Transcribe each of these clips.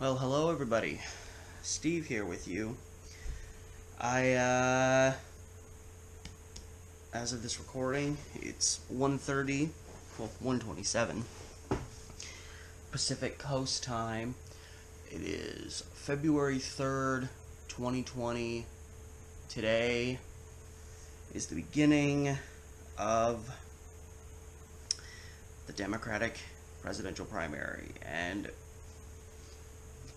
Well, hello everybody. Steve here with you. As of this recording, it's 1:30, well, 1:27 Pacific Coast time. It is February 3rd, 2020. Today is the beginning of the Democratic presidential primary, and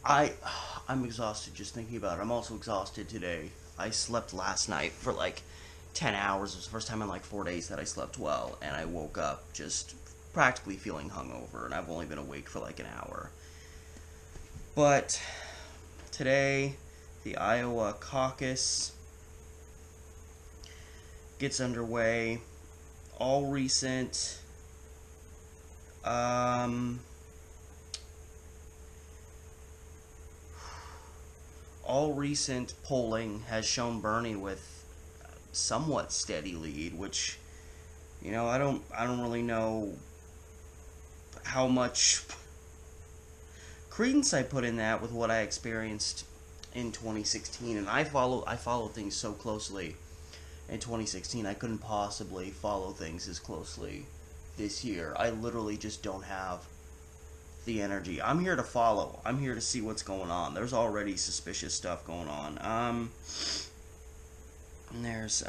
I'm exhausted just thinking about it. I'm also exhausted today. I slept last night for like 10 hours. It was the first time in like 4 days that I slept well, and I woke up just practically feeling hungover, and I've only been awake for like an hour. But today, the Iowa caucus gets underway. All recent all recent polling has shown Bernie with somewhat steady lead, which, I don't really know how much credence I put in that with what I experienced in 2016, and I followed things so closely in 2016. I couldn't possibly follow things as closely this year. I literally just don't have the energy. I'm here to follow. I'm here to see what's going on. There's already suspicious stuff going on. And there's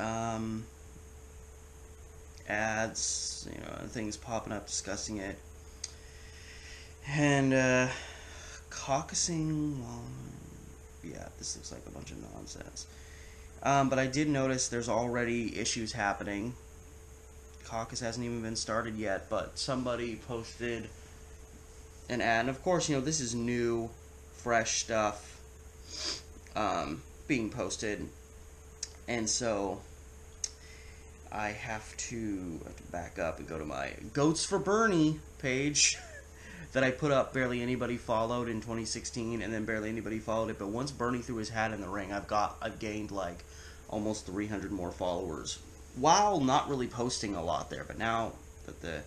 ads, things popping up discussing it. And caucusing, well, yeah, this looks like a bunch of nonsense. But I did notice there's already issues happening. Caucus hasn't even been started yet, but somebody posted an ad, and of course, this is new, fresh stuff being posted, and so I have to back up and go to my Goats for Bernie page that I put up. Barely anybody followed in 2016, and then barely anybody followed it. But once Bernie threw his hat in the ring, I've gained like almost 300 more followers, while not really posting a lot there. But now that the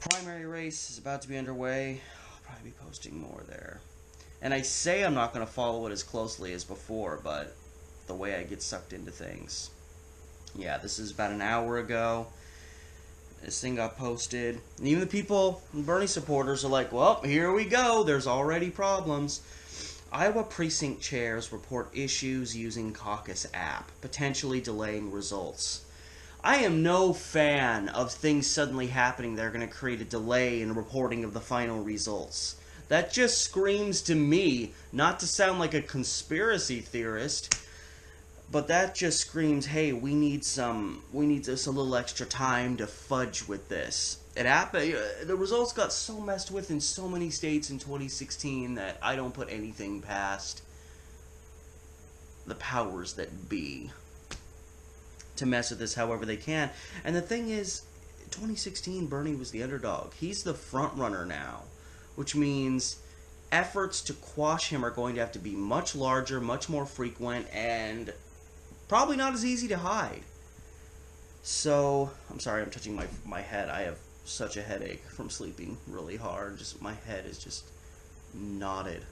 primary race is about to be underway, I'll probably be posting more there. And I say I'm not going to follow it as closely as before, but the way I get sucked into things. Yeah, this is about an hour ago. This thing got posted. And even the people, Bernie supporters, are like, well, here we go. There's already problems. Iowa precinct chairs report issues using Caucus app, potentially delaying results. I am no fan of things suddenly happening that are going to create a delay in reporting of the final results. That just screams to me, not to sound like a conspiracy theorist, but that just screams, hey, we need just a little extra time to fudge with this. The results got so messed with in so many states in 2016 that I don't put anything past the powers that be to mess with this however they can. And the thing is, 2016, Bernie was the underdog. He's the front runner now, which means efforts to quash him are going to have to be much larger, much more frequent, and probably not as easy to hide. So, I'm sorry, I'm touching my head. I have such a headache from sleeping really hard. Just my head is just knotted.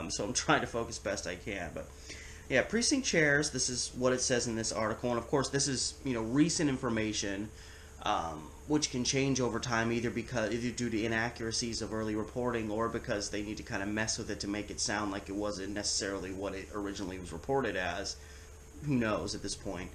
So I'm trying to focus best I can, but yeah, precinct chairs, this is what it says in this article, and of course this is, recent information, which can change over time, either due to inaccuracies of early reporting, or because they need to kind of mess with it to make it sound like it wasn't necessarily what it originally was reported as. Who knows at this point.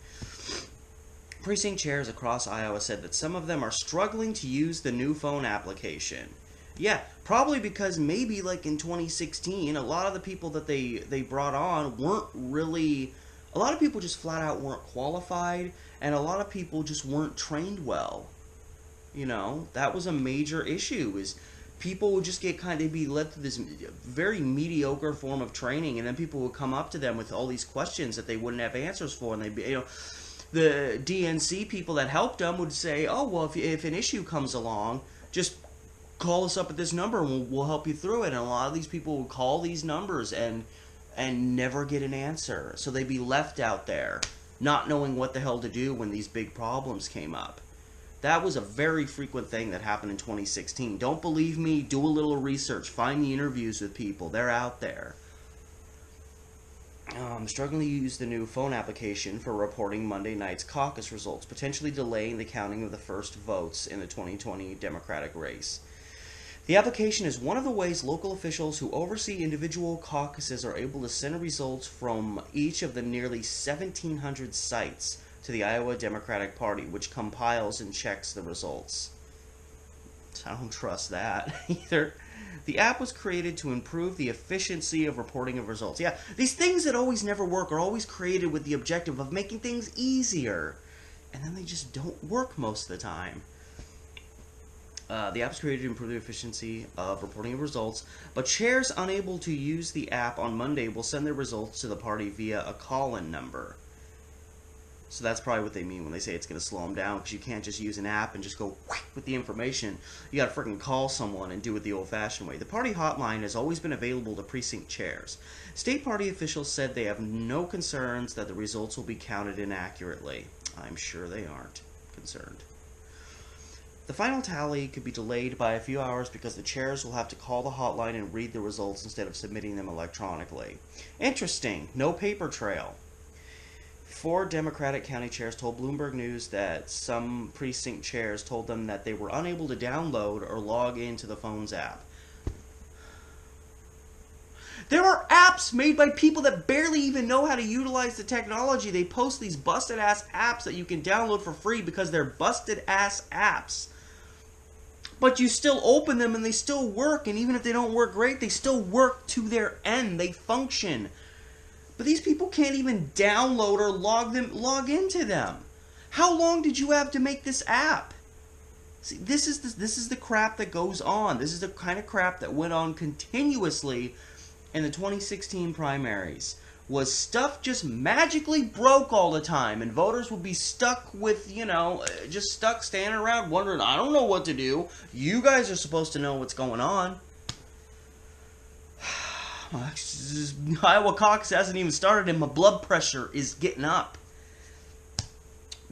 Precinct chairs across Iowa said that some of them are struggling to use the new phone application. Yeah, probably because maybe like in 2016, a lot of the people that they brought on weren't really... A lot of people just flat out weren't qualified, and a lot of people just weren't trained well. That was a major issue, is people would just they'd be led through this very mediocre form of training, and then people would come up to them with all these questions that they wouldn't have answers for, and they'd be, the DNC people that helped them would say, oh, well, if an issue comes along, just call us up at this number and we'll help you through it. And a lot of these people would call these numbers and never get an answer. So they'd be left out there not knowing what the hell to do when these big problems came up. That was a very frequent thing that happened in 2016. Don't believe me? Do a little research. Find the interviews with people. They're out there. Struggling to use the new phone application for reporting Monday night's caucus results, potentially delaying the counting of the first votes in the 2020 Democratic race. The application is one of the ways local officials who oversee individual caucuses are able to send results from each of the nearly 1,700 sites to the Iowa Democratic Party, which compiles and checks the results. I don't trust that either. The app was created to improve the efficiency of reporting of results. Yeah, these things that always never work are always created with the objective of making things easier. And then they just don't work most of the time. The app is created to improve the efficiency of reporting of results, but chairs unable to use the app on Monday will send their results to the party via a call-in number. So that's probably what they mean when they say it's going to slow them down, because you can't just use an app and just go whack with the information. You got to freaking call someone and do it the old-fashioned way. The party hotline has always been available to precinct chairs. State party officials said they have no concerns that the results will be counted inaccurately. I'm sure they aren't concerned. The final tally could be delayed by a few hours because the chairs will have to call the hotline and read the results instead of submitting them electronically. Interesting. No paper trail. 4 Democratic county chairs told Bloomberg News that some precinct chairs told them that they were unable to download or log into the phone's app. There are apps made by people that barely even know how to utilize the technology. They post these busted-ass apps that you can download for free because they're busted-ass apps. But you still open them and they still work, and even if they don't work great, they still work to their end. They function. But these people can't even download or log into them. How long did you have to make this app? See, this is the crap that goes on. This is the kind of crap that went on continuously in the 2016 primaries. Was stuff just magically broke all the time, and voters would be stuck with, just stuck standing around wondering, I don't know what to do. You guys are supposed to know what's going on. Iowa caucus hasn't even started and my blood pressure is getting up.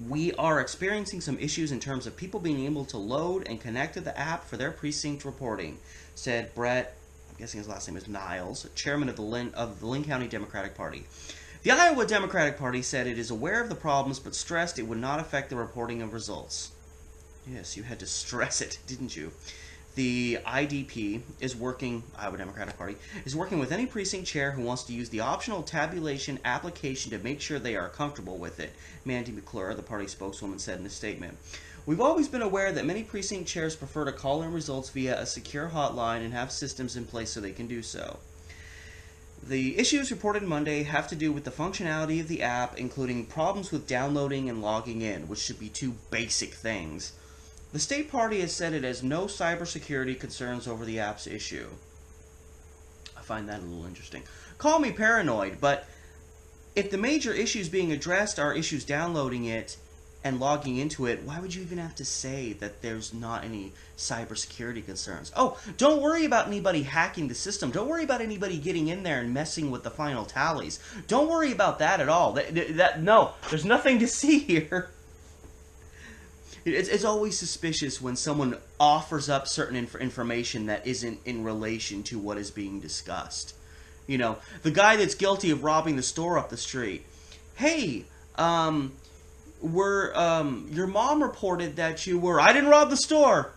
We are experiencing some issues in terms of people being able to load and connect to the app for their precinct reporting, said Brett, I'm guessing his last name is Niles, chairman of the Linn County Democratic Party. The Iowa Democratic Party said it is aware of the problems but stressed it would not affect the reporting of results. Yes, you had to stress it, didn't you? The IDP is working, Iowa Democratic Party, is working with any precinct chair who wants to use the optional tabulation application to make sure they are comfortable with it, Mandy McClure, the party spokeswoman, said in a statement. We've always been aware that many precinct chairs prefer to call in results via a secure hotline and have systems in place so they can do so. The issues reported Monday have to do with the functionality of the app, including problems with downloading and logging in, which should be 2 basic things. The state party has said it has no cybersecurity concerns over the app's issue. I find that a little interesting. Call me paranoid, but if the major issues being addressed are issues downloading it and logging into it, why would you even have to say that there's not any cybersecurity concerns? Oh, don't worry about anybody hacking the system. Don't worry about anybody getting in there and messing with the final tallies. Don't worry about that at all. No, there's nothing to see here. It's always suspicious when someone offers up certain information that isn't in relation to what is being discussed. The guy that's guilty of robbing the store up the street. Hey, your mom reported that you were... I didn't rob the store.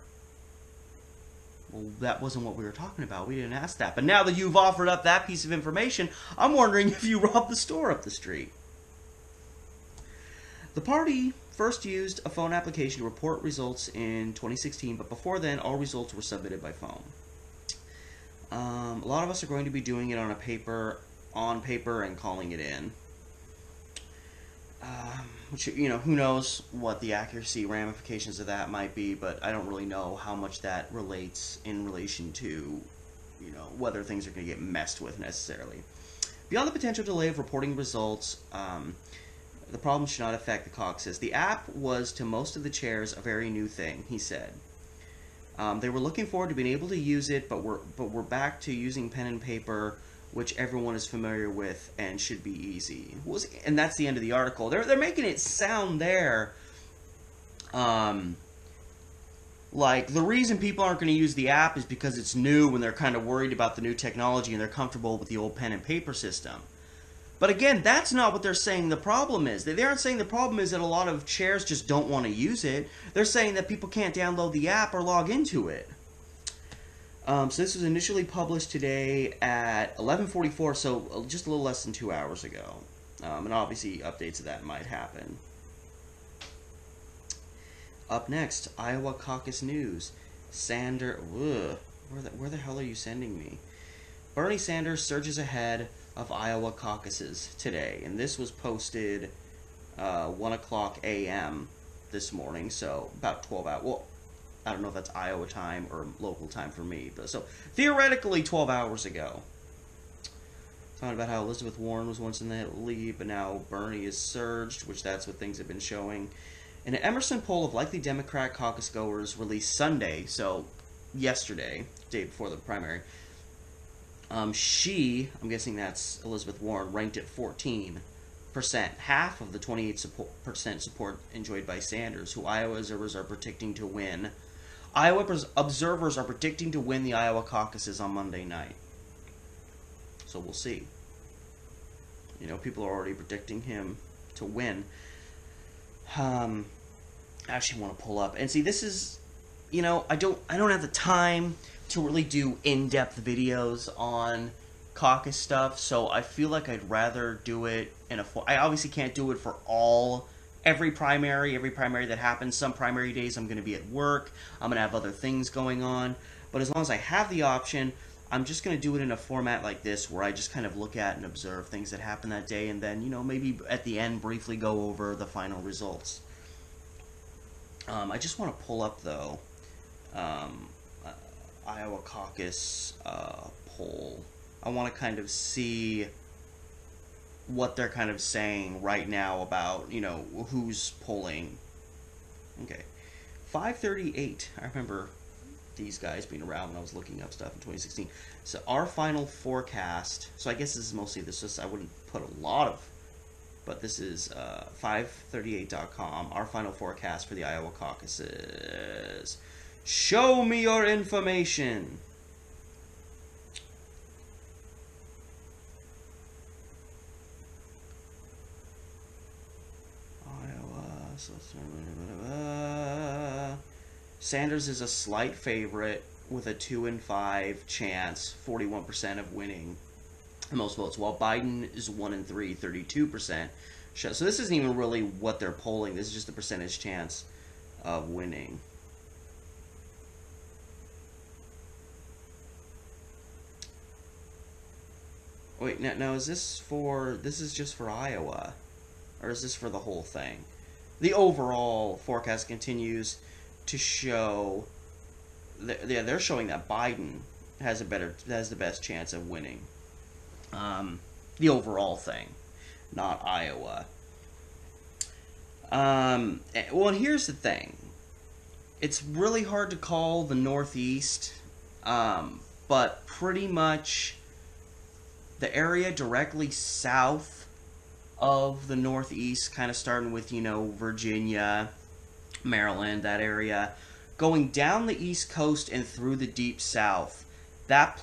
Well, that wasn't what we were talking about. We didn't ask that. But now that you've offered up that piece of information, I'm wondering if you robbed the store up the street. The party first used a phone application to report results in 2016, but before then, all results were submitted by phone. A lot of us are going to be doing it on paper and calling it in. Which, who knows what the accuracy ramifications of that might be, but I don't really know how much that relates in relation to, whether things are going to get messed with necessarily. Beyond the potential delay of reporting results, the problem should not affect the caucuses. The app was, to most of the chairs, a very new thing, he said. They were looking forward to being able to use it, but we're back to using pen and paper, which everyone is familiar with and should be easy. And that's the end of the article. They're making it sound there Like, the reason people aren't going to use the app is because it's new and they're kind of worried about the new technology and they're comfortable with the old pen and paper system. But again, that's not what they're saying the problem is. They aren't saying the problem is that a lot of chairs just don't want to use it. They're saying that people can't download the app or log into it. So this was initially published today at 11:44, so just a little less than 2 hours ago. And obviously updates of that might happen. Up next, Iowa Caucus News. Where the hell are you sending me? Bernie Sanders surges ahead of Iowa caucuses today. And this was posted 1 o'clock a.m. this morning, so about 12 hours. Well, I don't know if that's Iowa time or local time for me. But so theoretically 12 hours ago. Talking about how Elizabeth Warren was once in the lead, but now Bernie is surged, which that's what things have been showing. In an Emerson poll of likely Democrat caucus goers released Sunday, so yesterday, day before the primary, I'm guessing that's Elizabeth Warren, ranked at 14%, half of the 28% support enjoyed by Sanders, who Iowa observers are predicting to win. Iowa observers are predicting to win the Iowa caucuses on Monday night. So we'll see. You know, people are already predicting him to win. I actually want to pull up and see. This is, you know, I don't have the time to really do in-depth videos on caucus stuff, so I feel like I'd rather do it in I obviously can't do it for every primary that happens. Some primary days I'm going to be at work. I'm going to have other things going on, but as long as I have the option, I'm just going to do it in a format like this where I just kind of look at and observe things that happen that day, and then, you know, maybe at the end briefly go over the final results. I just want to pull up, though, Iowa caucus poll. I want to kind of see what they're kind of saying right now about, you know, who's polling. Okay. 538. I remember these guys being around when I was looking up stuff in 2016. So our final forecast, so I guess this is mostly this, I wouldn't put a lot of, but this is 538.com, our final forecast for the Iowa caucuses. Show me your information. Iowa, Sanders is a slight favorite with a 2 in 5 chance, 41% of winning the most votes, while Biden is 1 in 3, 32%. So this isn't even really what they're polling. This is just the percentage chance of winning. Wait, now is this is just for Iowa, or is this for the whole thing? The overall forecast continues to show, they're showing that Biden has the best chance of winning. The overall thing, not Iowa. Well, and here's the thing. It's really hard to call the Northeast, but pretty much the area directly south of the Northeast, kind of starting with, you know, Virginia, Maryland, that area, going down the East Coast and through the Deep South, that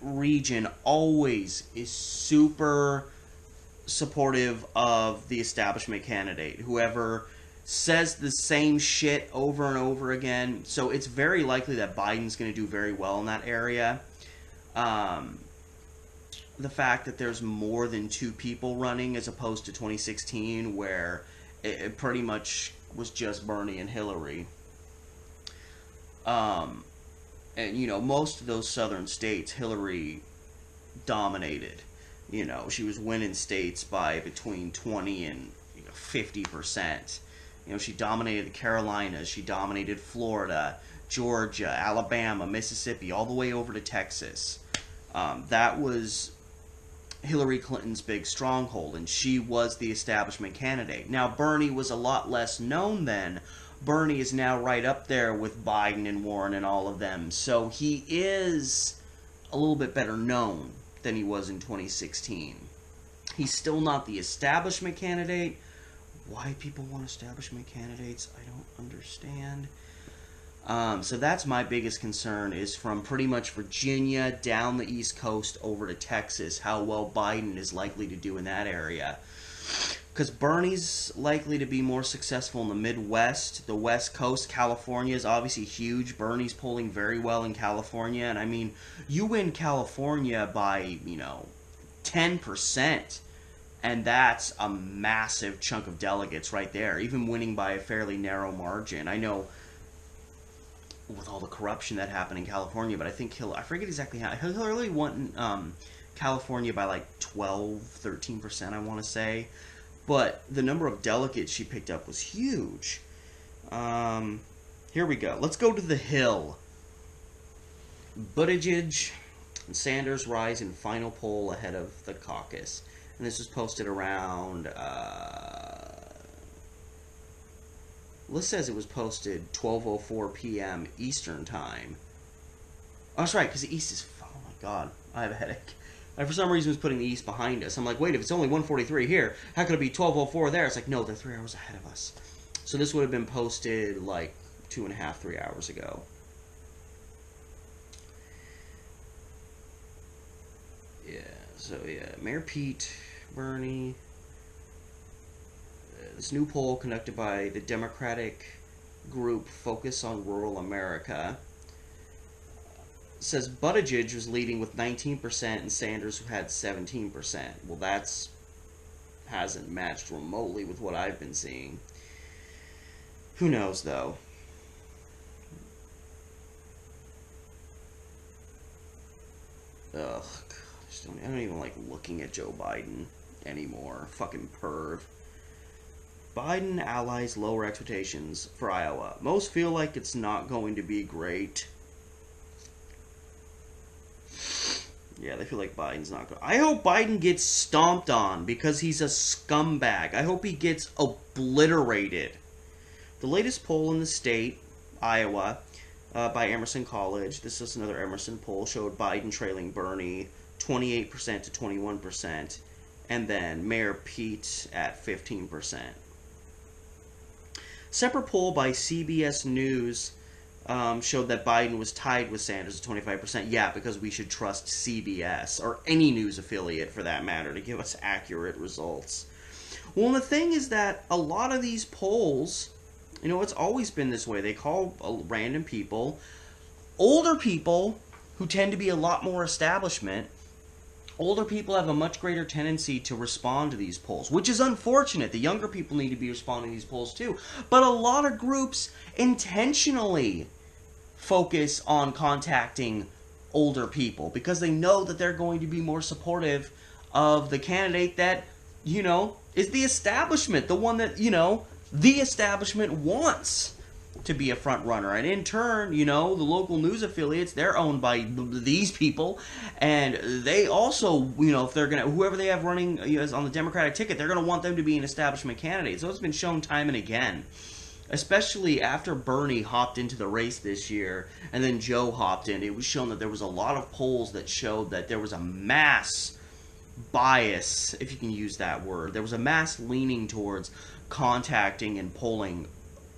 region always is super supportive of the establishment candidate, whoever says the same shit over and over again. So it's very likely that Biden's going to do very well in that area. The fact that there's more than 2 people running as opposed to 2016, where it pretty much was just Bernie and Hillary. And, you know, most of those southern states, Hillary dominated. You know, she was winning states by between 20 and 50%. You know, she dominated the Carolinas, she dominated Florida, Georgia, Alabama, Mississippi, all the way over to Texas. That was Hillary Clinton's big stronghold, and she was the establishment candidate. Now, Bernie was a lot less known then. Bernie is now right up there with Biden and Warren and all of them. So he is a little bit better known than he was in 2016. He's still not the establishment candidate, why people want establishment candidates, I don't understand. So that's my biggest concern, is from pretty much Virginia down the East Coast over to Texas, how well Biden is likely to do in that area. Because Bernie's likely to be more successful in the Midwest, the West Coast. California is obviously huge. Bernie's polling very well in California. And I mean, you win California by, 10%. And that's a massive chunk of delegates right there, even winning by a fairly narrow margin. I know with all the corruption that happened in California, but I think I forget exactly how. Hillary won California by like 12, 13%, I want to say. But the number of delegates she picked up was huge. Here we go. Let's go to the Hill. Buttigieg and Sanders rise in final poll ahead of the caucus. And this was posted around... List says it was posted 12:04 p.m. Eastern Time. Oh, that's right, because the East is... Oh, my God. I have a headache. I, for some reason, was putting the East behind us. I'm like, wait, if it's only 1:43 here, how could it be 12:04 there? It's like, no, they're 3 hours ahead of us. So this would have been posted, like, 2.5, 3 hours ago. Yeah, so, yeah. Mayor Pete, Bernie... This new poll conducted by the Democratic group Focus on Rural America says Buttigieg was leading with 19% and Sanders had 17%. Well, that's hasn't matched remotely with what I've been seeing. Who knows, though? Ugh, God, I don't even like looking at Joe Biden anymore. Fucking perv. Biden allies lower expectations for Iowa. Most feel like it's not going to be great. Yeah, they feel like Biden's not going. I hope Biden gets stomped on because he's a scumbag. I hope he gets obliterated. The latest poll in the state, Iowa, by Emerson College, this is another Emerson poll, showed Biden trailing Bernie 28% to 21%, and then Mayor Pete at 15%. Separate poll by CBS News showed that Biden was tied with Sanders at 25%. Yeah, because we should trust CBS, or any news affiliate for that matter, to give us accurate results. Well, and the thing is that a lot of these polls, it's always been this way. They call random people, older people who tend to be a lot more establishment. Older people have a much greater tendency to respond to these polls, which is unfortunate. The younger people need to be responding to these polls too. But a lot of groups intentionally focus on contacting older people because they know that they're going to be more supportive of the candidate that, is the establishment, the one that, the establishment wants to be a front runner. And in turn, the local news affiliates, they're owned by these people, and they also, if they're gonna, whoever they have running on the Democratic ticket, they're gonna want them to be an establishment candidate. So it's been shown time and again, especially after Bernie hopped into the race this year and then Joe hopped in. It was shown that there was a lot of polls that showed that there was a mass bias, if you can use that word. There was a mass leaning towards contacting and polling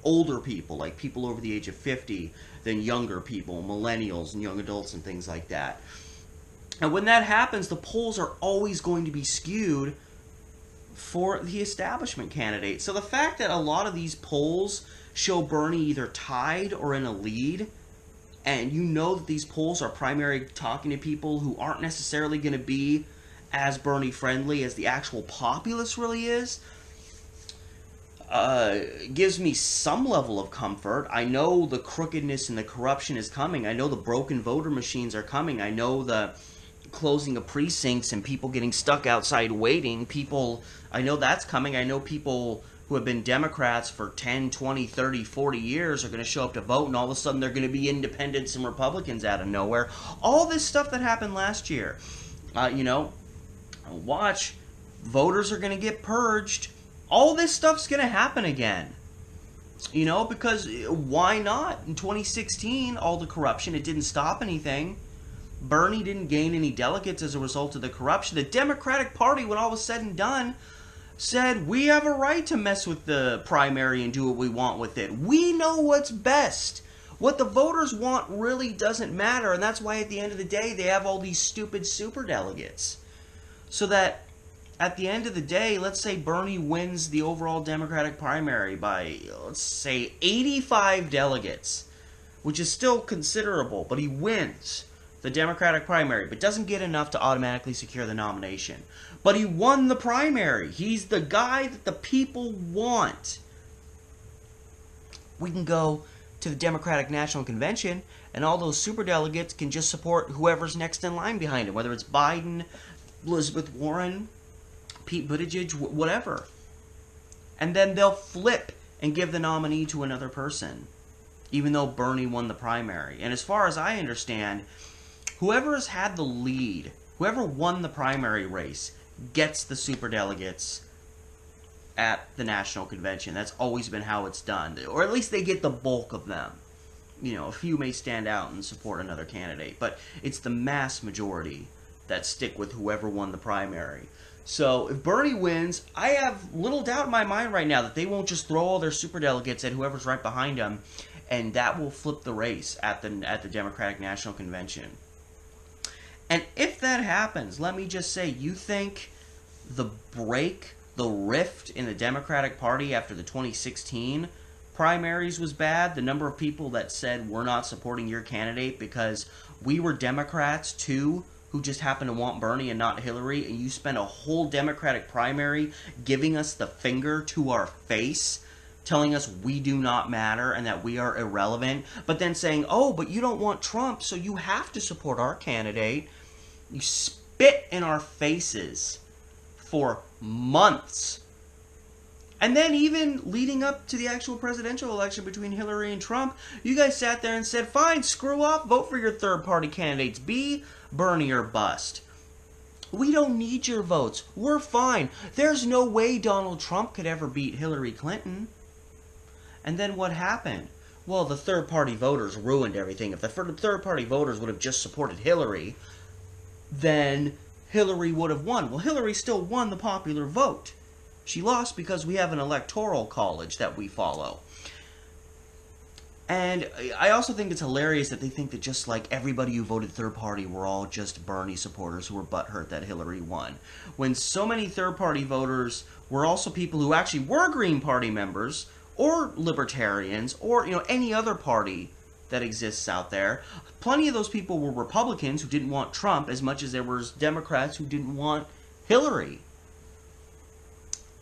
older people, like people over the age of 50, than younger people, millennials and young adults and things like that. And when that happens, the polls are always going to be skewed for the establishment candidate. So the fact that a lot of these polls show Bernie either tied or in a lead, and that these polls are primarily talking to people who aren't necessarily going to be as Bernie friendly as the actual populace really is, gives me some level of comfort. I know the crookedness and the corruption is coming. I know the broken voter machines are coming. I know the closing of precincts and people getting stuck outside waiting. I know that's coming. I know people who have been Democrats for 10, 20, 30, 40 years are going to show up to vote, and all of a sudden they're going to be independents and Republicans out of nowhere. All this stuff that happened last year. Watch. Voters are going to get purged. All this stuff's going to happen again. Because why not? In 2016, all the corruption, it didn't stop anything. Bernie didn't gain any delegates as a result of the corruption. The Democratic Party, when all was said and done, said we have a right to mess with the primary and do what we want with it. We know what's best. What the voters want really doesn't matter, and that's why at the end of the day they have all these stupid superdelegates. So that at the end of the day, let's say Bernie wins the overall Democratic primary by, let's say, 85 delegates, which is still considerable, but he wins the Democratic primary, but doesn't get enough to automatically secure the nomination. But he won the primary. He's the guy that the people want. We can go to the Democratic National Convention, and all those superdelegates can just support whoever's next in line behind him, whether it's Biden, Elizabeth Warren, Pete Buttigieg, whatever. And then they'll flip and give the nominee to another person, even though Bernie won the primary. And as far as I understand, whoever has had the lead, whoever won the primary race, gets the superdelegates at the National Convention. That's always been how it's done. Or at least they get the bulk of them. You know, a few may stand out and support another candidate, but it's the mass majority that stick with whoever won the primary. So if Bernie wins, I have little doubt in my mind right now that they won't just throw all their superdelegates at whoever's right behind them, and that will flip the race at the Democratic National Convention. And if that happens, let me just say, you think the rift in the Democratic Party after the 2016 primaries was bad? The number of people that said we're not supporting your candidate because we were Democrats too, who just happen to want Bernie and not Hillary, and you spent a whole Democratic primary giving us the finger to our face, telling us we do not matter and that we are irrelevant, but then saying, oh, but you don't want Trump, so you have to support our candidate. You spit in our faces for months. And then even leading up to the actual presidential election between Hillary and Trump, you guys sat there and said, fine, screw off, vote for your third-party candidates. Be Bernie or bust. We don't need your votes. We're fine. There's no way Donald Trump could ever beat Hillary Clinton. And then what happened? Well, the third-party voters ruined everything. If the third-party voters would have just supported Hillary, then Hillary would have won. Well, Hillary still won the popular vote. She lost because we have an electoral college that we follow. And I also think it's hilarious that they think that just like everybody who voted third party were all just Bernie supporters who were butthurt that Hillary won. When so many third party voters were also people who actually were Green Party members or libertarians or any other party that exists out there. Plenty of those people were Republicans who didn't want Trump as much as there was Democrats who didn't want Hillary.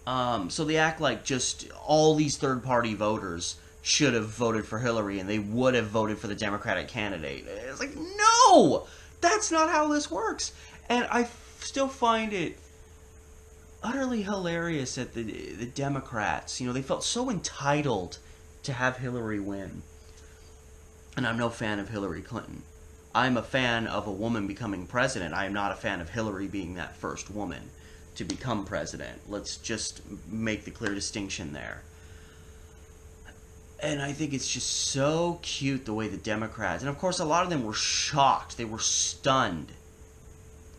So they act like just all these third-party voters should have voted for Hillary and they would have voted for the Democratic candidate. It's like, no! That's not how this works. And I still find it utterly hilarious that the Democrats, they felt so entitled to have Hillary win. And I'm no fan of Hillary Clinton. I'm a fan of a woman becoming president. I am not a fan of Hillary being that first woman to become president. Let's just make the clear distinction there. And I think it's just so cute the way the Democrats, and of course a lot of them were shocked. They were stunned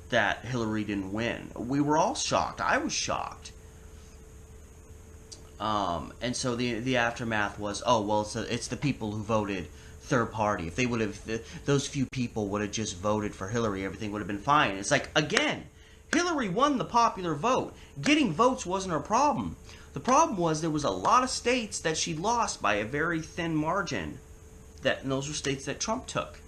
that Hillary didn't win. We were all shocked. I was shocked. And so the aftermath was, oh, well, it's the people who voted third party. If they would have, those few people would have just voted for Hillary, everything would have been fine. It's like, again, Hillary won the popular vote. Getting votes wasn't her problem. The problem was there was a lot of states that she lost by a very thin margin. And those were states that Trump took.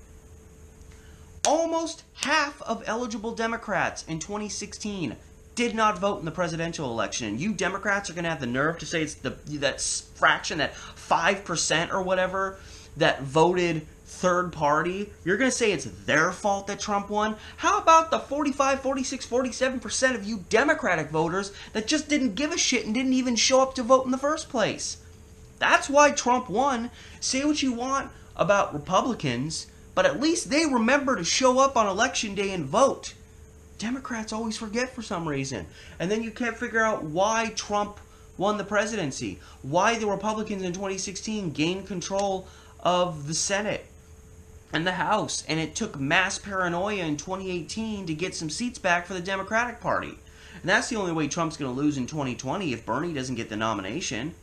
Almost half of eligible Democrats in 2016 did not vote in the presidential election. And you Democrats are going to have the nerve to say it's that fraction, that 5% or whatever, that voted third party. You're going to say it's their fault that Trump won? How about the 45, 46, 47% of you Democratic voters that just didn't give a shit and didn't even show up to vote in the first place? That's why Trump won. Say what you want about Republicans, but at least they remember to show up on election day and vote. Democrats always forget for some reason. And then you can't figure out why Trump won the presidency, why the Republicans in 2016 gained control of the Senate and the House, and it took mass paranoia in 2018 to get some seats back for the Democratic Party. And that's the only way Trump's going to lose in 2020 if Bernie doesn't get the nomination.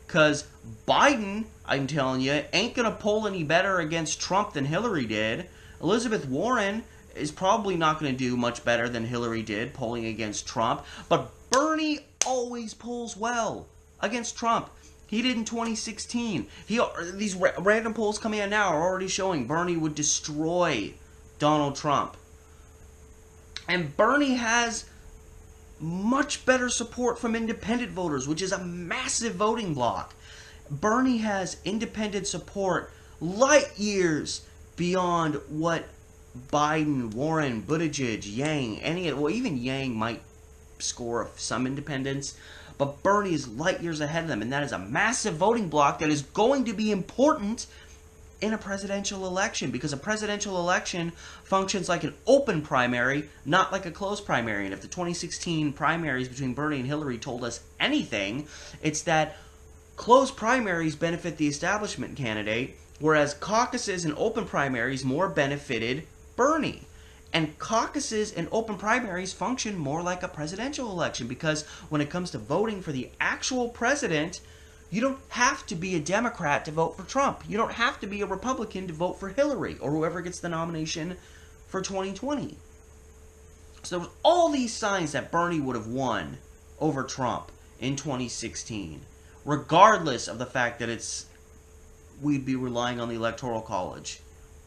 Because Biden, I'm telling you, ain't going to poll any better against Trump than Hillary did. Elizabeth Warren is probably not going to do much better than Hillary did polling against Trump. But Bernie always polls well against Trump. He did in 2016. These random polls coming out now are already showing Bernie would destroy Donald Trump. And Bernie has much better support from independent voters, which is a massive voting bloc. Bernie has independent support light years beyond what Biden, Warren, Buttigieg, Yang, even Yang might score some independents, but Bernie is light years ahead of them, and that is a massive voting bloc that is going to be important in a presidential election, because a presidential election functions like an open primary, not like a closed primary. And if the 2016 primaries between Bernie and Hillary told us anything, it's that closed primaries benefit the establishment candidate, whereas caucuses and open primaries more benefited Bernie. And caucuses and open primaries function more like a presidential election, because when it comes to voting for the actual president, you don't have to be a Democrat to vote for Trump. You don't have to be a Republican to vote for Hillary or whoever gets the nomination for 2020. So there was all these signs that Bernie would have won over Trump in 2016, regardless of the fact that we'd be relying on the Electoral College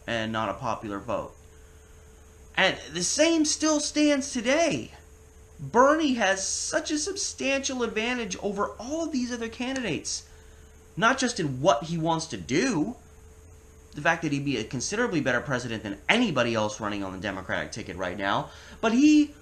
and not a popular vote. And the same still stands today. Bernie has such a substantial advantage over all of these other candidates. Not just in what he wants to do, the fact that he'd be a considerably better president than anybody else running on the Democratic ticket right now, but he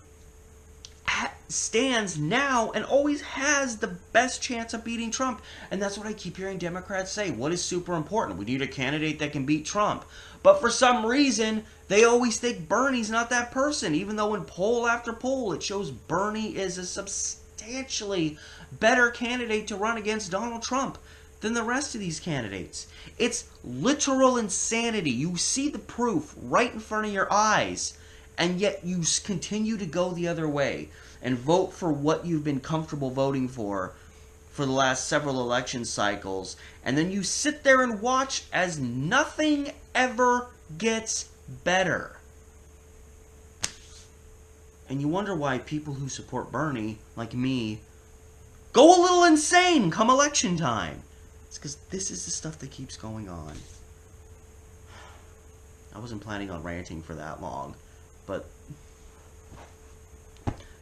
stands now and always has the best chance of beating Trump. And that's what I keep hearing Democrats say. What is super important? We need a candidate that can beat Trump. But for some reason, they always think Bernie's not that person, even though in poll after poll it shows Bernie is a substantially better candidate to run against Donald Trump than the rest of these candidates. It's literal insanity. You see the proof right in front of your eyes, and yet you continue to go the other way and vote for what you've been comfortable voting for the last several election cycles, and then you sit there and watch as nothing ever gets better. And you wonder why people who support Bernie, like me, go a little insane come election time. It's because this is the stuff that keeps going on. I wasn't planning on ranting for that long, but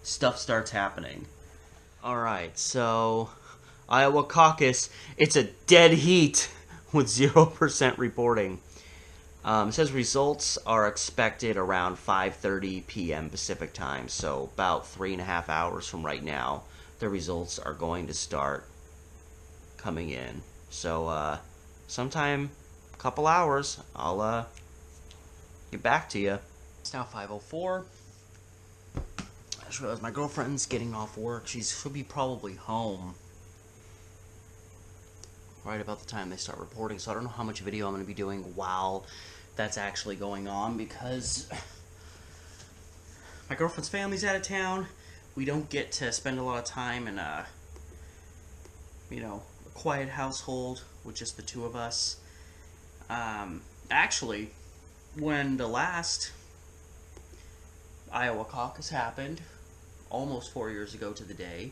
stuff starts happening. Alright, so Iowa caucus, it's a dead heat with 0% reporting. It says results are expected around 5:30 p.m. Pacific time, so about 3.5 hours from right now, the results are going to start coming in. So, sometime, a couple hours, I'll get back to you. It's now 5:04. I just realized my girlfriend's getting off work. She'll be probably home right about the time they start reporting, so I don't know how much video I'm going to be doing while that's actually going on, because my girlfriend's family's out of town. We don't get to spend a lot of time in a quiet household with just the two of us. Actually, when the last Iowa caucus happened, almost 4 years ago to the day,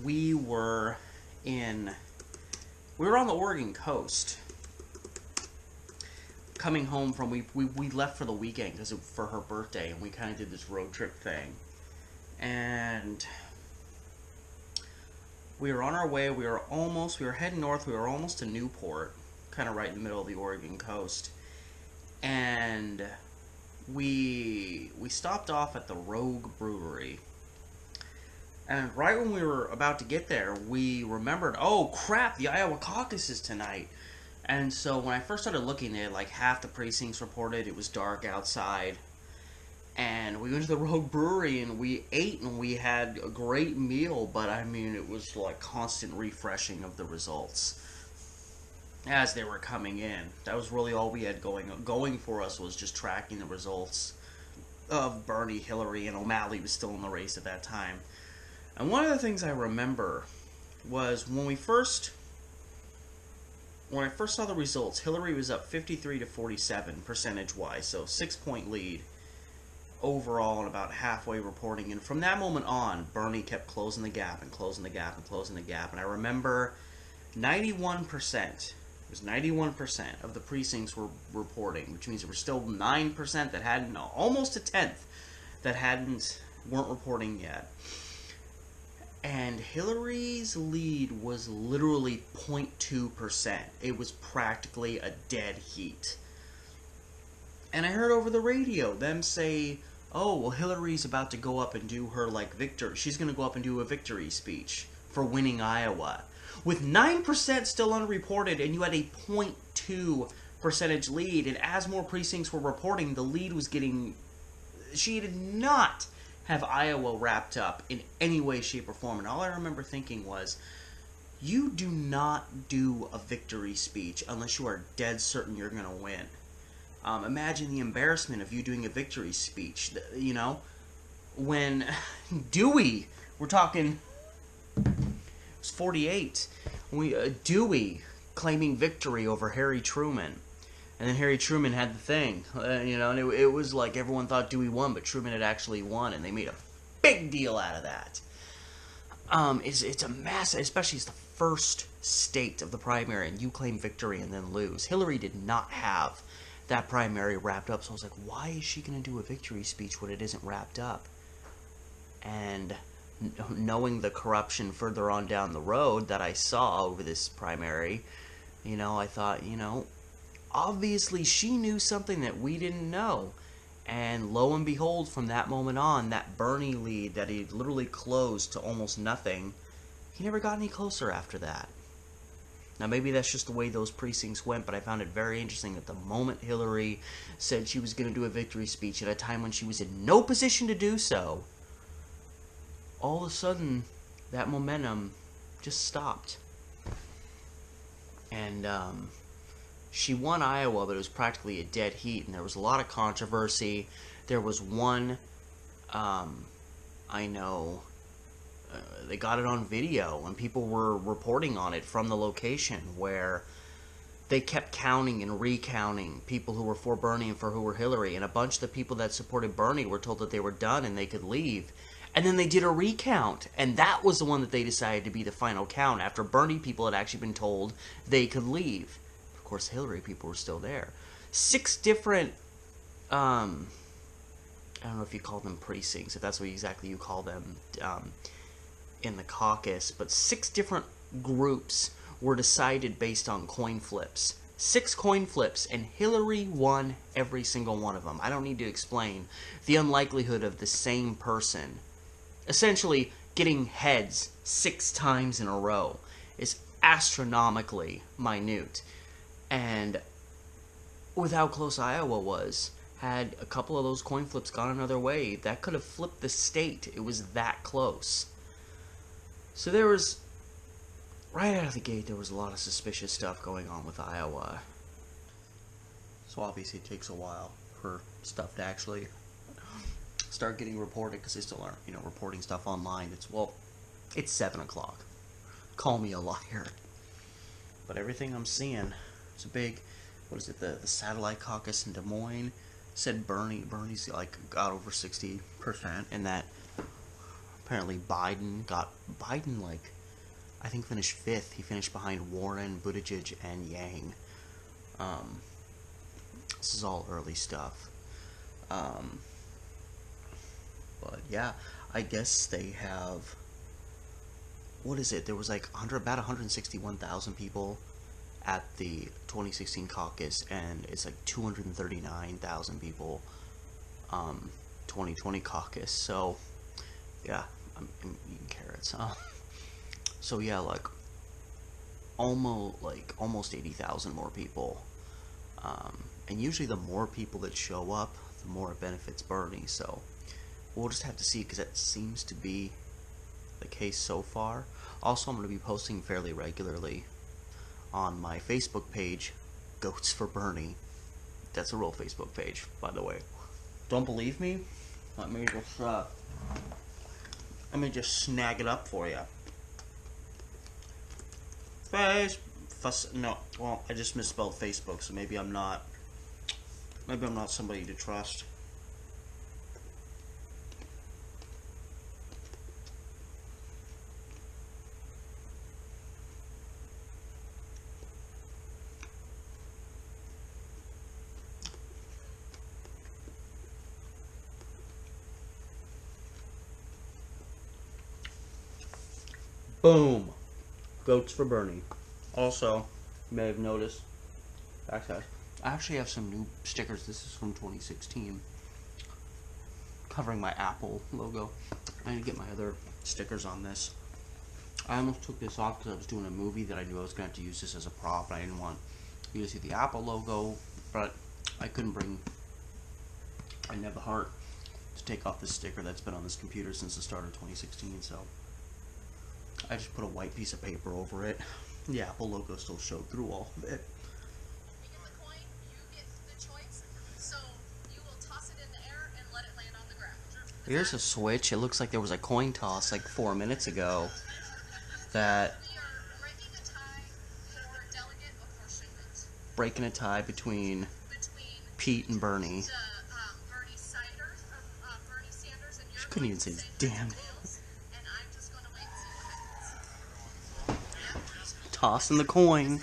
we were on the Oregon coast, coming home from, we left for the weekend for her birthday, and we kind of did this road trip thing. And we were on our way, we were heading north, we were almost to Newport, kind of right in the middle of the Oregon coast. And we stopped off at the Rogue Brewery. And right when we were about to get there, we remembered, oh crap, the Iowa caucus is tonight. And so when I first started looking, they had like half the precincts reported. It was dark outside. And we went to the Rogue Brewery and we ate and we had a great meal, but I mean, it was like constant refreshing of the results as they were coming in. That was really all we had going for us, was just tracking the results of Bernie, Hillary, and O'Malley was still in the race at that time. And one of the things I remember was when I first saw the results, Hillary was up 53 to 47 percentage-wise, so 6-point lead overall and about halfway reporting. And from that moment on, Bernie kept closing the gap and closing the gap and closing the gap. And I remember 91%, it was 91% of the precincts were reporting, which means there were still 9% that hadn't, almost a tenth, that weren't reporting yet. And Hillary's lead was literally 0.2%. It was practically a dead heat. And I heard over the radio them say, oh, well, Hillary's about to go up and do her, like, victory. She's going to go up and do a victory speech for winning Iowa. With 9% still unreported, and you had a 0.2 percentage lead, and as more precincts were reporting, the lead was getting... She did not have Iowa wrapped up in any way, shape, or form. And all I remember thinking was, you do not do a victory speech unless you are dead certain you're going to win. Imagine the embarrassment of you doing a victory speech. You know, when Dewey, we're talking, it was 48, Dewey claiming victory over Harry Truman. And then Harry Truman had the thing, you know, and it was like everyone thought Dewey won, but Truman had actually won, and they made a big deal out of that. It's a massive, especially it's the first state of the primary, and you claim victory and then lose. Hillary did not have that primary wrapped up, so I was like, why is she going to do a victory speech when it isn't wrapped up? And knowing the corruption further on down the road that I saw over this primary, you know, I thought, you know, obviously she knew something that we didn't know. And lo and behold, from that moment on, that Bernie lead that he literally closed to almost nothing, he never got any closer after that. Now maybe that's just the way those precincts went, but I found it very interesting that the moment Hillary said she was going to do a victory speech at a time when she was in no position to do so, all of a sudden that momentum just stopped. And she won Iowa, but it was practically a dead heat, and there was a lot of controversy. There was one, I know, they got it on video, and people were reporting on it from the location, where they kept counting and recounting people who were for Bernie and for who were Hillary, and a bunch of the people that supported Bernie were told that they were done and they could leave. And then they did a recount, and that was the one that they decided to be the final count, after Bernie people had actually been told they could leave. Of course, Hillary people were still there. 6 different, I don't know if you call them precincts, if that's what exactly you call them in the caucus, but 6 different groups were decided based on coin flips. 6 coin flips, and Hillary won every single one of them. I don't need to explain the unlikelihood of the same person essentially getting heads 6 times in a row is astronomically minute. And with how close Iowa was, had a couple of those coin flips gone another way, that could have flipped the state. It was that close. So there was, right out of the gate, there was a lot of suspicious stuff going on with Iowa. So obviously it takes a while for stuff to actually start getting reported, because they still aren't, you know, reporting stuff online. It's 7 o'clock. Call me a liar. But everything I'm seeing, it's a big, what is it, the satellite caucus in Des Moines said Bernie's like got over 60%, and that apparently Biden like, I think finished 5th. He finished behind Warren, Buttigieg, and Yang. This is all early stuff. But yeah, I guess they have, what is it? There was like about 161,000 people at the 2016 caucus, and it's like 239,000 people 2020 caucus. So yeah, I'm eating carrots. So yeah, like almost 80,000 more people. And usually the more people that show up, the more it benefits Bernie. So we'll just have to see, because that seems to be the case so far. Also, I'm going to be posting fairly regularly on my Facebook page, Goats for Bernie. That's a real Facebook page, by the way. Don't believe me? Let me just snag it up for you. No, well, I just misspelled Facebook, so maybe I'm not somebody to trust. Boom. Goats for Bernie. Also, you may have noticed, backside, I actually have some new stickers. This is from 2016. Covering my Apple logo. I need to get my other stickers on this. I almost took this off because I was doing a movie that I knew I was going to have to use this as a prop. I didn't want you to see the Apple logo, but I couldn't bring, I didn't have the heart to take off this sticker that's been on this computer since the start of 2016, so I just put a white piece of paper over it. The Apple logo still showed through all of it. Here's a switch. It looks like there was a coin toss like 4 minutes ago that breaking a tie between Pete and Bernie. She couldn't even say his damn name. Tossing the coin.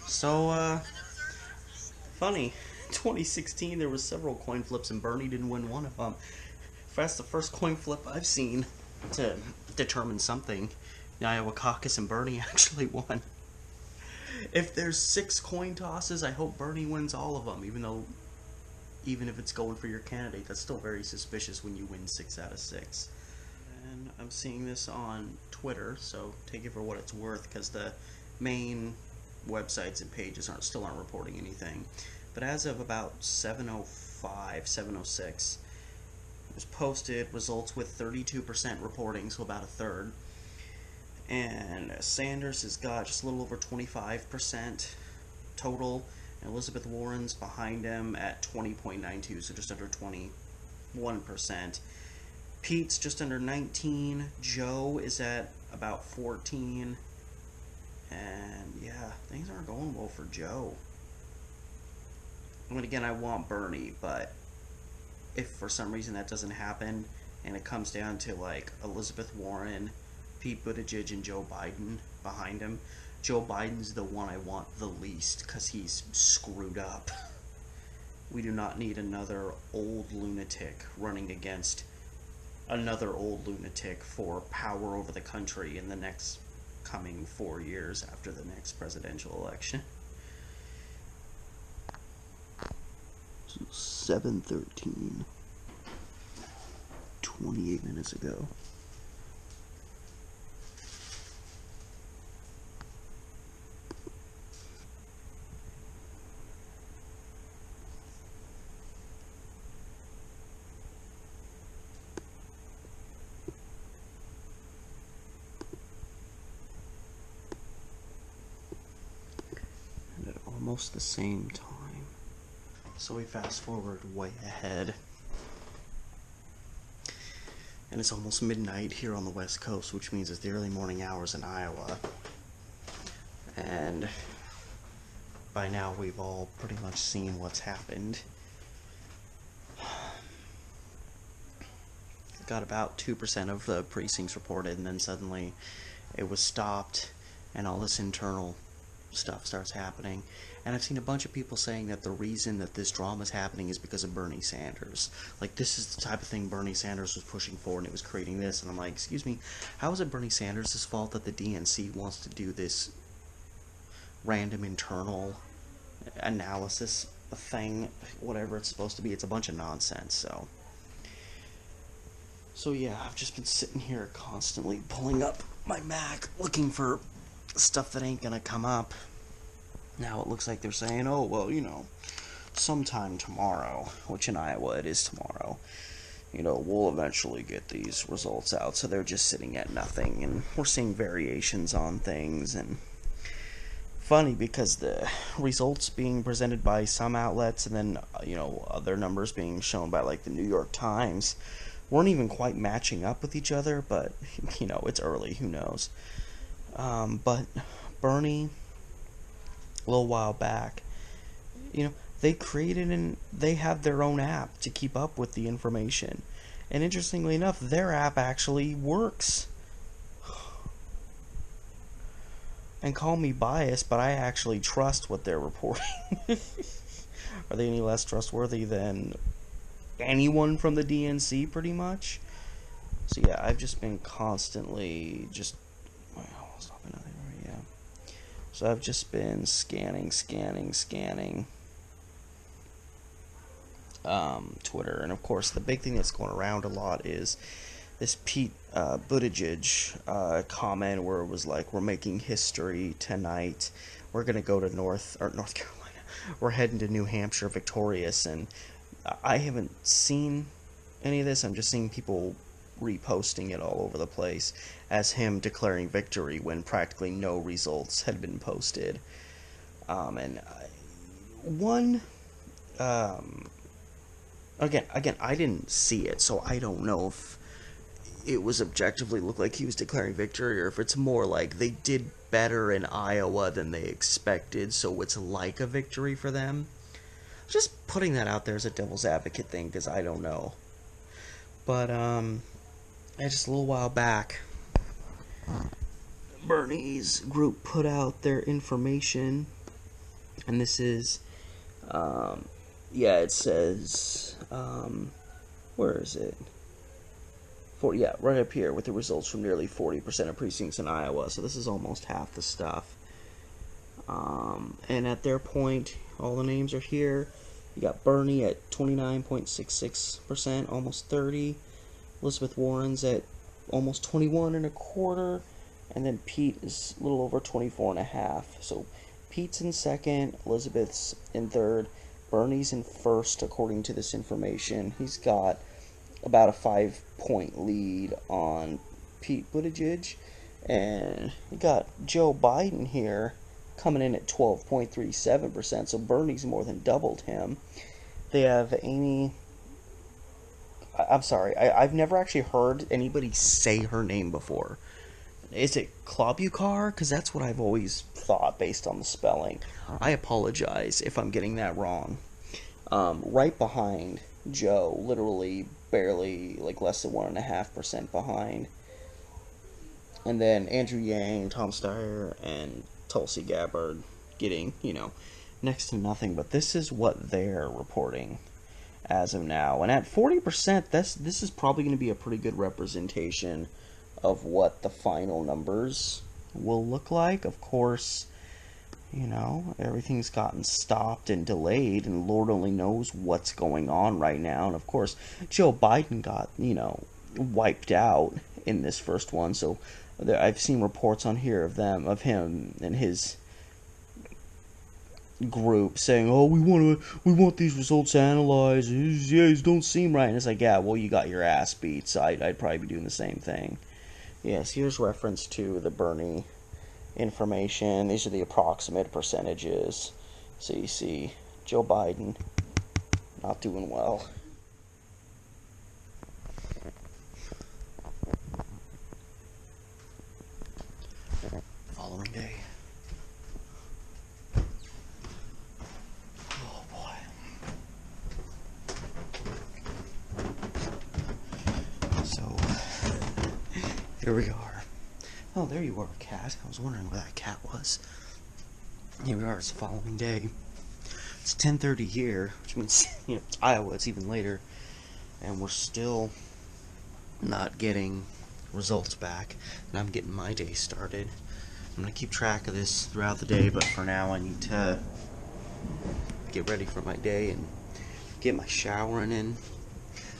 So, funny. 2016, there was several coin flips, and Bernie didn't win one of them. That's the first coin flip I've seen to determine something. The Iowa Caucus and Bernie actually won. If there's 6 coin tosses, I hope Bernie wins all of them, even if it's going for your candidate. That's still very suspicious when you win 6 out of 6. And I'm seeing this on Twitter, so take it for what it's worth, because the main websites and pages still aren't reporting anything. But as of about 7:05, 7:06, it was posted results with 32% reporting, so about a third. And Sanders has got just a little over 25% total, and Elizabeth Warren's behind him at 20.92, so just under 21%. Pete's just under 19. Joe is at about 14. And yeah, things aren't going well for Joe. I mean, again, I want Bernie, but if for some reason that doesn't happen and it comes down to like Elizabeth Warren, Pete Buttigieg, and Joe Biden behind him, Joe Biden's the one I want the least because he's screwed up. We do not need another old lunatic running against another old lunatic for power over the country in the next coming 4 years after the next presidential election. 7:13, 28 minutes ago. And at almost the same time. So we fast forward way ahead, and it's almost midnight here on the West Coast, which means it's the early morning hours in Iowa. And by now we've all pretty much seen what's happened. Got about 2% of the precincts reported, and then suddenly it was stopped, and all this internal stuff starts happening. And I've seen a bunch of people saying that the reason that this drama is happening is because of Bernie Sanders. Like, this is the type of thing Bernie Sanders was pushing for, and it was creating this. And I'm like, excuse me, how is it Bernie Sanders' fault that the DNC wants to do this random internal analysis thing, whatever it's supposed to be? It's a bunch of nonsense. So yeah, I've just been sitting here constantly pulling up my Mac looking for stuff that ain't gonna come up. Now it looks like they're saying, oh, well, sometime tomorrow, which in Iowa it is tomorrow. we'll eventually get these results out. So they're just sitting at nothing, and we're seeing variations on things. And funny because the results being presented by some outlets and then, other numbers being shown by like the New York Times weren't even quite matching up with each other. But, it's early, who knows. But Bernie, a little while back, they created and they have their own app to keep up with the information. And interestingly enough, their app actually works. And call me biased, but I actually trust what they're reporting. Are they any less trustworthy than anyone from the DNC, pretty much? So yeah, I've just been constantly So I've just been scanning Twitter, and of course the big thing that's going around a lot is this Pete Buttigieg comment where it was like, we're making history tonight, we're gonna go to North Carolina, we're heading to New Hampshire victorious. And I haven't seen any of this. I'm just seeing people reposting it all over the place as him declaring victory when practically no results had been posted. Again, I didn't see it, so I don't know if it was objectively looked like he was declaring victory, or if it's more like they did better in Iowa than they expected, so it's like a victory for them. Just putting that out there as a devil's advocate thing, because I don't know. But, just a little while back, Bernie's group put out their information, and this is, it says, where is it? Right up here with the results from nearly 40% of precincts in Iowa. So this is almost half the stuff. And at their point, all the names are here. You got Bernie at 29.66%, almost 30. Elizabeth Warren's at almost 21.25, and then Pete is a little over 24.5. So Pete's in second, Elizabeth's in third, Bernie's in first according to this information. He's got about a 5-point lead on Pete Buttigieg, and you got Joe Biden here coming in at 12.37%, so Bernie's more than doubled him. They have Amy... I'm sorry, I've never actually heard anybody say her name before. Is it Klobuchar? Because that's what I've always thought based on the spelling. I apologize if I'm getting that wrong. Right behind Joe, literally barely, less than 1.5% behind. And then Andrew Yang, Tom Steyer, and Tulsi Gabbard getting, next to nothing. But this is what they're reporting as of now. And at 40%, this is probably going to be a pretty good representation of what the final numbers will look like. Of course, everything's gotten stopped and delayed, and Lord only knows what's going on right now. And of course, Joe Biden got, wiped out in this first one. So I've seen reports on here of him and his group saying, "Oh, we want these results analyzed. These don't seem right." And it's like, yeah, well, you got your ass beat. So I'd probably be doing the same thing. Yes, here's reference to the Bernie information. These are the approximate percentages. So you see Joe Biden not doing well. Following day. Oh boy. So here we are. Oh, there you are, cat. I was wondering where that cat was. Here we are, it's the following day. It's 10:30 here, which means, Iowa, it's even later. And we're still not getting results back. And I'm getting my day started. I'm going to keep track of this throughout the day, but for now I need to get ready for my day and get my showering in.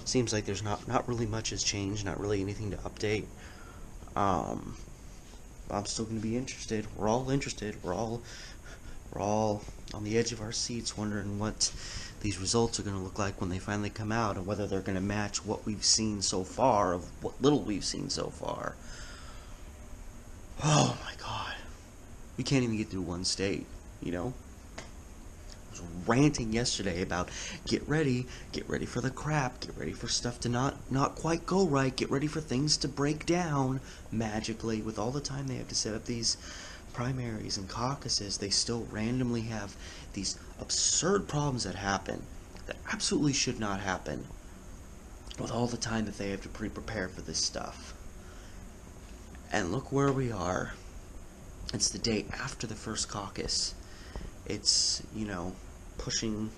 Seems like there's not really much has changed, not really anything to update. I'm still going to be interested. We're all interested. We're all We're all on the edge of our seats wondering what these results are going to look like when they finally come out, and whether they're going to match what we've seen so far, of what little we've seen so far. Oh my god. We can't even get through one state, you know? I was ranting yesterday about get ready for the crap, get ready for stuff to not quite go right, get ready for things to break down magically. With all the time they have to set up these primaries and caucuses, they still randomly have these absurd problems that happen that absolutely should not happen, with all the time that they have to prepare for this stuff. And look where we are. It's the day after the first caucus. It's, pushing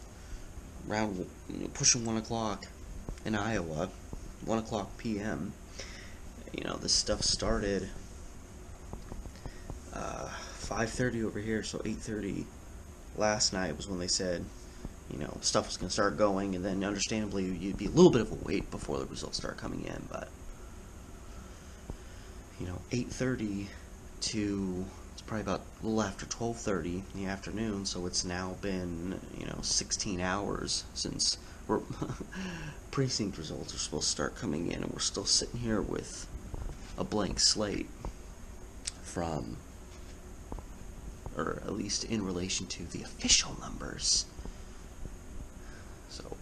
1 o'clock in Iowa, 1 o'clock p.m. This stuff started 5:30 over here, so 8:30 last night was when they said, stuff was going to start going, and then understandably you'd be a little bit of a wait before the results start coming in, but 8:30 to, it's probably about a little after 12:30 in the afternoon, so it's now been 16 hours since precinct results are supposed to start coming in, and we're still sitting here with a blank slate from, or at least in relation to the official numbers. So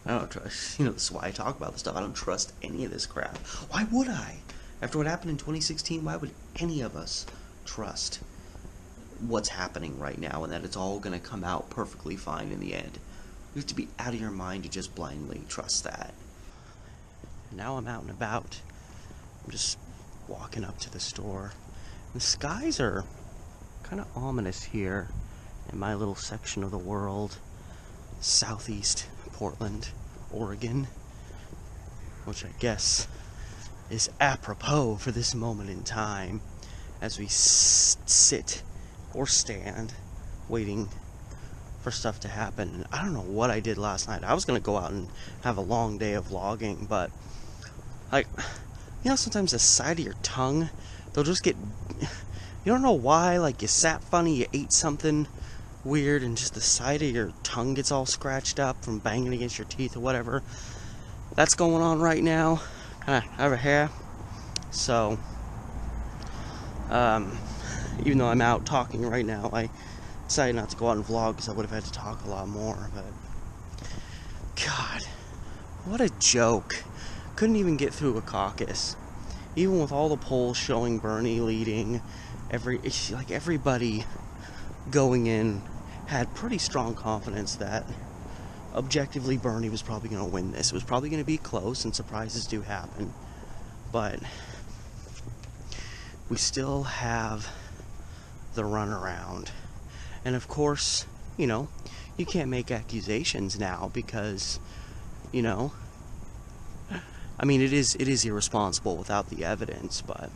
I don't trust, this is why I talk about this stuff. I don't trust any of this crap. Why would I? After what happened in 2016, why would any of us trust what's happening right now, and that it's all going to come out perfectly fine in the end? You have to be out of your mind to just blindly trust that. Now I'm out and about. I'm just walking up to the store. The skies are kind of ominous here in my little section of the world, southeast Portland, Oregon, which I guess is apropos for this moment in time as we sit or stand waiting for stuff to happen. And I don't know what I did last night. I was going to go out and have a long day of vlogging, but sometimes the side of your tongue, they'll just get, you don't know why, you sat funny, you ate something weird, and just the side of your tongue gets all scratched up from banging against your teeth or whatever. That's going on right now, kind of over here. So, even though I'm out talking right now, I decided not to go out and vlog because I would have had to talk a lot more, but God, what a joke. Couldn't even get through a caucus. Even with all the polls showing Bernie leading, everybody going in had pretty strong confidence that objectively Bernie was probably going to win this. It was probably going to be close, and surprises do happen, but we still have the runaround. And of course, you can't make accusations now because, it is irresponsible without the evidence, but,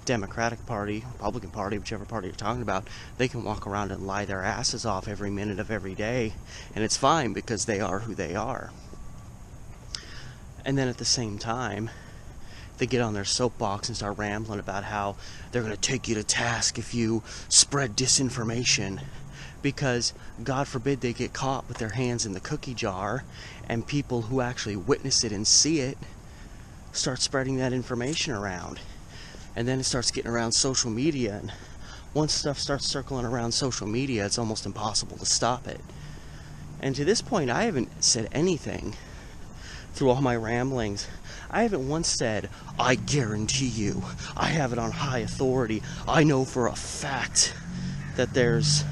Democratic Party, Republican Party, whichever party you're talking about, they can walk around and lie their asses off every minute of every day, and it's fine because they are who they are. And then at the same time, they get on their soapbox and start rambling about how they're going to take you to task if you spread disinformation, because God forbid they get caught with their hands in the cookie jar and people who actually witness it and see it start spreading that information around. And then it starts getting around social media, and once stuff starts circling around social media, it's almost impossible to stop it. And to this point, I haven't said anything through all my ramblings. I haven't once said, I guarantee you, I have it on high authority, I know for a fact that there's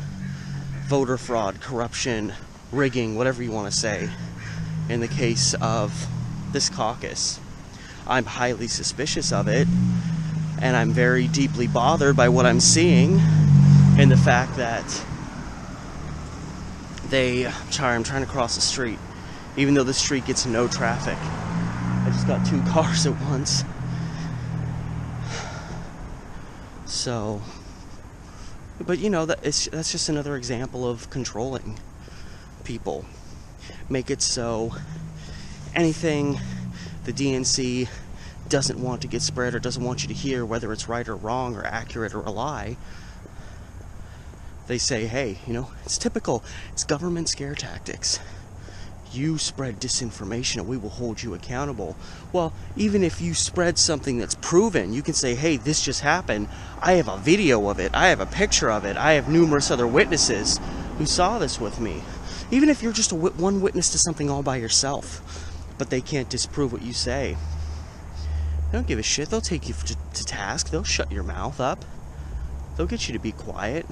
voter fraud, corruption, rigging, whatever you want to say, in the case of this caucus. I'm highly suspicious of it, and I'm very deeply bothered by what I'm seeing, and the fact that I'm trying to cross the street, even though the street gets no traffic. I just got 2 cars at once. So, but that's just another example of controlling people. Make it so anything the DNC doesn't want to get spread or doesn't want you to hear, whether it's right or wrong or accurate or a lie, they say, hey, it's typical. It's government scare tactics. You spread disinformation and we will hold you accountable. Well, even if you spread something that's proven, you can say, hey, this just happened. I have a video of it. I have a picture of it. I have numerous other witnesses who saw this with me. Even if you're just one witness to something all by yourself, but they can't disprove what you say. They don't give a shit. They'll take you to task. They'll shut your mouth up. They'll get you to be quiet.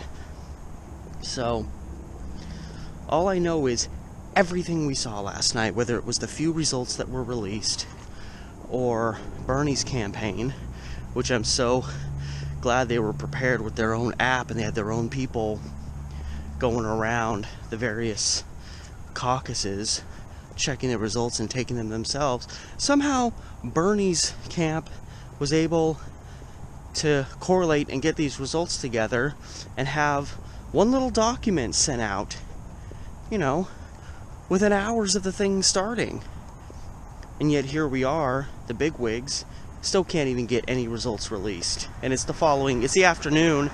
So, all I know is everything we saw last night, whether it was the few results that were released or Bernie's campaign, which I'm so glad they were prepared with their own app and they had their own people going around the various caucuses, checking the results and taking them themselves. Somehow Bernie's camp was able to correlate and get these results together and have one little document sent out, within hours of the thing starting. And yet here we are, the bigwigs, still can't even get any results released. And it's the afternoon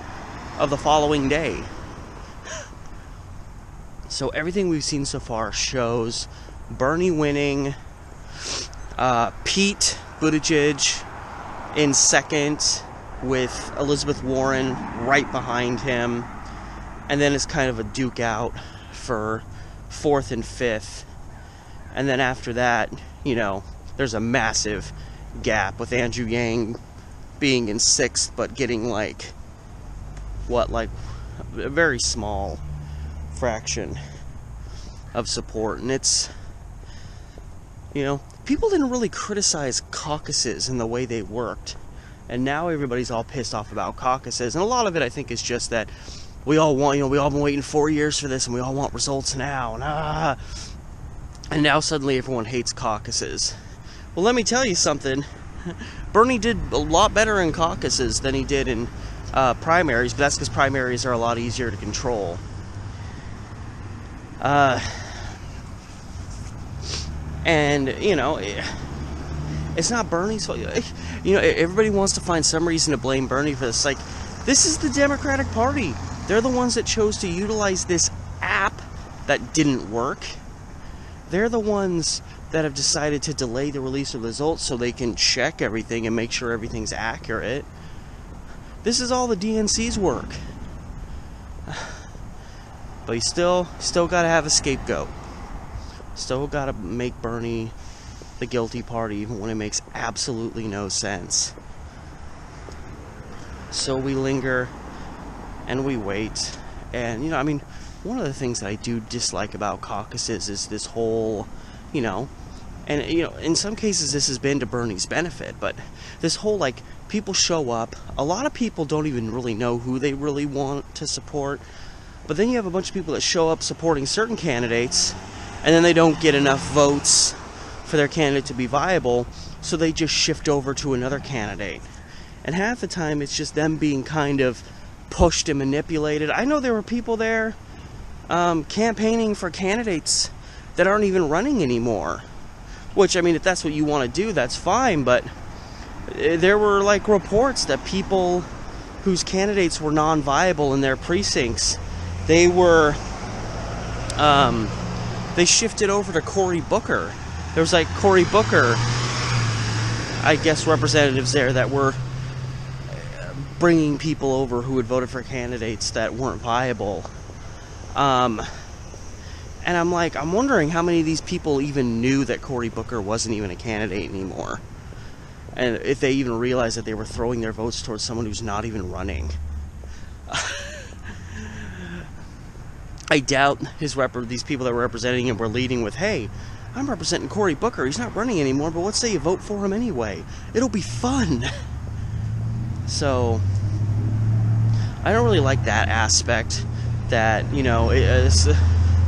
of the following day. So everything we've seen so far shows Bernie winning, Pete Buttigieg in second with Elizabeth Warren right behind him. And then it's kind of a duke out for fourth and fifth. And then after that, there's a massive gap with Andrew Yang being in sixth, but getting a very small fraction of support. And it's, people didn't really criticize caucuses in the way they worked. And now everybody's all pissed off about caucuses. And a lot of it, I think, is just that we all want, we all been waiting 4 years for this, and we all want results now. And now suddenly everyone hates caucuses. Well, let me tell you something. Bernie did a lot better in caucuses than he did in primaries, but that's because primaries are a lot easier to control. And, it's not Bernie's fault. Everybody wants to find some reason to blame Bernie for this. This is the Democratic Party. They're the ones that chose to utilize this app that didn't work. They're the ones that have decided to delay the release of results so they can check everything and make sure everything's accurate. This is all the DNC's work. But you still gotta have a scapegoat. Still gotta make Bernie the guilty party, even when it makes absolutely no sense. So we linger and we wait. And, one of the things that I do dislike about caucuses is this whole, in some cases this has been to Bernie's benefit, but this whole, people show up. A lot of people don't even really know who they really want to support. But then you have a bunch of people that show up supporting certain candidates, and then they don't get enough votes for their candidate to be viable, so they just shift over to another candidate. And half the time it's just them being kind of pushed and manipulated. I know there were people there campaigning for candidates that aren't even running anymore. Which, if that's what you want to do, that's fine, but there were reports that people whose candidates were non-viable in their precincts, they shifted over to Cory Booker. There was Cory Booker, I guess, representatives there that were bringing people over who had voted for candidates that weren't viable. And I'm wondering how many of these people even knew that Cory Booker wasn't even a candidate anymore. And if they even realized that they were throwing their votes towards someone who's not even running. I doubt these people that were representing him were leading with, hey, I'm representing Cory Booker. He's not running anymore, but let's say you vote for him anyway. It'll be fun. So, I don't really like that aspect that,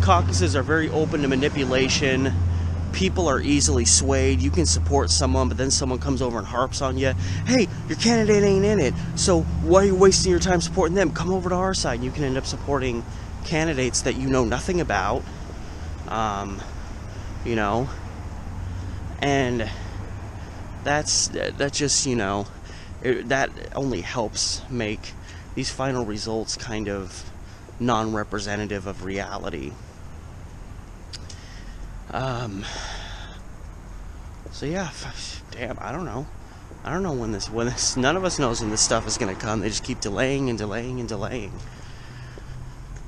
caucuses are very open to manipulation. People are easily swayed. You can support someone, but then someone comes over and harps on you. Hey, your candidate ain't in it, so why are you wasting your time supporting them? Come over to our side. And you can end up supporting candidates that you know nothing about. And that just, that only helps make these final results kind of non-representative of reality. So yeah, damn, I don't know. I don't know when this, none of us knows when this stuff is gonna come. They just keep delaying and delaying and delaying.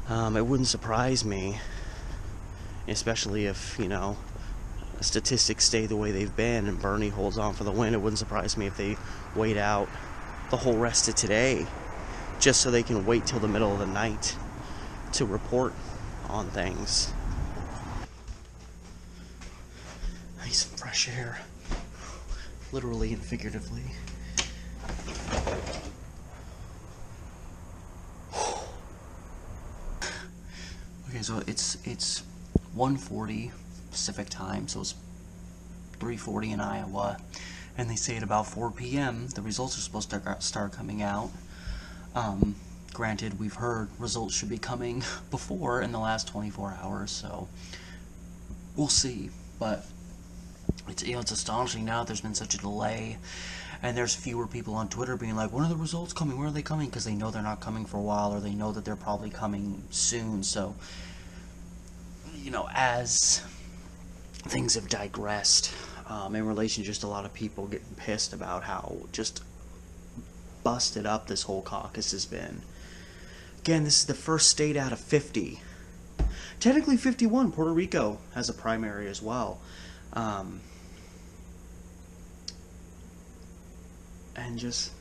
It wouldn't surprise me, especially if, statistics stay the way they've been and Bernie holds on for the win. It wouldn't surprise me if they wait out the whole rest of today, just so they can wait till the middle of the night to report on things. Nice fresh air, literally and figuratively. Okay, so it's 1:40 Pacific time, so it's 3:40 in Iowa, and they say at about 4 p.m. the results are supposed to start coming out. Granted, we've heard results should be coming before in the last 24 hours, so we'll see. But it's astonishing now there's been such a delay, and there's fewer people on Twitter being like, when are the results coming? When are they coming? Because they know they're not coming for a while, or they know that they're probably coming soon. So, as things have digressed in relation to just a lot of people getting pissed about how just busted up this whole caucus has been. Again, this is the first state out of 50. Technically 51. Puerto Rico has a primary as well. And just,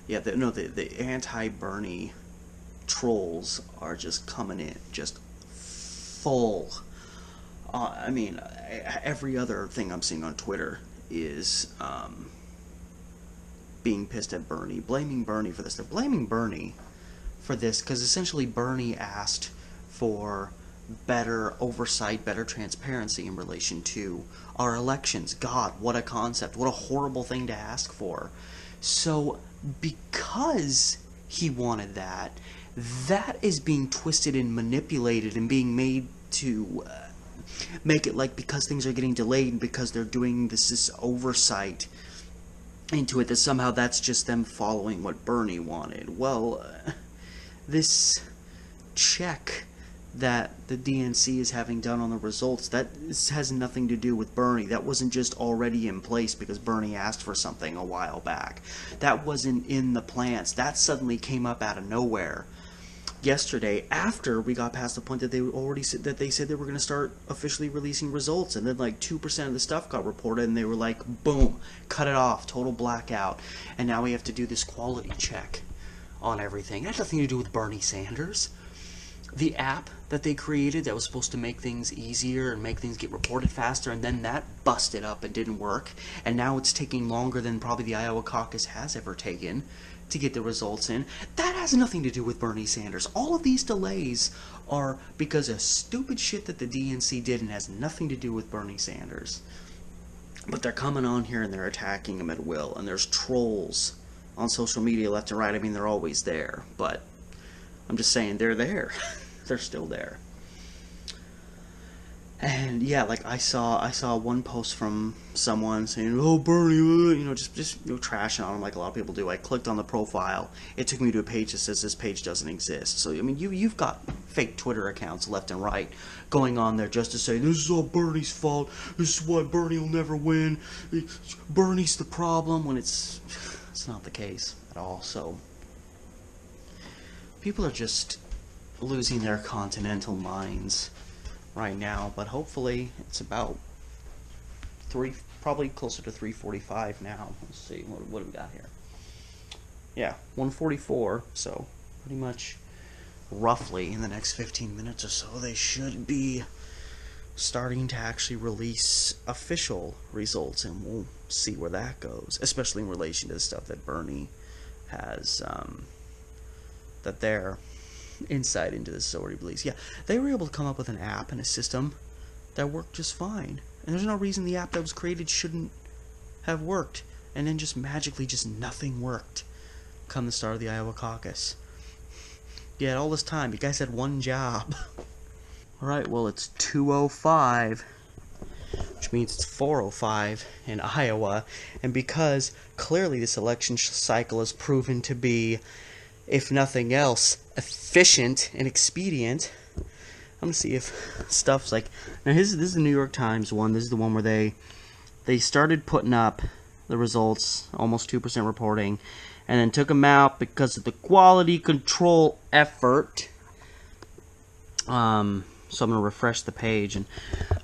yeah, the anti-Bernie trolls are just coming in, just full. I mean, every other thing I'm seeing on Twitter is being pissed at Bernie, blaming Bernie for this. They're blaming Bernie for this because essentially Bernie asked for better oversight, better transparency in relation to our elections. God, what a concept. What a horrible thing to ask for. So, because he wanted that, that is being twisted and manipulated and being made to make it like because things are getting delayed and because they're doing this oversight into it, that somehow that's just them following what Bernie wanted. Well, this check that the DNC is having done on the results, that has nothing to do with Bernie. That wasn't just already in place because Bernie asked for something a while back. That wasn't in the plans. That suddenly came up out of nowhere yesterday after we got past the point that they said they were going to start officially releasing results, and then like 2% of the stuff got reported and they were like, boom, cut it off, total blackout, and now we have to do this quality check on everything. It had nothing to do with Bernie Sanders. The app that they created that was supposed to make things easier and make things get reported faster, and then that busted up and didn't work, and now it's taking longer than probably the Iowa caucus has ever taken to get the results in. That has nothing to do with Bernie Sanders. All of these delays are because of stupid shit that the DNC did and has nothing to do with Bernie Sanders. But they're coming on here and they're attacking him at will, and there's trolls on social media left and right. I mean, they're always there, but I'm just saying they're there. They're still there. And yeah, like I saw one post from someone saying, "Oh, Bernie," just trashing on him like a lot of people do. I clicked on the profile. It took me to a page that says this page doesn't exist. So I mean, you've got fake Twitter accounts left and right going on there just to say this is all Bernie's fault. This is why Bernie will never win. Bernie's the problem, when it's not the case at all. So people are just losing their continental minds right now, but hopefully it's about probably closer to 3:45 now. Let's see, what do we got here? Yeah, 1:44, so pretty much roughly in the next 15 minutes or so they should be starting to actually release official results, and we'll see where that goes, especially in relation to the stuff that Bernie has, that their insight into this is already released. Yeah, they were able to come up with an app and a system that worked just fine, and there's no reason the app that was created shouldn't have worked, and then just magically just nothing worked come the start of the Iowa caucus. You had all this time, you guys had one job. Alright, well, it's 2:05, which means it's 4:05 in Iowa, and because clearly this election cycle has proven to be if nothing else, efficient and expedient. I'm gonna see if stuff's like now. This is the New York Times one. This is the one where they started putting up the results, almost 2% reporting, and then took them out because of the quality control effort. So I'm gonna refresh the page, and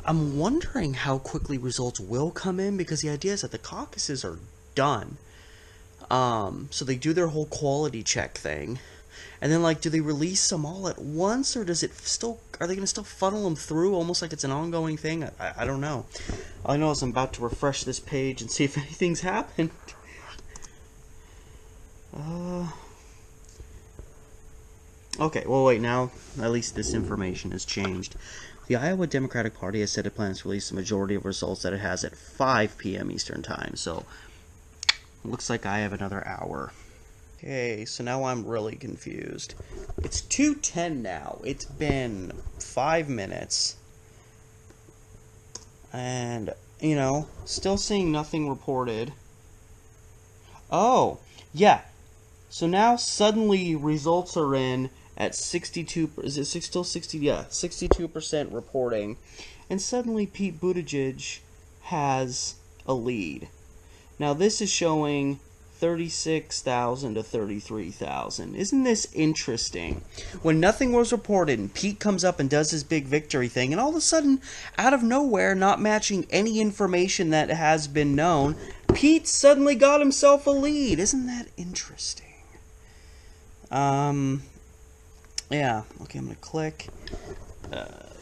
I'm wondering how quickly results will come in, because the idea is that the caucuses are done. So they do their whole quality check thing, and then like, do they release them all at once, or does it still? Are they gonna still funnel them through, almost like it's an ongoing thing? I don't know. All I know is I'm about to refresh this page and see if anything's happened. Okay, well, wait, now at least this information has changed. The Iowa Democratic Party has said it plans to release the majority of results that it has at 5 p.m. Eastern Time, so it looks like I have another hour. Okay, so now I'm really confused. It's 2:10 now. It's been 5 minutes. And, you know, still seeing nothing reported. Oh, yeah. So now suddenly results are in at 62, is it still 60? Yeah, 62% reporting. And suddenly Pete Buttigieg has a lead. Now this is showing 36,000 to 33,000. Isn't this interesting? When nothing was reported and Pete comes up and does his big victory thing, and all of a sudden, out of nowhere, not matching any information that has been known, Pete suddenly got himself a lead. Isn't that interesting? Yeah, okay, I'm gonna click.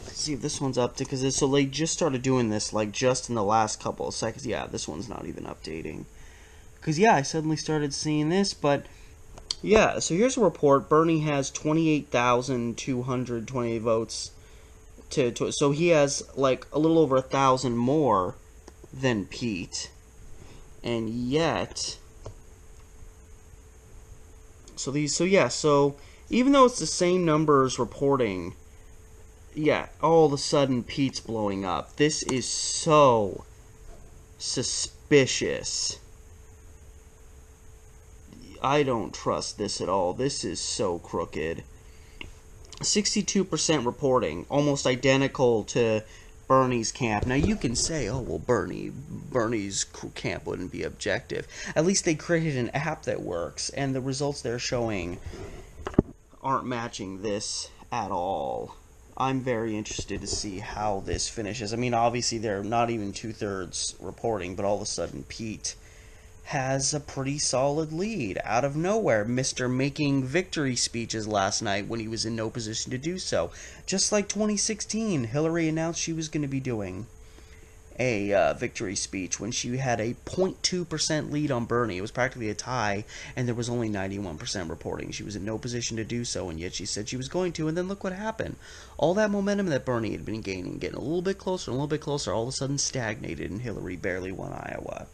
See if this one's up to, because so they just started doing this like just in the last couple of seconds. Yeah, this one's not even updating. Because, yeah, I suddenly started seeing this, but, yeah, so here's a report. Bernie has 28,228 votes. So he has, like, a little over 1,000 more than Pete. And yet, so even though it's the same numbers reporting, yeah, all of a sudden Pete's blowing up. This is so suspicious. I don't trust this at all. This is so crooked. 62% reporting, almost identical to Bernie's camp. Now you can say, oh, well, Bernie's camp wouldn't be objective. At least they created an app that works, and the results they're showing aren't matching this at all. I'm very interested to see how this finishes. I mean, obviously they're not even 2/3 reporting, but all of a sudden Pete has a pretty solid lead out of nowhere. Mr. making victory speeches last night when he was in no position to do so. Just like 2016, Hillary announced she was going to be doing a victory speech when she had a 0.2% lead on Bernie. It was practically a tie, and there was only 91% reporting. She was in no position to do so, and yet she said she was going to, and then look what happened. All that momentum that Bernie had been gaining, getting a little bit closer, all of a sudden stagnated, and Hillary barely won Iowa.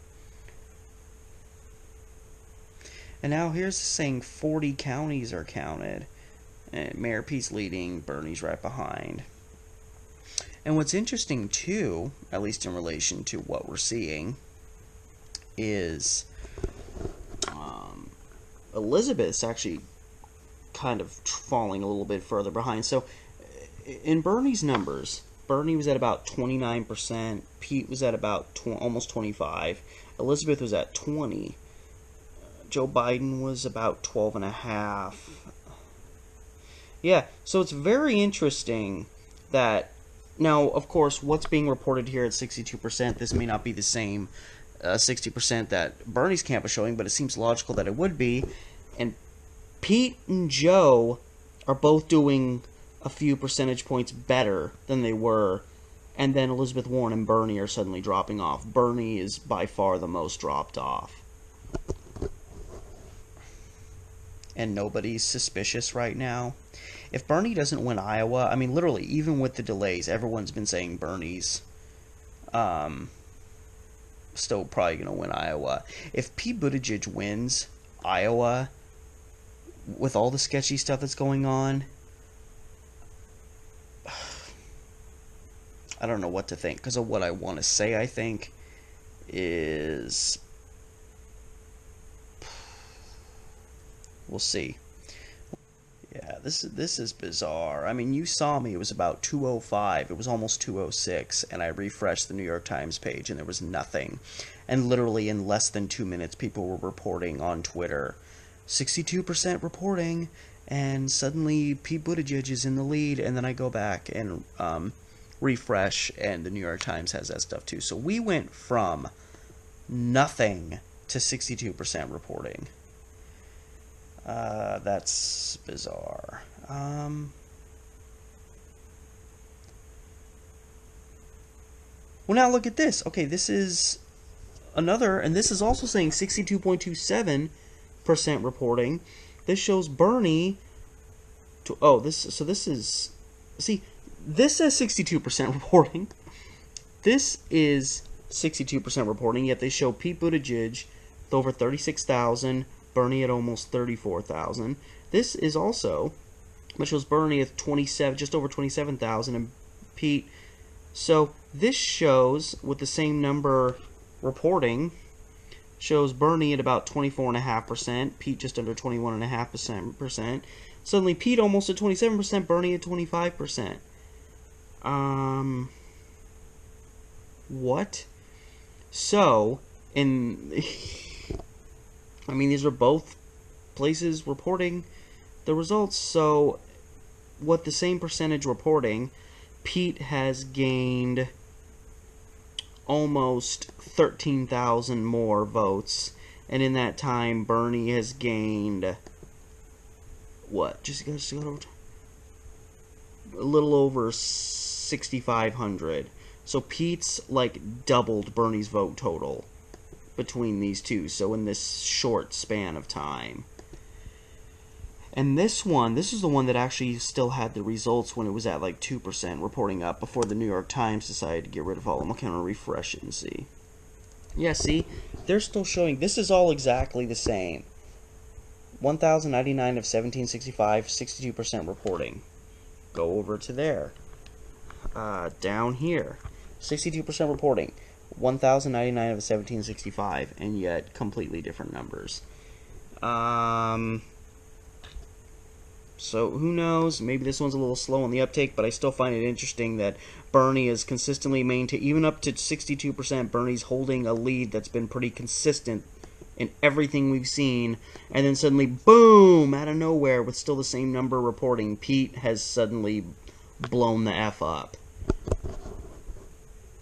And now here's saying 40 counties are counted. And Mayor Pete's leading, Bernie's right behind. And what's interesting too, at least in relation to what we're seeing, is Elizabeth's actually kind of falling a little bit further behind. So in Bernie's numbers, Bernie was at about 29%, Pete was at about almost 25%, Elizabeth was at 20%. Joe Biden was about 12.5. Yeah, so it's very interesting that now, of course, what's being reported here at 62%, this may not be the same 60% that Bernie's camp is showing, but it seems logical that it would be. And Pete and Joe are both doing a few percentage points better than they were, and then Elizabeth Warren and Bernie are suddenly dropping off. Bernie is by far the most dropped off. And nobody's suspicious right now. If Bernie doesn't win Iowa, I mean, literally, even with the delays, everyone's been saying Bernie's still probably going to win Iowa. If Pete Buttigieg wins Iowa, with all the sketchy stuff that's going on, I don't know what to think. Because of what I want to say, I think, is... we'll see. this is bizarre. I mean, you saw me. It was about 2:05. It was almost 2:06, and I refreshed the New York Times page, and there was nothing. And literally in less than 2 minutes, people were reporting on Twitter, 62% reporting, and suddenly Pete Buttigieg is in the lead. And then I go back and refresh, and the New York Times has that stuff too. So we went from nothing to 62% reporting. That's bizarre. Well, now look at this. Okay, this is another, and this is also saying 62.27% reporting. This shows Bernie to, this says 62% reporting. This is 62% reporting, yet they show Pete Buttigieg with over 36,000, Bernie at almost 34,000. This is also, which shows Bernie at just over 27,000, and Pete. So this shows, with the same number reporting, shows Bernie at about 24.5%, Pete just under 21.5%. Suddenly Pete almost at 27%, Bernie at 25%. What? So, these are both places reporting the results. So, with the same percentage reporting, Pete has gained almost 13,000 more votes. And in that time, Bernie has gained, what? Just a little over 6,500. So Pete's like doubled Bernie's vote total between these two. So in this short span of time. And this is the one that actually still had the results when it was at like 2% reporting up before the New York Times decided to get rid of all of them. I'm going to refresh it and see. Yeah, see? They're still showing. This is all exactly the same. 1,099 of 1765, 62% reporting. Go over to there. Down here. 62% reporting. 1,099 of 1765, and yet completely different numbers. So who knows? Maybe this one's a little slow on the uptake, but I still find it interesting that Bernie is consistently maintained, even up to 62%. Bernie's holding a lead that's been pretty consistent in everything we've seen, and then suddenly, boom, out of nowhere, with still the same number reporting, Pete has suddenly blown the F up.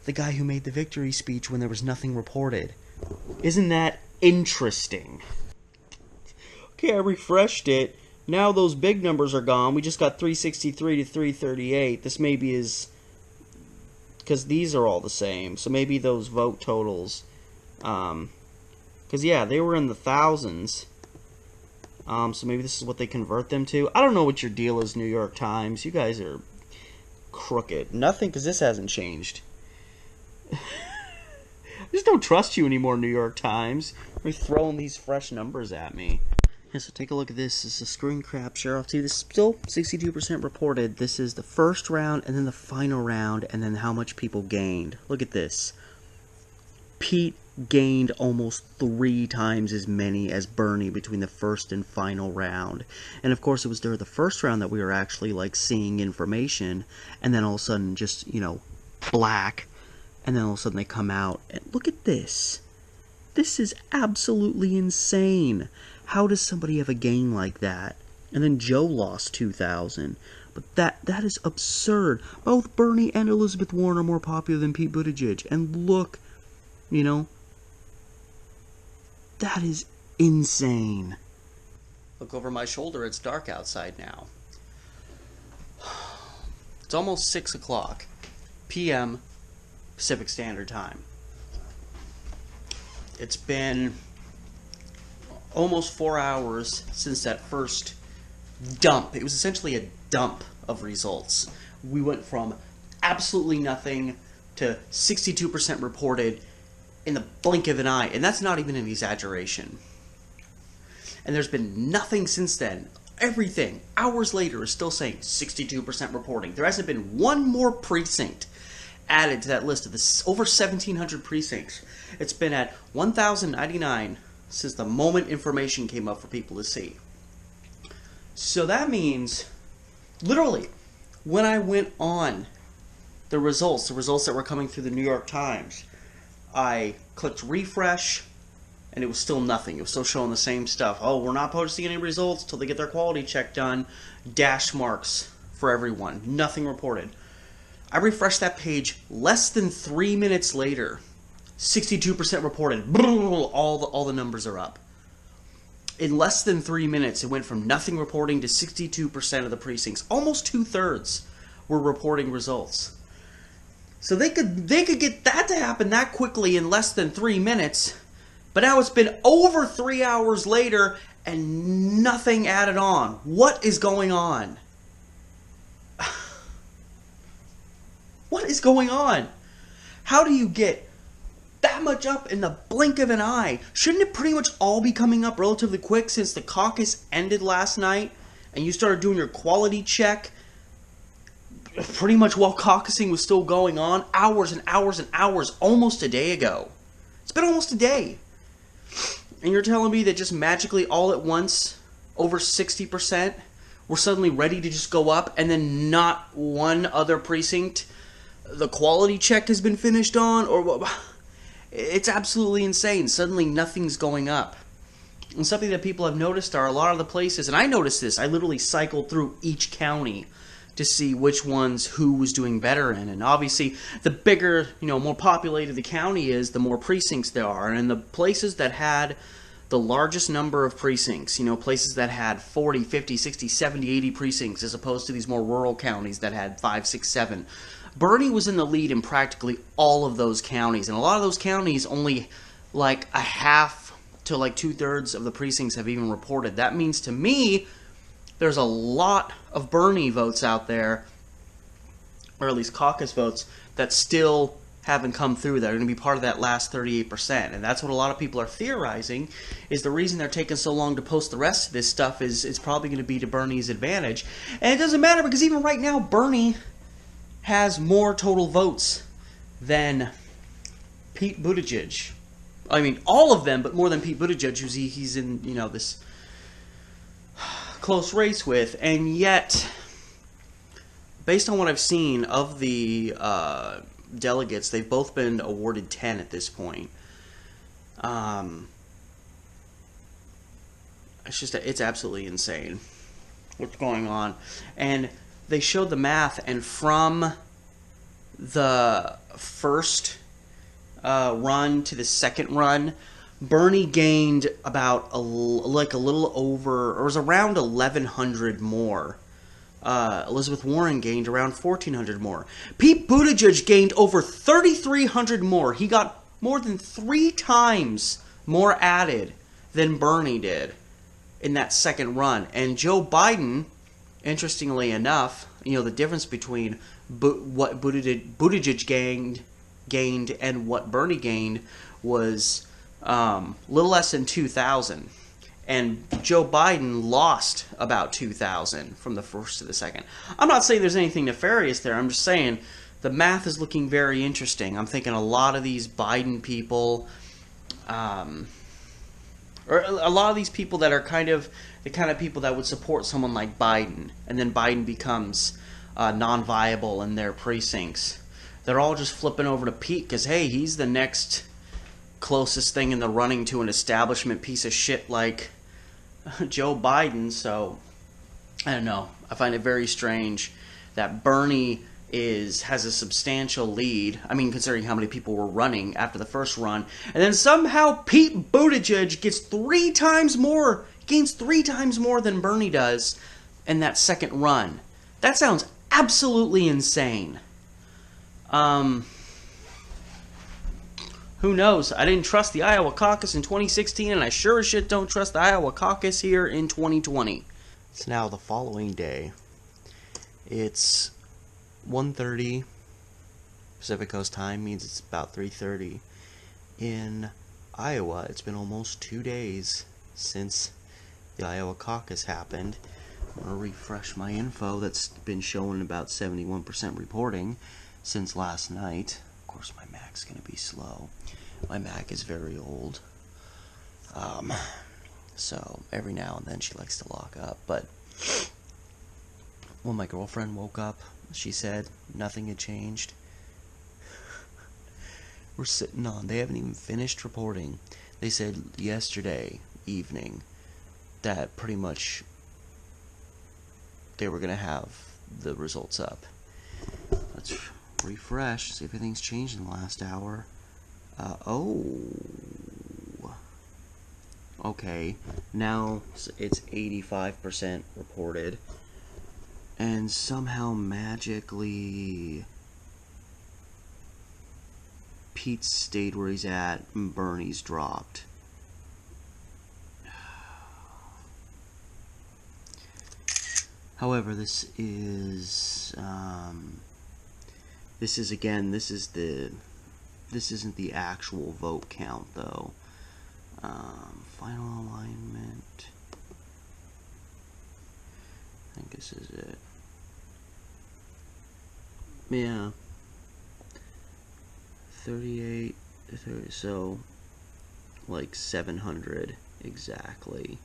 The guy who made the victory speech when there was nothing reported. Isn't that interesting? Okay, I refreshed it. Now those big numbers are gone. We just got 363 to 338. This maybe is because these are all the same. So maybe those vote totals, because yeah, they were in the thousands. So maybe this is what they convert them to. I don't know what your deal is, New York Times. You guys are crooked. Nothing, because this hasn't changed. I just don't trust you anymore, New York Times. You're throwing these fresh numbers at me. Yeah, so take a look at this. This is a screen capture. I'll see this is still 62% reported. This is the first round and then the final round and then how much people gained. Look at this. Pete gained almost 3 times as many as Bernie between the first and final round. And of course it was during the first round that we were actually like seeing information, and then all of a sudden just, black, and then all of a sudden they come out and look at this. This is absolutely insane. How does somebody have a gain like that? And then Joe lost 2,000. But that is absurd. Both Bernie and Elizabeth Warren are more popular than Pete Buttigieg. And look, that is insane. Look over my shoulder. It's dark outside now. It's almost 6 o'clock p.m. Pacific Standard Time. It's been almost 4 hours since that first dump. It was essentially a dump of results. We went from absolutely nothing to 62% reported in the blink of an eye, and that's not even an exaggeration. And there's been nothing since then. Everything, hours later, is still saying 62% reporting. There hasn't been one more precinct added to that list of the over 1,700 precincts. It's been at 1,099 since the moment information came up for people to see. So that means Literally, when I went on the results that were coming through the New York Times, I clicked refresh, and it was still nothing. It was still showing the same stuff. Oh, we're not posting any results till they get their quality check done. Dash marks for everyone. Nothing reported. I refreshed that page less than 3 minutes later. 62% reported. All the numbers are up. In less than 3 minutes, it went from nothing reporting to 62% of the precincts. Almost 2/3 were reporting results. So they could get that to happen that quickly in less than 3 minutes. But now it's been over 3 hours later and nothing added on. What is going on? What is going on? How do you get that much up in the blink of an eye? Shouldn't it pretty much all be coming up relatively quick since the caucus ended last night and you started doing your quality check pretty much while caucusing was still going on? Hours and hours and hours, almost a day ago. It's been almost a day. And you're telling me that just magically all at once, over 60%, were suddenly ready to just go up, and then not one other precinct the quality check has been finished on? Or what? It's absolutely insane. Suddenly nothing's going up. And something that people have noticed are a lot of the places, and I noticed this, I literally cycled through each county to see which ones who was doing better in. And obviously, the bigger, more populated the county is, the more precincts there are. And in the places that had the largest number of precincts, places that had 40, 50, 60, 70, 80 precincts, as opposed to these more rural counties that had 5, 6, 7. Bernie was in the lead in practically all of those counties. And a lot of those counties, only like a half to like 2/3 of the precincts have even reported. That means to me, there's a lot of Bernie votes out there, or at least caucus votes, that still haven't come through that are going to be part of that last 38%. And that's what a lot of people are theorizing, is the reason they're taking so long to post the rest of this stuff is it's probably going to be to Bernie's advantage. And it doesn't matter, because even right now, Bernie has more total votes than Pete Buttigieg. I mean, all of them, but more than Pete Buttigieg, who's he's in, this close race with. And yet, based on what I've seen of the delegates, they've both been awarded 10 at this point. It's absolutely insane what's going on. And they showed the math, and from the first run to the second run, Bernie gained about a little over, or it was around 1,100 more. Elizabeth Warren gained around 1,400 more. Pete Buttigieg gained over 3,300 more. He got more than 3 times more added than Bernie did in that second run. And Joe Biden, interestingly enough, the difference between what Buttigieg gained and what Bernie gained was little less than 2,000. And Joe Biden lost about 2,000 from the first to the second. I'm not saying there's anything nefarious there. I'm just saying the math is looking very interesting. I'm thinking a lot of these Biden people, or a lot of these people that are kind of the kind of people that would support someone like Biden, and then Biden becomes non-viable in their precincts. They're all just flipping over to Pete because, hey, he's the next closest thing in the running to an establishment piece of shit like Joe Biden. So I don't know. I find it very strange that Bernie has a substantial lead. I mean, considering how many people were running after the first run, and then somehow Pete Buttigieg gains 3 times more than Bernie does in that second run. That sounds absolutely insane. Who knows? I didn't trust the Iowa caucus in 2016, and I sure as shit don't trust the Iowa caucus here in 2020. It's now the following day. It's 1:30 Pacific Coast time, means it's about 3:30 in Iowa. It's been almost 2 days since the Iowa caucus happened. I'm going to refresh my info that's been showing about 71% reporting since last night. Of course, my Mac's going to be slow. My Mac is very old. So every now and then she likes to lock up. But When my girlfriend woke up, she said nothing had changed. We're sitting on, they haven't even finished reporting. They said yesterday evening that pretty much they were going to have the results up. Let's refresh, see if anything's changed in the last hour. Okay, now it's 85% reported, and somehow magically Pete stayed where he's at and Bernie's dropped. However, this isn't the actual vote count though. Final alignment. I think this is it. Yeah. 38, 30, so like 700 exactly.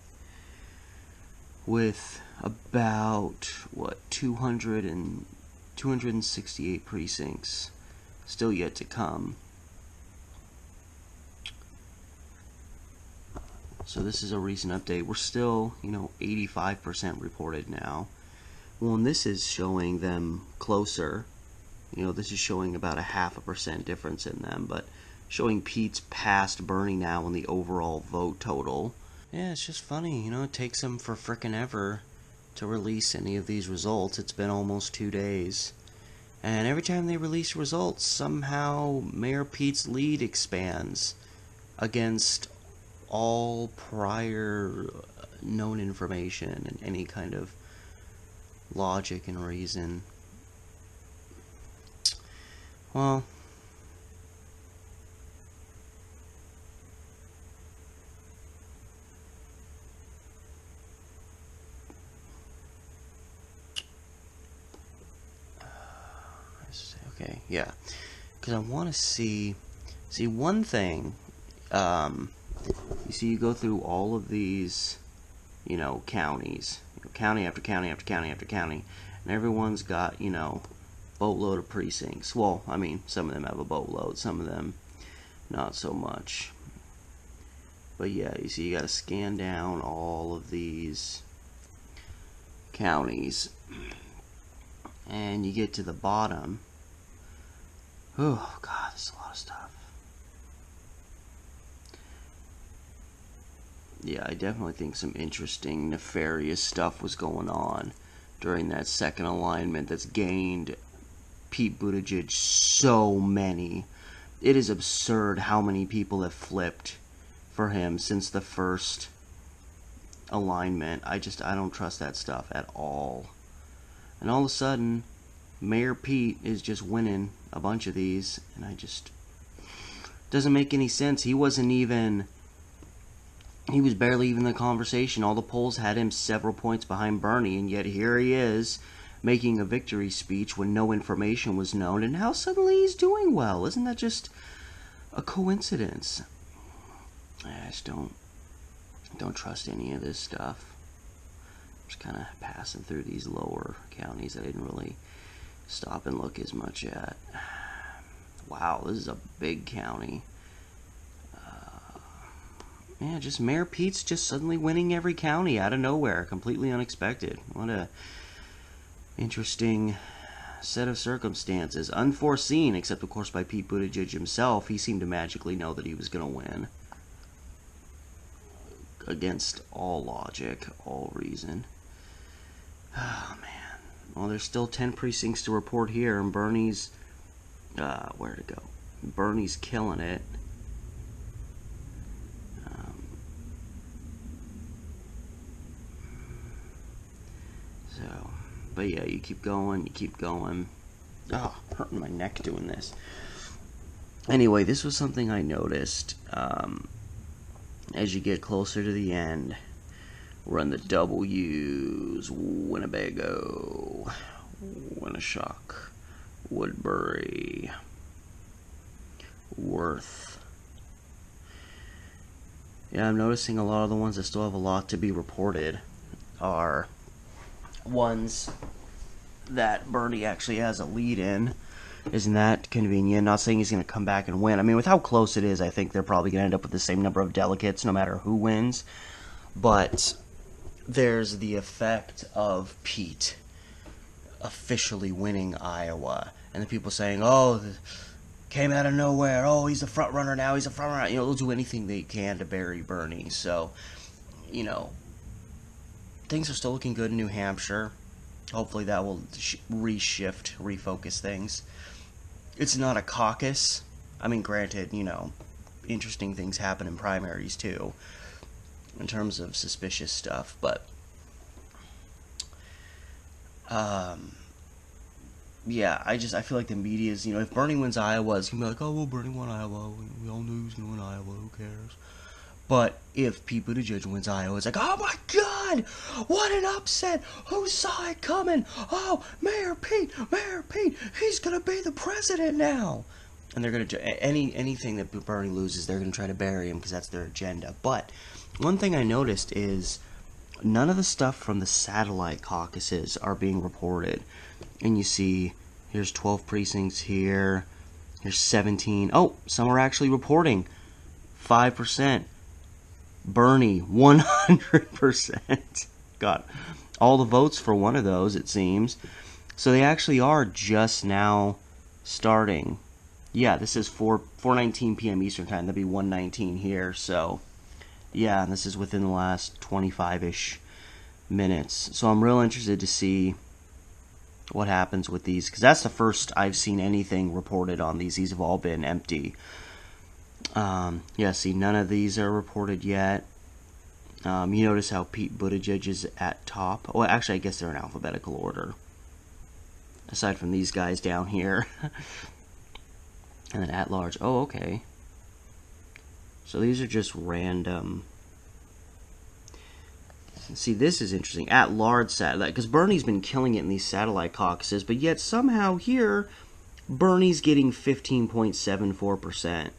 With about, 268 precincts still yet to come. So this is a recent update. We're still, 85% reported now. Well, and this is showing them closer. This is showing about a 0.5% difference in them, but showing Pete's past Bernie now in the overall vote total. Yeah, it's just funny, it takes them for frickin' ever to release any of these results. It's been almost 2 days. And every time they release results, somehow Mayor Pete's lead expands against all prior known information and any kind of logic and reason. Well, okay, yeah, because I want to see one thing. You see, you go through all of these, counties, county after county after county after county, and everyone's got, boatload of precincts. Well, I mean, some of them have a boatload, some of them not so much. But yeah, you see, you got to scan down all of these counties, and you get to the bottom. Oh God, this is a lot of stuff. Yeah, I definitely think some interesting, nefarious stuff was going on during that second alignment that's gained Pete Buttigieg so many. It is absurd how many people have flipped for him since the first alignment. I don't trust that stuff at all. And all of a sudden, Mayor Pete is just winning a bunch of these, and doesn't make any sense. He was barely even in the conversation. All the polls had him several points behind Bernie, and yet here he is making a victory speech when no information was known, and now suddenly he's doing well. Isn't that just a coincidence? I just don't trust any of this stuff. I'm just kind of passing through these lower counties I didn't really stop and look as much at. Wow, this is a big county. Yeah, just Mayor Pete's just suddenly winning every county out of nowhere, completely unexpected. What a interesting set of circumstances. Unforeseen, except of course by Pete Buttigieg himself. He seemed to magically know that he was going to win. Against all logic, all reason. Oh, man. Well, there's still 10 precincts to report here, and Bernie's... where'd it go? Bernie's killing it. But yeah, you keep going, Oh, hurting my neck doing this. Anyway, this was something I noticed. As you get closer to the end, we're on the W's. Winnebago, Winneshock, Woodbury, Worth. Yeah, I'm noticing a lot of the ones that still have a lot to be reported are ones that Bernie actually has a lead in. Isn't that convenient? Not saying he's going to come back and win. I mean, with how close it is, I think they're probably going to end up with the same number of delegates no matter who wins. But there's the effect of Pete officially winning Iowa. And the people saying, oh, came out of nowhere. Oh, he's the front runner now. He's a front runner. You know, they'll do anything they can to bury Bernie. So, you know, things are still looking good in New Hampshire. Hopefully that will refocus things. It's not a caucus. I mean, granted, you know, interesting things happen in primaries too, in terms of suspicious stuff, but yeah, I feel like the media is, you know, if Bernie wins Iowa, it's gonna be like, oh, well, Bernie won Iowa, we all knew he was gonna win Iowa, who cares? But if Pete Buttigieg wins Iowa, it's like, oh my God, what an upset! Who saw it coming? Oh, Mayor Pete, he's gonna be the president now. And they're gonna do anything that Bernie loses, they're gonna try to bury him because that's their agenda. But one thing I noticed is none of the stuff from the satellite caucuses are being reported. And you see, here's 12 precincts here, here's 17. Oh, some are actually reporting 5%. Bernie, 100%. Got all the votes for one of those, it seems. So they actually are just now starting. Yeah, this is 4:19 p.m. Eastern Time. That'd be 1:19 here. So, yeah, and this is within the last 25-ish minutes. So I'm real interested to see what happens with these, because that's the first I've seen anything reported on these. These have all been empty. Yeah, see, none of these are reported yet. You notice how Pete Buttigieg is at top. Well, actually, I guess they're in alphabetical order. Aside from these guys down here. And then at large. Oh, okay. So these are just random. See, this is interesting. At large satellite. Because Bernie's been killing it in these satellite caucuses. But yet, somehow here, Bernie's getting 15.74%.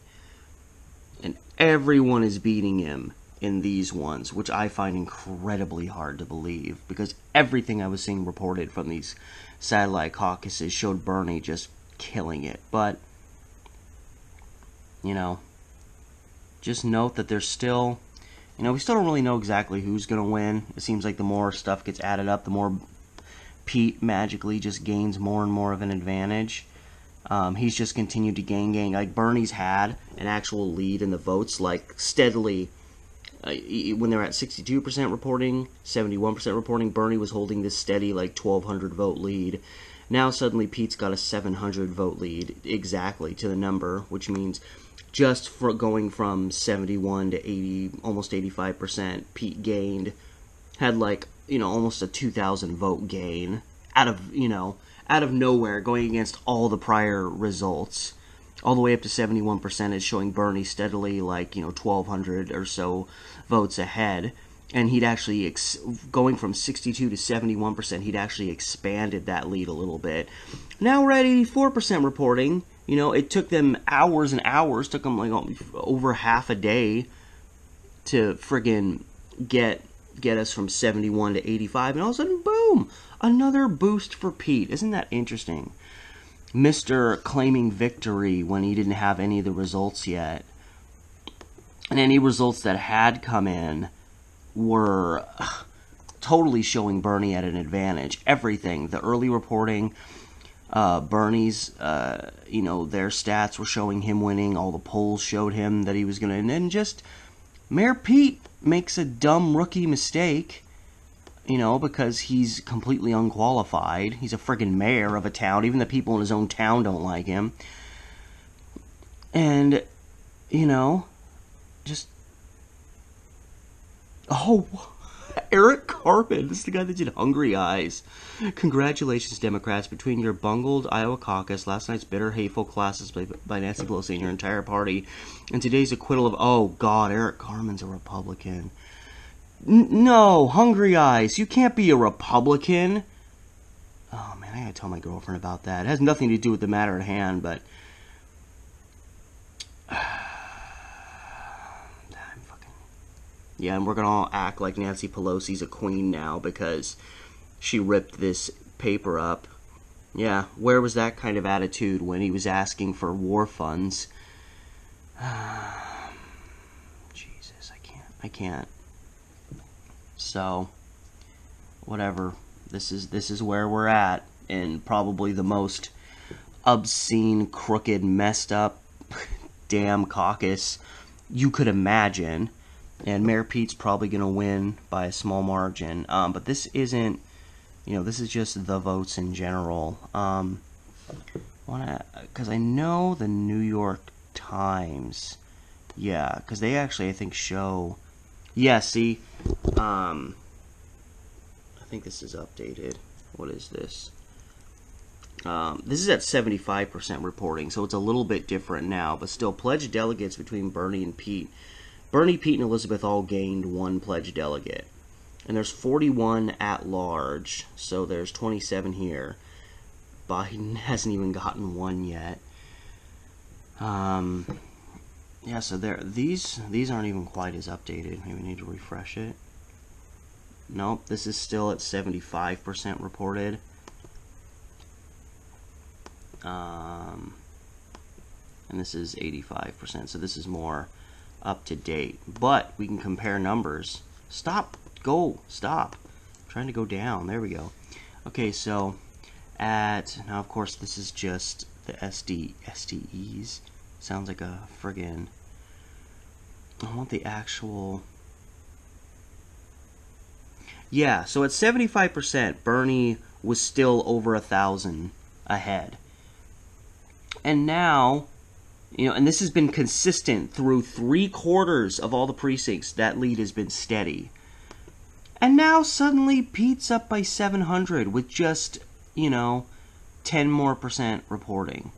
And everyone is beating him in these ones, which I find incredibly hard to believe, because everything I was seeing reported from these satellite caucuses showed Bernie just killing it. But, you know, just note that there's still, you know, we still don't really know exactly who's going to win. It seems like the more stuff gets added up, the more Pete magically just gains more and more of an advantage. He's just continued to gain. Like, Bernie's had an actual lead in the votes, like, steadily. When they're at 62% reporting, 71% reporting, Bernie was holding this steady, like, 1,200 vote lead. Now, suddenly, Pete's got a 700 vote lead, exactly, to the number, which means just for going from 71 to 80, almost 85%, Pete gained, had, like, you know, almost a 2,000 vote gain out of, you know, out of nowhere, going against all the prior results, all the way up to 71% is showing Bernie steadily, like, you know, 1,200 or so votes ahead. And he'd actually, going from 62 to 71%, he'd actually expanded that lead a little bit. Now we're at 84% reporting. You know, it took them hours and hours, took them like over half a day to friggin' get us from 71 to 85, and all of a sudden, boom! Another boost for Pete. Isn't that interesting? Mr. claiming victory when he didn't have any of the results yet. And any results that had come in were totally showing Bernie at an advantage. Everything. The early reporting, Bernie's, you know, their stats were showing him winning. All the polls showed him that he was going to. And then just Mayor Pete makes a dumb rookie mistake. You know, because he's completely unqualified. He's a friggin' mayor of a town. Even the people in his own town don't like him. And, you know, just... Oh, Eric Carmen. This is the guy that did Hungry Eyes. Congratulations, Democrats. Between your bungled Iowa caucus, last night's bitter, hateful classes by Nancy Pelosi and your entire party, and today's acquittal of... Oh, God, Eric Carmen's a Republican. No, Hungry Eyes, you can't be a Republican. Oh, man, I gotta tell my girlfriend about that. It has nothing to do with the matter at hand, but... Yeah, and we're gonna all act like Nancy Pelosi's a queen now because she ripped this paper up Yeah, where was that kind of attitude when he was asking for war funds? Jesus, I can't. So, whatever. This is where we're at, and probably the most obscene, crooked, messed up damn caucus you could imagine. And Mayor Pete's probably going to win by a small margin. But this isn't, this is just the votes in general. Because I know the New York Times, yeah, because they actually, I think, show, yeah, see, I think this is updated. What is this? This is at 75% reporting, so it's a little bit different now, but still, pledged delegates between Bernie and Pete. Bernie, Pete, and Elizabeth all gained one pledged delegate. And there's 41 at large, so there's 27 here. Biden hasn't even gotten one yet. Yeah, so these aren't even quite as updated. Maybe we need to refresh it. Nope, this is still at 75% reported. And this is 85%, so this is more up to date. But we can compare numbers. Stop. I'm trying to go down. There we go. Okay, so now of course this is just the SDEs. Sounds like a friggin', I want the actual, yeah, so at 75%, Bernie was still over 1,000 ahead. And now, and this has been consistent through 3/4 of all the precincts. That lead has been steady. And now suddenly Pete's up by 700 with just, 10% more reporting.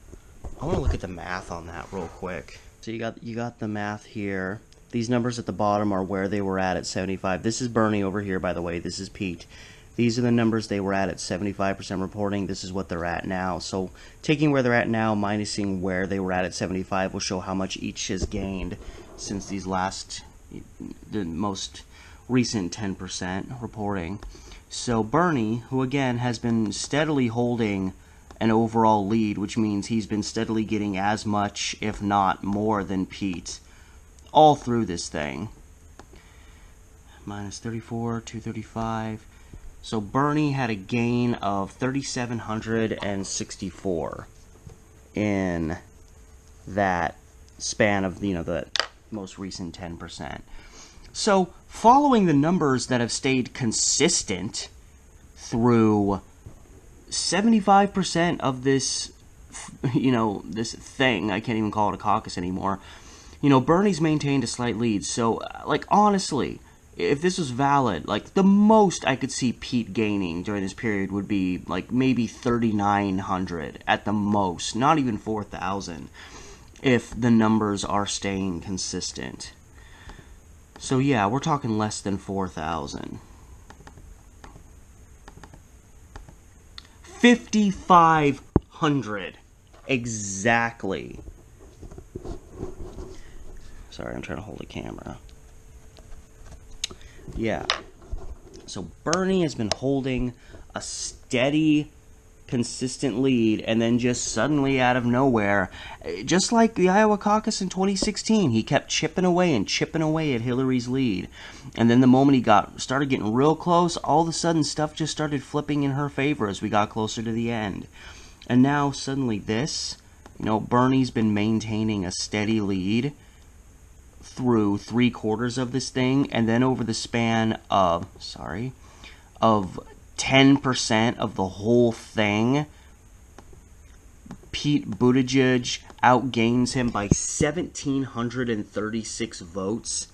I want to look at the math on that real quick. So you got the math here. These numbers at the bottom are where they were at 75. This is Bernie over here, by the way. This is Pete. These are the numbers they were at 75% reporting. This is what they're at now. So taking where they're at now, minusing where they were at 75, will show how much each has gained since the most recent 10% reporting. So Bernie, who again has been steadily holding an overall lead, which means he's been steadily getting as much, if not more, than Pete all through this thing. Minus 34, 235. So Bernie had a gain of 3,764 in that span of, the most recent 10%. So following the numbers that have stayed consistent through 75% of this, this thing, I can't even call it a caucus anymore, Bernie's maintained a slight lead. So, honestly, if this was valid, the most I could see Pete gaining during this period would be, maybe 3,900 at the most, not even 4,000, if the numbers are staying consistent. So, yeah, we're talking less than 4,000. 5,500. Exactly. Sorry, I'm trying to hold the camera. Yeah. So Bernie has been holding a steady, consistent lead, and then just suddenly out of nowhere, just like the Iowa caucus in 2016, he kept chipping away at Hillary's lead. And then the moment he started getting real close, all of a sudden stuff just started flipping in her favor as we got closer to the end. And now suddenly this, Bernie's been maintaining a steady lead through 3/4 of this thing, and then over the span of 10% of the whole thing, Pete Buttigieg outgains him by 1,736 votes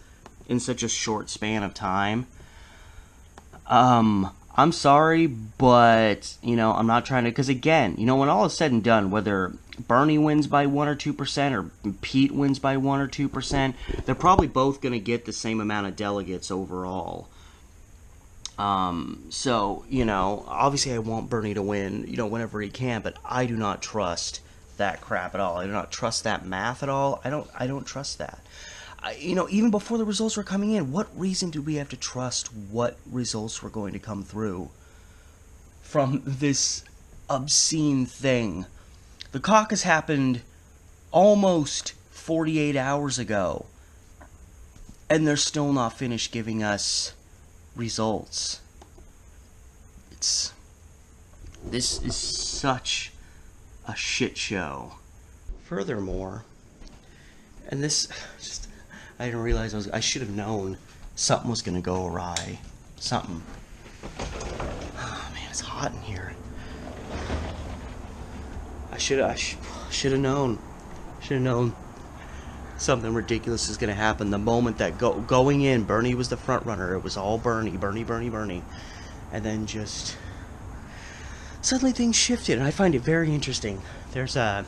in such a short span of time. I'm sorry, but, I'm not trying to, because again, when all is said and done, whether Bernie wins by 1 or 2% or Pete wins by 1 or 2%, they're probably both going to get the same amount of delegates overall. So, obviously I want Bernie to win, whenever he can, but I do not trust that crap at all. I do not trust that math at all. I don't trust that. Even before the results were coming in, what reason do we have to trust what results were going to come through from this obscene thing. The caucus happened almost 48 hours ago, and they're still not finished giving us results. This is such a shit show. Furthermore, and this just, I didn't realize I should have known something was gonna go awry. Something. Oh man, it's hot in here. I should have known. Should have known something ridiculous is gonna happen. The moment that going in, Bernie was the front runner. It was all Bernie, and then just suddenly things shifted, and I find it very interesting. There's a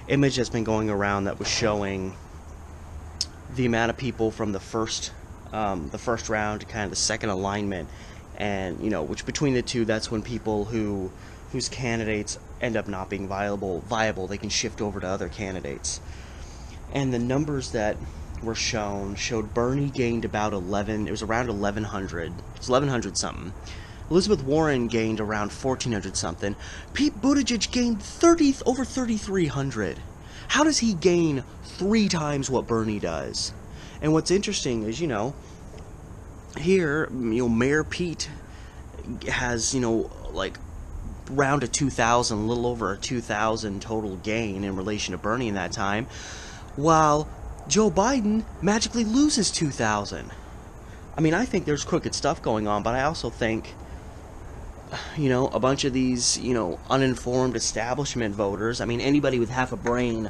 image that's been going around that was showing the amount of people from the first round to kind of the second alignment, and which between the two, that's when people whose candidates end up not being viable, they can shift over to other candidates. And the numbers that were showed Bernie gained about 11. It was around 1,100. It was 1,100 something. Elizabeth Warren gained around 1,400 something. Pete Buttigieg gained over 3,300. How does he gain 3 times what Bernie does? And what's interesting is, here, Mayor Pete has, like around a 2,000, a little over a 2,000 total gain in relation to Bernie in that time, while Joe Biden magically loses 2,000. I mean, I think there's crooked stuff going on, but I also think, a bunch of these, uninformed establishment voters, I mean, anybody with half a brain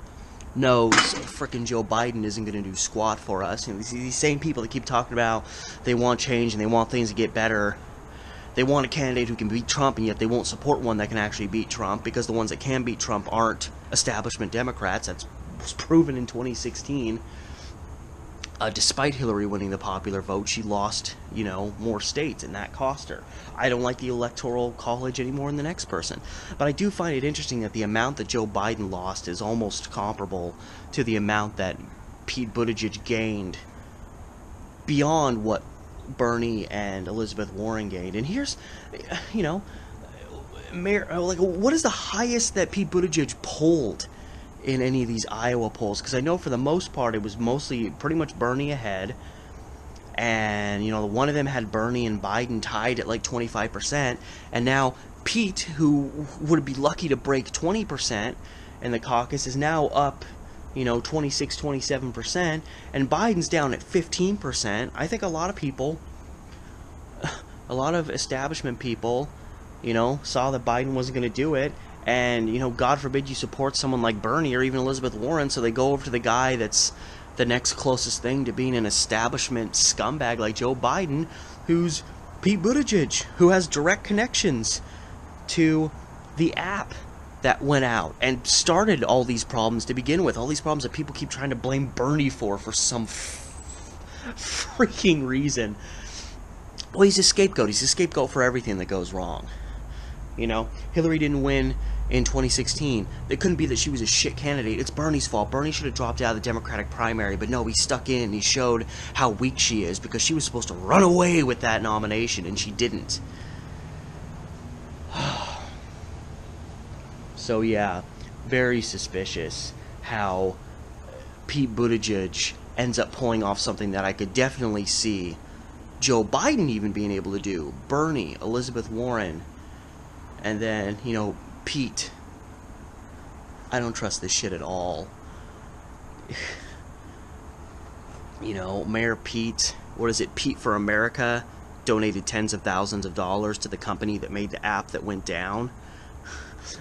knows frickin' Joe Biden isn't going to do squat for us. These same people that keep talking about they want change and they want things to get better. They want a candidate who can beat Trump, and yet they won't support one that can actually beat Trump, because the ones that can beat Trump aren't establishment Democrats. That was proven in 2016. Despite Hillary winning the popular vote, she lost, more states, and that cost her. I don't like the Electoral College any more than the next person. But I do find it interesting that the amount that Joe Biden lost is almost comparable to the amount that Pete Buttigieg gained, beyond what Bernie and Elizabeth Warren gained. And here's, what is the highest that Pete Buttigieg polled in any of these Iowa polls? Because I know for the most part it was mostly pretty much Bernie ahead, and one of them had Bernie and Biden tied at like 25%, and now Pete, who would be lucky to break 20% in the caucus, is now up 26-27%, and Biden's down at 15%. I think a lot of people, a lot of establishment people, saw that Biden wasn't going to do it. And, God forbid you support someone like Bernie or even Elizabeth Warren, so they go over to the guy that's the next closest thing to being an establishment scumbag like Joe Biden, who's Pete Buttigieg, who has direct connections to the app that went out and started all these problems to begin with. All these problems that people keep trying to blame Bernie for some freaking reason. Well, he's a scapegoat. He's a scapegoat for everything that goes wrong. Hillary didn't win in 2016. It couldn't be that she was a shit candidate. It's Bernie's fault. Bernie should have dropped out of the Democratic primary, but no, he stuck in and he showed how weak she is, because she was supposed to run away with that nomination, and she didn't. So yeah, very suspicious how Pete Buttigieg ends up pulling off something that I could definitely see Joe Biden even being able to do. Bernie, Elizabeth Warren, and then, Pete. I don't trust this shit at all. Mayor Pete, what is it, Pete for America, donated tens of thousands of dollars to the company that made the app that went down.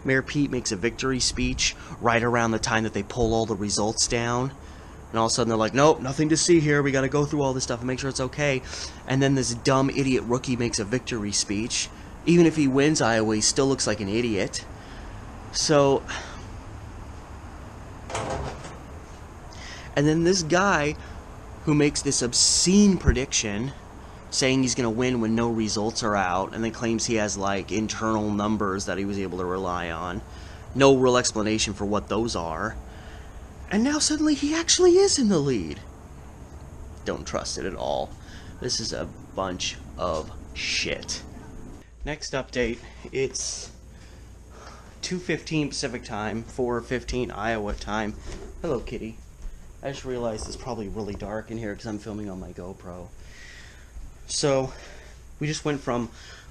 Mayor Pete makes a victory speech right around the time that they pull all the results down. And all of a sudden they're like, nope, nothing to see here. We got to go through all this stuff and make sure it's okay. And then this dumb idiot rookie makes a victory speech. Even if he wins Iowa, he still looks like an idiot. So, and then this guy who makes this obscene prediction, saying he's going to win when no results are out, and then claims he has like internal numbers that he was able to rely on. No real explanation for what those are. And now suddenly he actually is in the lead. Don't trust it at all. This is a bunch of shit. Next update, it's 2:15 Pacific time, 4:15 Iowa time. Hello, kitty. I just realized it's probably really dark in here because I'm filming on my GoPro. So, we just went from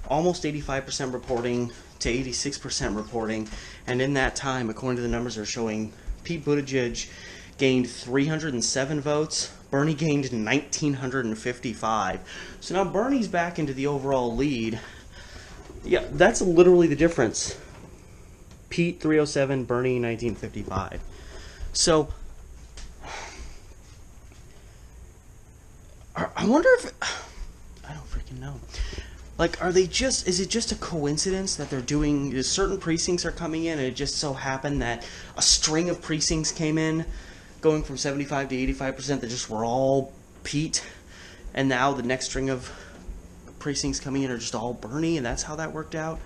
almost 85% reporting to 86% reporting, and in that time, according to the numbers they're showing, Pete Buttigieg gained 307 votes, Bernie gained 1,955. So now Bernie's back into the overall lead. Yeah, that's literally the difference. Pete 307, Bernie 1955. So I wonder if I don't freaking know. Like, are they just, is it just a coincidence that they're doing, certain precincts are coming in, and it just so happened that a string of precincts came in, going from 75 to 85% that just were all Pete, and now the next string of precincts coming in are just all Bernie, and that's how that worked out?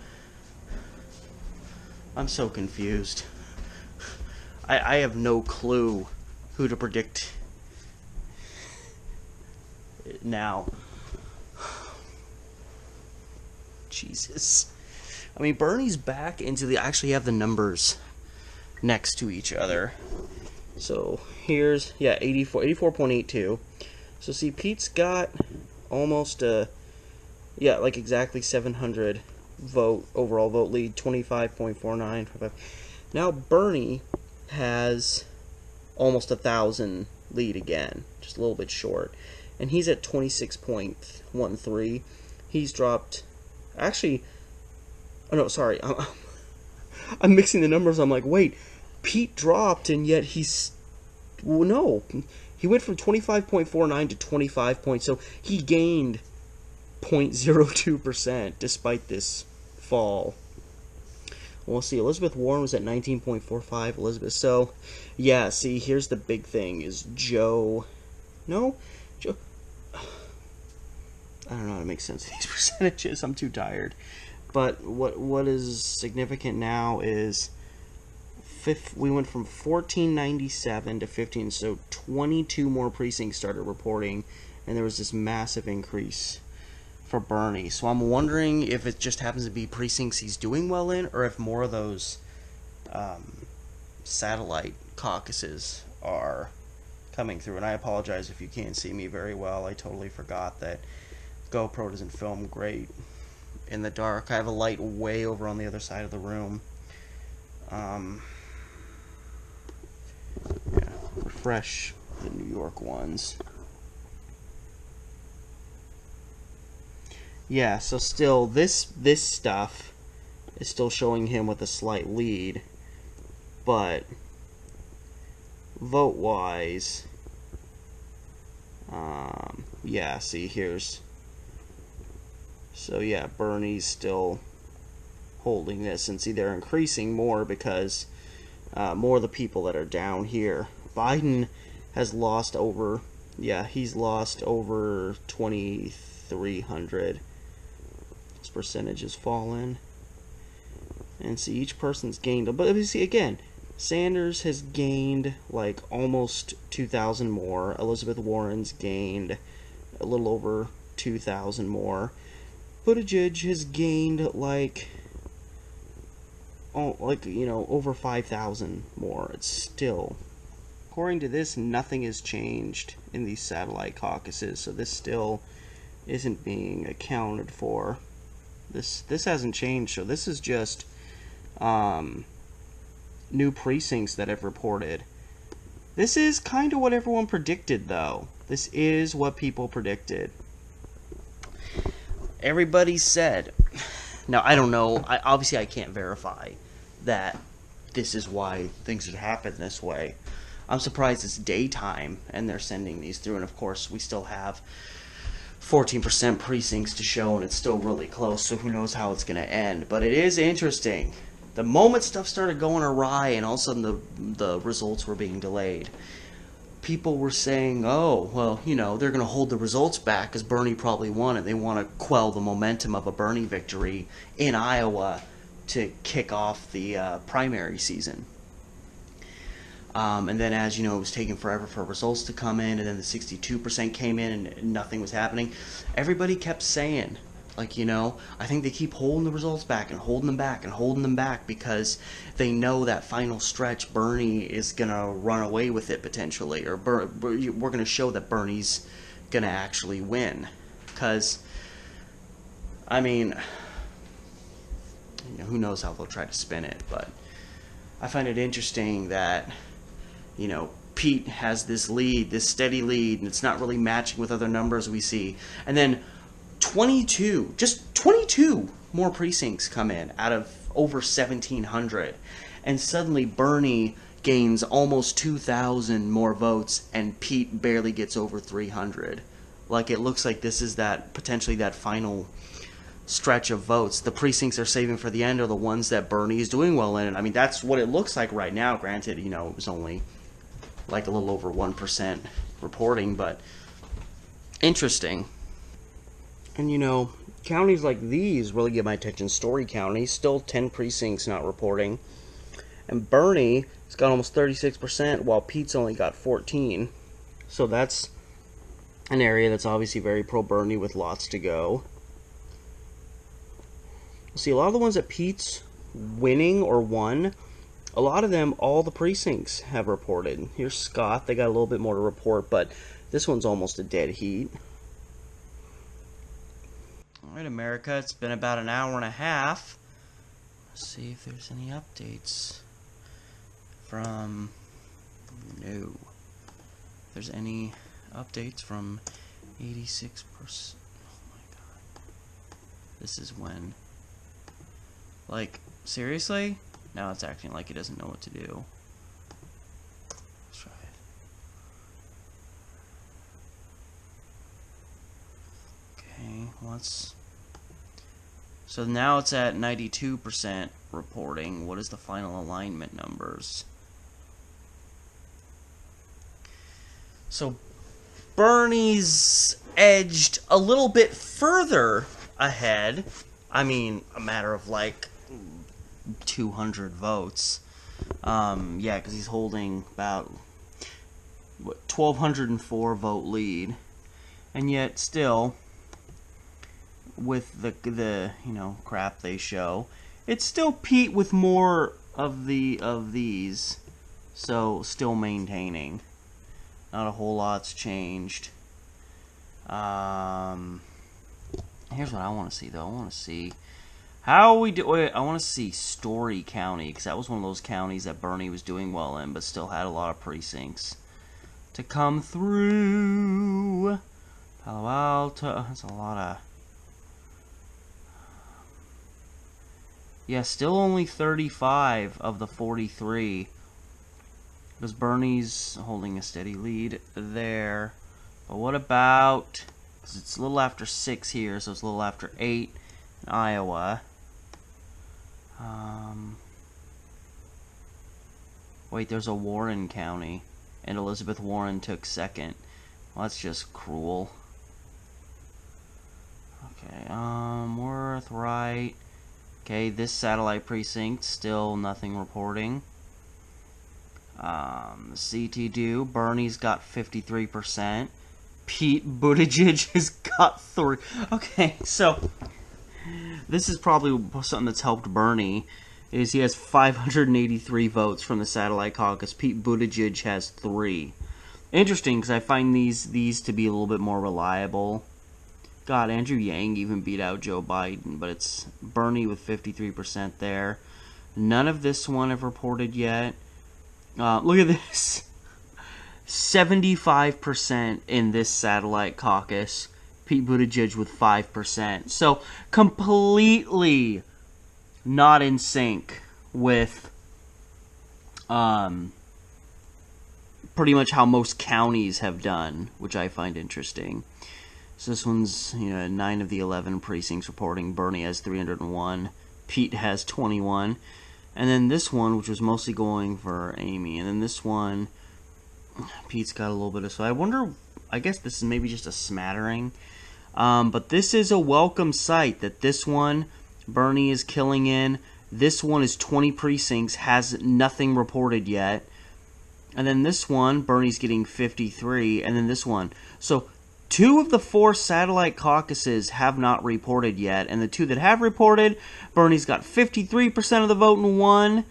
I'm so confused. I have no clue who to predict now. Jesus. I mean, Bernie's back into the... I actually have the numbers next to each other. So, here's... Yeah, 84.82. So, see, Pete's got almost yeah, like exactly 700 overall vote lead. 25.49. Now, Bernie has almost 1,000 lead again. Just a little bit short. And he's at 26.13. He's dropped... Actually, oh no, sorry. I'm mixing the numbers. I'm like, wait, Pete dropped, and yet he's... Well, no. He went from 25.49 to 25 points, so he gained 0.02% despite this fall. Well, let's see. Elizabeth Warren was at 19.45. Elizabeth. So, yeah, see, here's the big thing, is Joe... No? Joe... I don't know how to make sense of these percentages. I'm too tired. But what is significant now is we went from 1497 to 15, so 22 more precincts started reporting, and there was this massive increase for Bernie. So I'm wondering if it just happens to be precincts he's doing well in, or if more of those satellite caucuses are coming through. And I apologize if you can't see me very well. I totally forgot that GoPro doesn't film great in the dark. I have a light way over on the other side of the room. Yeah, refresh the New York ones. Yeah, so still this stuff is still showing him with a slight lead, but vote wise, yeah, see, here's... So yeah, Bernie's still holding this, and see, they're increasing more because more of the people that are down here. Biden has lost over, yeah, he's lost over 2,300. His percentage has fallen. And see, each person's gained, but you see, again, Sanders has gained like almost 2,000 more. Elizabeth Warren's gained a little over 2,000 more. Buttigieg has gained like, you know, over 5,000 more. It's still, according to this, nothing has changed in these satellite caucuses, so this still isn't being accounted for. This hasn't changed, so this is just new precincts that have reported. This is kind of what everyone predicted, though. This is what people predicted. Everybody said... Now, I don't know. Obviously, I can't verify that this is why things have happened this way. I'm surprised it's daytime, and they're sending these through. And, of course, we still have 14% precincts to show, and it's still really close, so who knows how it's going to end. But it is interesting. The moment stuff started going awry, and all of a sudden the results were being delayed, people were saying, oh, well, you know, they're going to hold the results back because Bernie probably won it. They want to quell the momentum of a Bernie victory in Iowa to kick off the primary season. And then, as you know, it was taking forever for results to come in, and then the 62% came in and nothing was happening. Everybody kept saying, Like, you know, I think they keep holding the results back and holding them back and holding them back because they know that final stretch Bernie is going to run away with it potentially. Or we're going to show that Bernie's going to actually win. Because, I mean, you know, who knows how they'll try to spin it. But I find it interesting that, you know, Pete has this lead, this steady lead, and it's not really matching with other numbers we see. And then 22, just 22 more precincts come in out of over 1,700. And suddenly Bernie gains almost 2,000 more votes and Pete barely gets over 300. Like, it looks like this is that potentially that final stretch of votes. The precincts they're saving for the end are the ones that Bernie is doing well in. And I mean, that's what it looks like right now. Granted, you know, it was only like a little over 1% reporting, but interesting. And, you know, counties like these really get my attention. Story County, still 10 precincts not reporting. And Bernie has got almost 36%, while Pete's only got 14. So that's an area that's obviously very pro-Bernie with lots to go. See, a lot of the ones that Pete's winning or won, a lot of them, all the precincts have reported. Here's Scott. They got a little bit more to report, but this one's almost a dead heat. Alright, America, it's been about an hour and a half. Let's see if there's any updates from... No. If there's any updates from 86%. Oh my god. This is when... Like, seriously? Now it's acting like it doesn't know what to do. Let's try it. Okay, let's... So now it's at 92% reporting. What is the final alignment numbers? So Bernie's edged a little bit further ahead. I mean, a matter of like 200 votes. Yeah, because he's holding about 1,204 vote lead, and yet still, with the you know crap they show, it's still Pete with more of these, so still maintaining. Not a whole lot's changed. Here's what I want to see though. I want to see how we do. I want to see Story County, because that was one of those counties that Bernie was doing well in, but still had a lot of precincts to come through. Palo Alto. That's a lot of. Yeah, still only 35 of the 43. Because Bernie's holding a steady lead there. But what about... Because it's a little after 6 here, so it's a little after 8 in Iowa. Wait, there's a Warren County. And Elizabeth Warren took second. Well, that's just cruel. Okay, Worth, right. Okay, this satellite precinct, still nothing reporting. CT2, Bernie's got 53%. Pete Buttigieg has got 3. Okay, so this is probably something that's helped Bernie. Is he has 583 votes from the satellite caucus. Pete Buttigieg has 3. Interesting, because I find these to be a little bit more reliable. God, Andrew Yang even beat out Joe Biden, but it's Bernie with 53% there. None of this one have reported yet. Look at this. 75% in this satellite caucus. Pete Buttigieg with 5%. So, completely not in sync with pretty much how most counties have done, which I find interesting. So this one's, 9 of the 11 precincts reporting. Bernie has 301. Pete has 21. And then this one, which was mostly going for Amy. And then this one, Pete's got a little bit of... So I wonder, I guess this is maybe just a smattering. But this is a welcome sight that this one, Bernie is killing in. This one is 20 precincts, has nothing reported yet. And then this one, Bernie's getting 53. And then this one. So 2 of the 4 satellite caucuses have not reported yet, and the 2 that have reported, Bernie's got 53% of the vote in one,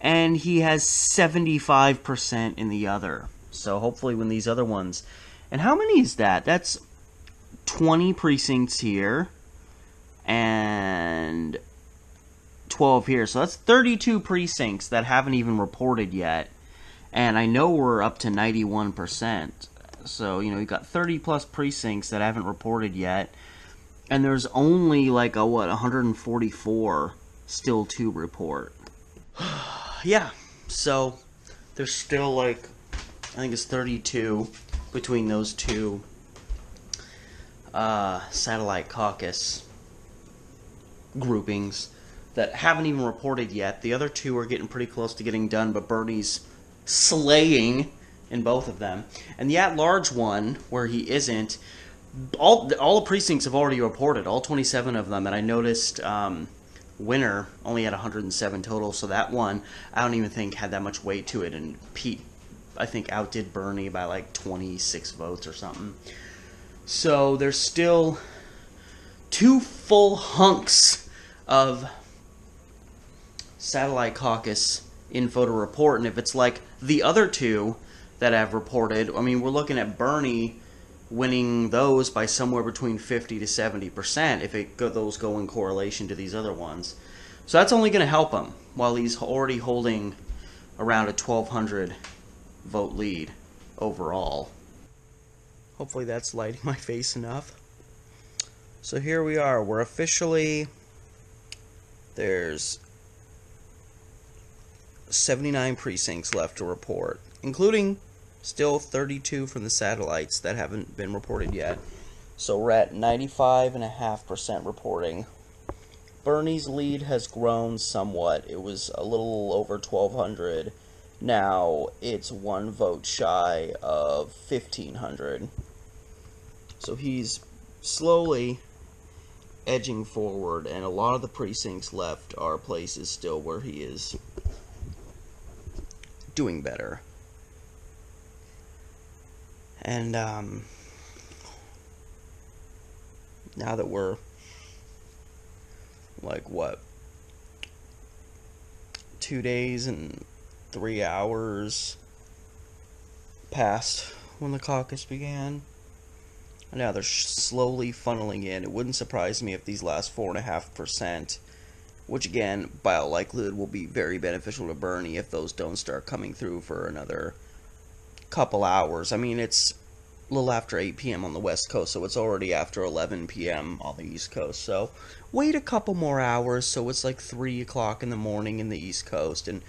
and he has 75% in the other. So hopefully when these other ones... And how many is that? That's 20 precincts here, and 12 here. So that's 32 precincts that haven't even reported yet. And I know we're up to 91%. So, you know, you've got 30 plus precincts that haven't reported yet. And there's only like 144 still to report. Yeah, so there's still I think it's 32 between those two satellite caucus groupings that haven't even reported yet. The other 2 are getting pretty close to getting done, but Bernie's slaying in both of them. And the at-large one, where he isn't, all the precincts have already reported, all 27 of them, and I noticed Winner only had 107 total, so that one I don't even think had that much weight to it, and Pete, I think, outdid Bernie by like 26 votes or something. So there's still 2 full hunks of satellite caucus info to report, and if it's like the other 2 that have reported, I mean, we're looking at Bernie winning those by somewhere between 50 to 70% if those go in correlation to these other ones. So that's only going to help him while he's already holding around a 1,200 vote lead overall. Hopefully that's lighting my face enough. So here we are. We're officially... There's 79 precincts left to report, including still 32 from the satellites that haven't been reported yet. So we're at 95.5% reporting. Bernie's lead has grown somewhat. It was a little over 1,200. Now it's 1 vote shy of 1,500. So he's slowly edging forward, and a lot of the precincts left are places still where he is doing better. And now that we're like 2 days and 3 hours past when the caucus began, and now they're slowly funneling in. It wouldn't surprise me if these last 4.5%, which again by all likelihood will be very beneficial to Bernie, if those don't start coming through for another couple hours. I mean, it's a little after 8 p.m. on the West Coast, so it's already after 11 p.m. on the East Coast. So wait a couple more hours, so it's like 3 o'clock in the morning in the East Coast, and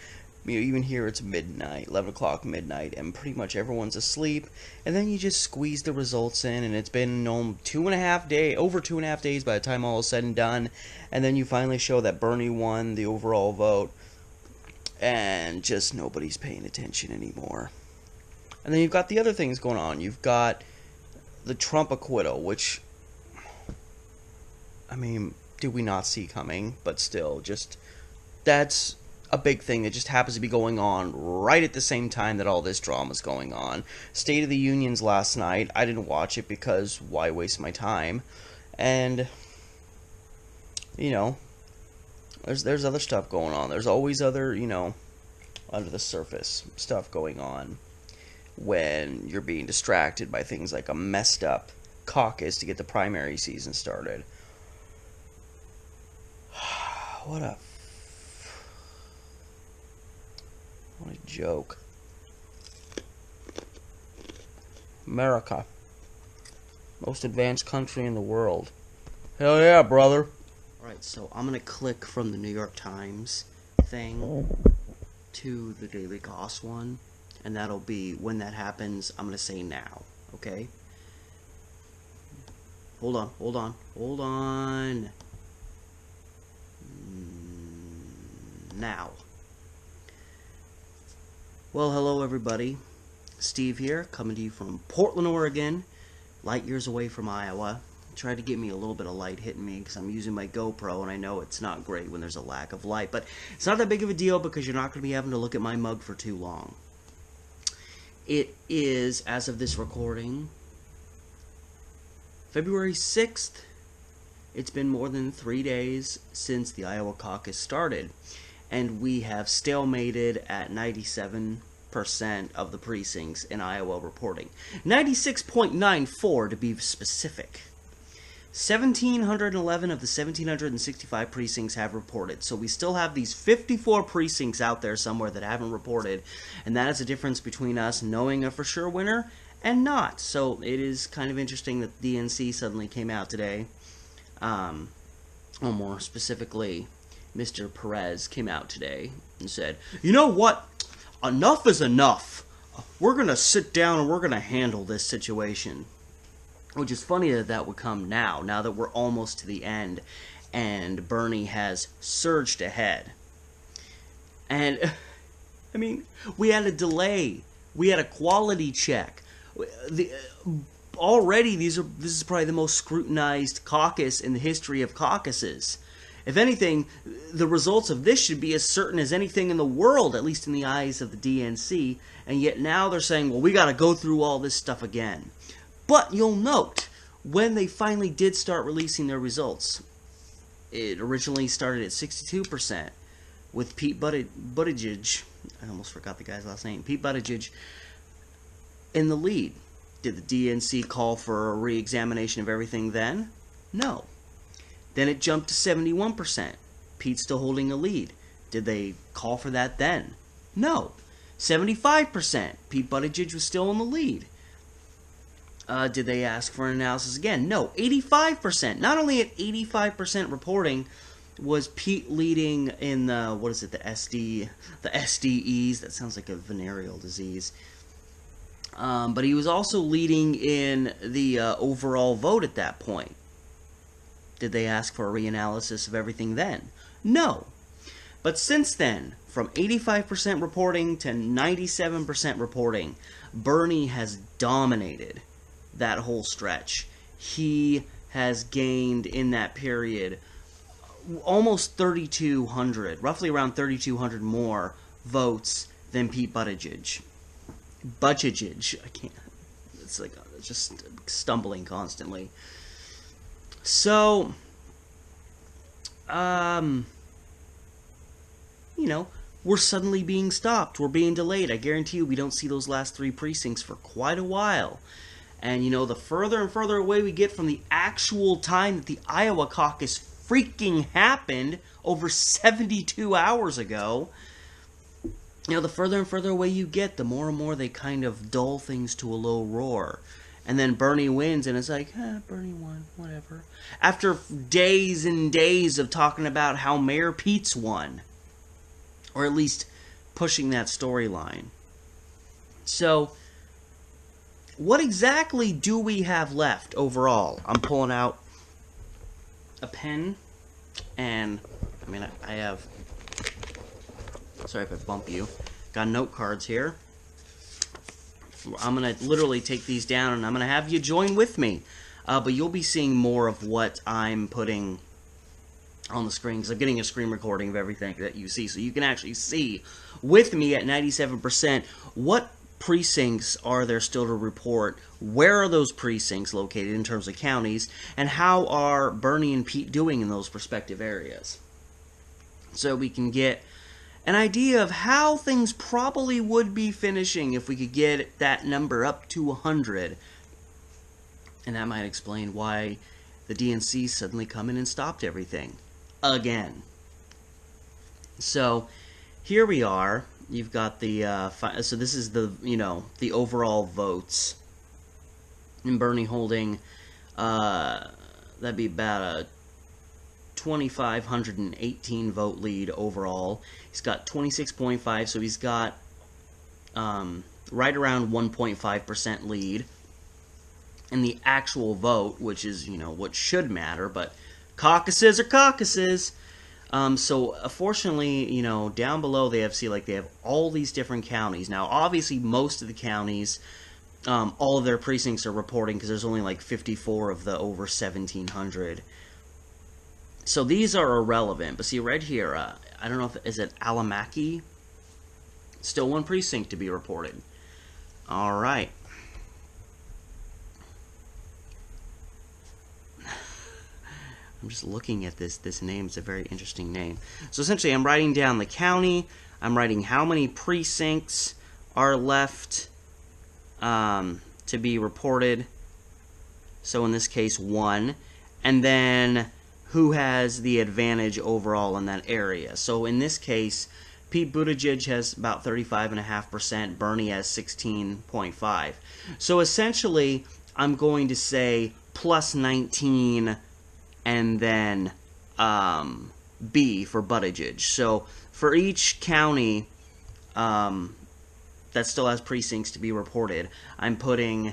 you know, even here it's midnight, 11 o'clock midnight, and pretty much everyone's asleep. And then you just squeeze the results in, and it's been over 2.5 days by the time all is said and done. And then you finally show that Bernie won the overall vote, and just nobody's paying attention anymore. And then you've got the other things going on. You've got the Trump acquittal, which, I mean, did we not see coming? But still, just, that's a big thing that just happens to be going on right at the same time that all this drama's going on. State of the Unions last night, I didn't watch it because why waste my time? And, you know, there's other stuff going on. There's always other, you know, under the surface stuff going on when you're being distracted by things like a messed up caucus to get the primary season started. What a joke. America. Most advanced country in the world. Hell yeah, brother. Alright, so I'm going to click from the New York Times thing to the Daily Goss one. And that'll be, when that happens, I'm going to say now. Okay? Hold on. Now. Well, hello everybody. Steve here, coming to you from Portland, Oregon, light years away from Iowa. Tried to get me a little bit of light hitting me because I'm using my GoPro, and I know it's not great when there's a lack of light, but it's not that big of a deal because you're not going to be having to look at my mug for too long. It is, as of this recording, February 6th, it's been more than 3 days since the Iowa caucus started, and we have stalemated at 97% of the precincts in Iowa reporting. 96.94 to be specific. 1,711 of the 1,765 precincts have reported. So we still have these 54 precincts out there somewhere that haven't reported, and that is the difference between us knowing a for sure winner and not. So it is kind of interesting that the DNC suddenly came out today, or more specifically, Mr. Perez came out today and said, you know what? Enough is enough. We're going to sit down and we're going to handle this situation. Which is funny that that would come now that we're almost to the end and Bernie has surged ahead. And, I mean, we had a delay. We had a quality check. Already, this is probably the most scrutinized caucus in the history of caucuses. If anything, the results of this should be as certain as anything in the world, at least in the eyes of the DNC, and yet now they're saying, well, we got to go through all this stuff again. But you'll note, when they finally did start releasing their results, it originally started at 62%, with Pete Buttigieg, I almost forgot the guy's last name, Pete Buttigieg, in the lead. Did the DNC call for a re-examination of everything then? No. Then it jumped to 71%. Pete's still holding a lead. Did they call for that then? No. 75%. Pete Buttigieg was still in the lead. Did they ask for an analysis again? No. 85%. Not only at 85% reporting was Pete leading in the, what is it, the SDEs. That sounds like a venereal disease. But he was also leading in the overall vote at that point. Did they ask for a reanalysis of everything then? No. But since then, from 85% reporting to 97% reporting, Bernie has dominated that whole stretch. He has gained in that period almost 3,200, roughly around 3,200 more votes than Pete Buttigieg. I can't. It's like just stumbling constantly. So, you know, we're suddenly being stopped. We're being delayed. I guarantee you we don't see those last 3 precincts for quite a while. And, you know, the further and further away we get from the actual time that the Iowa caucus freaking happened over 72 hours ago, you know, the further and further away you get, the more and more they kind of dull things to a low roar. And then Bernie wins, and it's like, Bernie won, whatever. After days and days of talking about how Mayor Pete's won. Or at least pushing that storyline. So, what exactly do we have left overall? I'm pulling out a pen, and, I mean, I have, sorry if I bump you, got note cards here. I'm going to literally take these down, and I'm going to have you join with me. But you'll be seeing more of what I'm putting on the screen, because I'm getting a screen recording of everything that you see. So you can actually see, with me at 97%, what precincts are there still to report, where are those precincts located in terms of counties, and how are Bernie and Pete doing in those respective areas. So we can get an idea of how things probably would be finishing if we could get that number up to 100. And that might explain why the DNC suddenly come in and stopped everything. Again. So, here we are. You've got the, so this is the, you know, the overall votes. And Bernie holding, that'd be about a 2,518 vote lead overall. He's got 26.5, so he's got right around 1.5% lead in the actual vote, which is, you know, what should matter, but caucuses are caucuses. So, fortunately, you know, down below they have, they have all these different counties. Now, obviously, most of the counties, all of their precincts are reporting, because there's only like 54 of the over 1,700. So these are irrelevant. But see, right here, I don't know if, is it Alamaki? Still one precinct to be reported. Alright. I'm just looking at this name. It's a very interesting name. So essentially, I'm writing down the county. I'm writing how many precincts are left to be reported. So in this case, 1. And then who has the advantage overall in that area. So in this case, Pete Buttigieg has about 35.5%. Bernie has 16.5%. So essentially, I'm going to say plus 19 and then B for Buttigieg. So for each county that still has precincts to be reported, I'm putting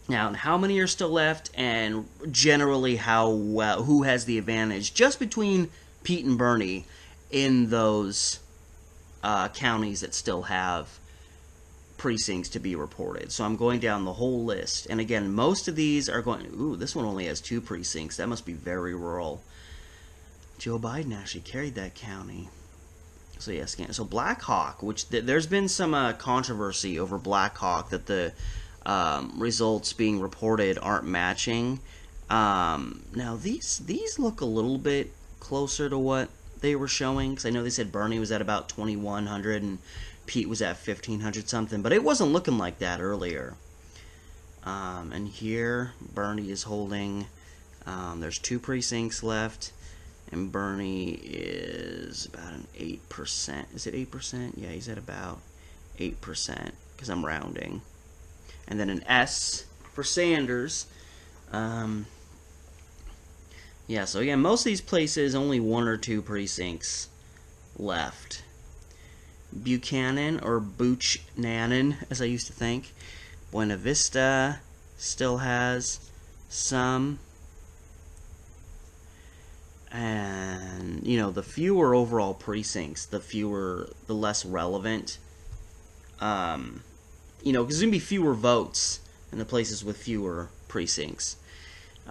now how many are still left and generally who has the advantage just between Pete and Bernie in those counties that still have precincts to be reported. So I'm going down the whole list. And again, most of these are going, ooh, this one only has 2 precincts. That must be very rural. Joe Biden actually carried that county. So yes, so Black Hawk, which there's been some controversy over Black Hawk that the results being reported aren't matching. Now these look a little bit closer to what they were showing, because I know they said Bernie was at about 2,100 and Pete was at 1,500 something, but it wasn't looking like that earlier. And here Bernie is holding, there's 2 precincts left, and Bernie is about an 8%. Is it 8%? Yeah, he's at about 8%, because I'm rounding. And then an S for Sanders. Yeah, so again, most of these places, only 1 or 2 precincts left. Buchanan, or Buchanan, as I used to think. Buena Vista still has some. And, you know, the fewer overall precincts, the less relevant. You know, because there's going to be fewer votes in the places with fewer precincts.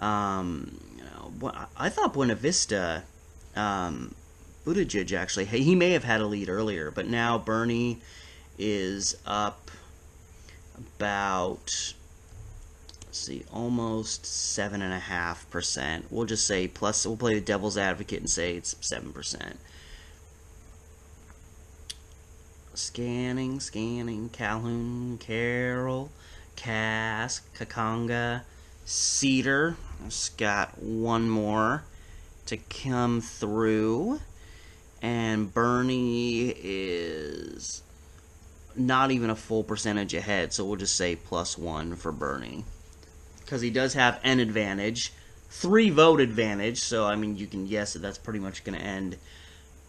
I thought Buena Vista, Buttigieg actually, he may have had a lead earlier, but now Bernie is up about, let's see, almost 7.5%. We'll just say plus, we'll play the devil's advocate and say it's 7%. Scanning, Calhoun, Carroll, Cass, Kakanga, Cedar. Just got 1 more to come through. And Bernie is not even a full percentage ahead, so we'll just say +1 for Bernie. Because he does have an advantage, 3 vote advantage, so I mean you can guess that that's pretty much going to end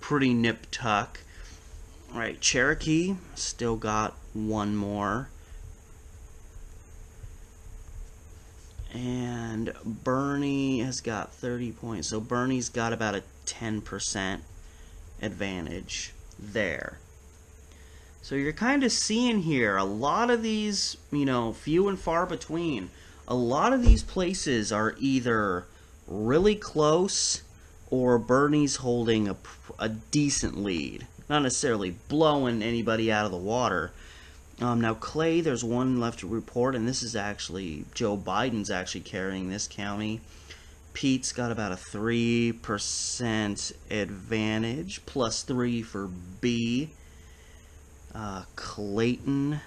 pretty nip-tuck. Alright, Cherokee still got 1 more. And Bernie has got 30 points. So Bernie's got about a 10% advantage there. So you're kind of seeing here a lot of these, you know, few and far between. A lot of these places are either really close or Bernie's holding a decent lead. Not necessarily blowing anybody out of the water. Now Clay, there's 1 left to report, and this is actually, Joe Biden's actually carrying this county. Pete's got about a 3% advantage, +3 for B. Clayton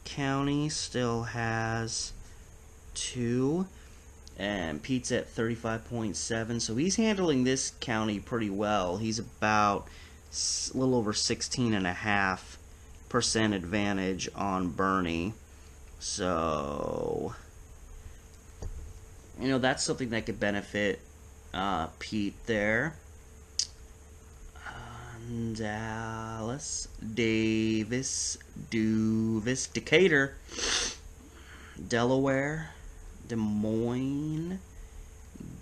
County still has 2, and Pete's at 35.7, so he's handling this county pretty well. He's about a little over 16.5% advantage on Bernie. So, you know, that's something that could benefit Pete there. Dallas, Davis, Duvis, Decatur, Delaware, Des Moines,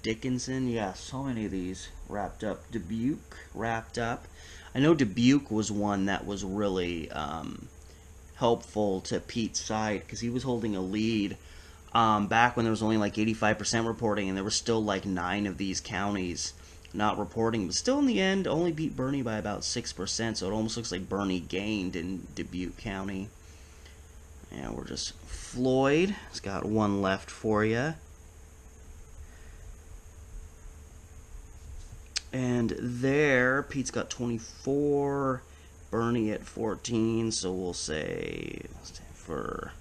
Dickinson. Yeah, so many of these wrapped up. Dubuque wrapped up. I know Dubuque was one that was really helpful to Pete's side because he was holding a lead back when there was only like 85% reporting, and there were still like 9 of these counties not reporting. But still, in the end, only beat Bernie by about 6%, so it almost looks like Bernie gained in Dubuque County. And we're just Floyd. It's got 1 left for you. And there, Pete's got 24, Bernie at 14, so we'll say for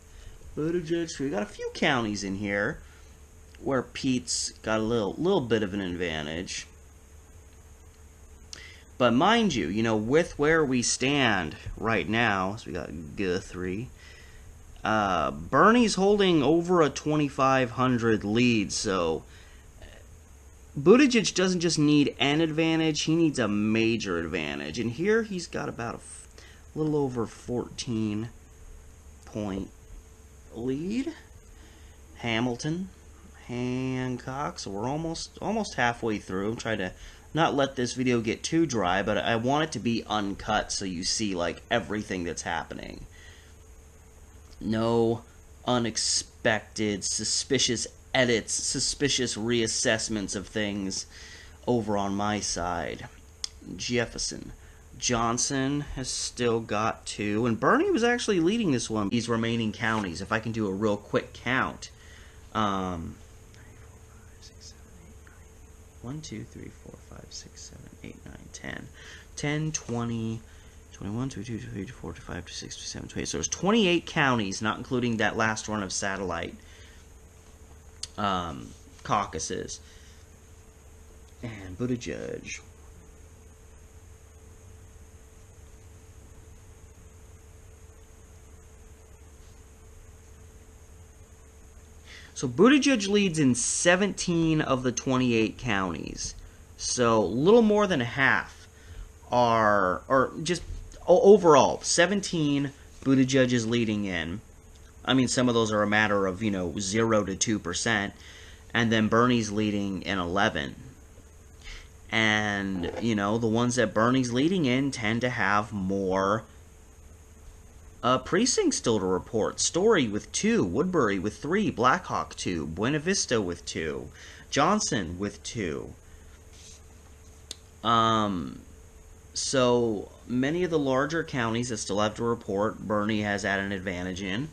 Buttigieg, we got a few counties in here where Pete's got a little bit of an advantage. But mind you, with where we stand right now, so we got Guthrie, Bernie's holding over a 2,500 lead, so Buttigieg doesn't just need an advantage, he needs a major advantage. And here he's got about a little over 14-point lead. Hamilton, Hancock, so we're almost halfway through. I'm trying to not let this video get too dry, but I want it to be uncut so you see like everything that's happening. No unexpected, suspicious edits, suspicious reassessments of things over on my side. Jefferson. Johnson has still got 2, and Bernie was actually leading this one. These remaining counties, if I can do a real quick count. 1, 2, 3, 4, 5, 6, 7, 8, 9, 10. 10, 20, 21, 22, 23, 24, 25, 26, 27, 28. So there's 28 counties, not including that last run of satellite caucuses. And Buttigieg. So Buttigieg leads in 17 of the 28 counties. So a little more than half are, or just overall, 17 Buttigieg is leading in. I mean, some of those are a matter of, 0 to 2%. And then Bernie's leading in 11. And, the ones that Bernie's leading in tend to have more precincts still to report. Story with 2, Woodbury with 3, Blackhawk 2, Buena Vista with 2, Johnson with 2. So many of the larger counties that still have to report, Bernie has had an advantage in.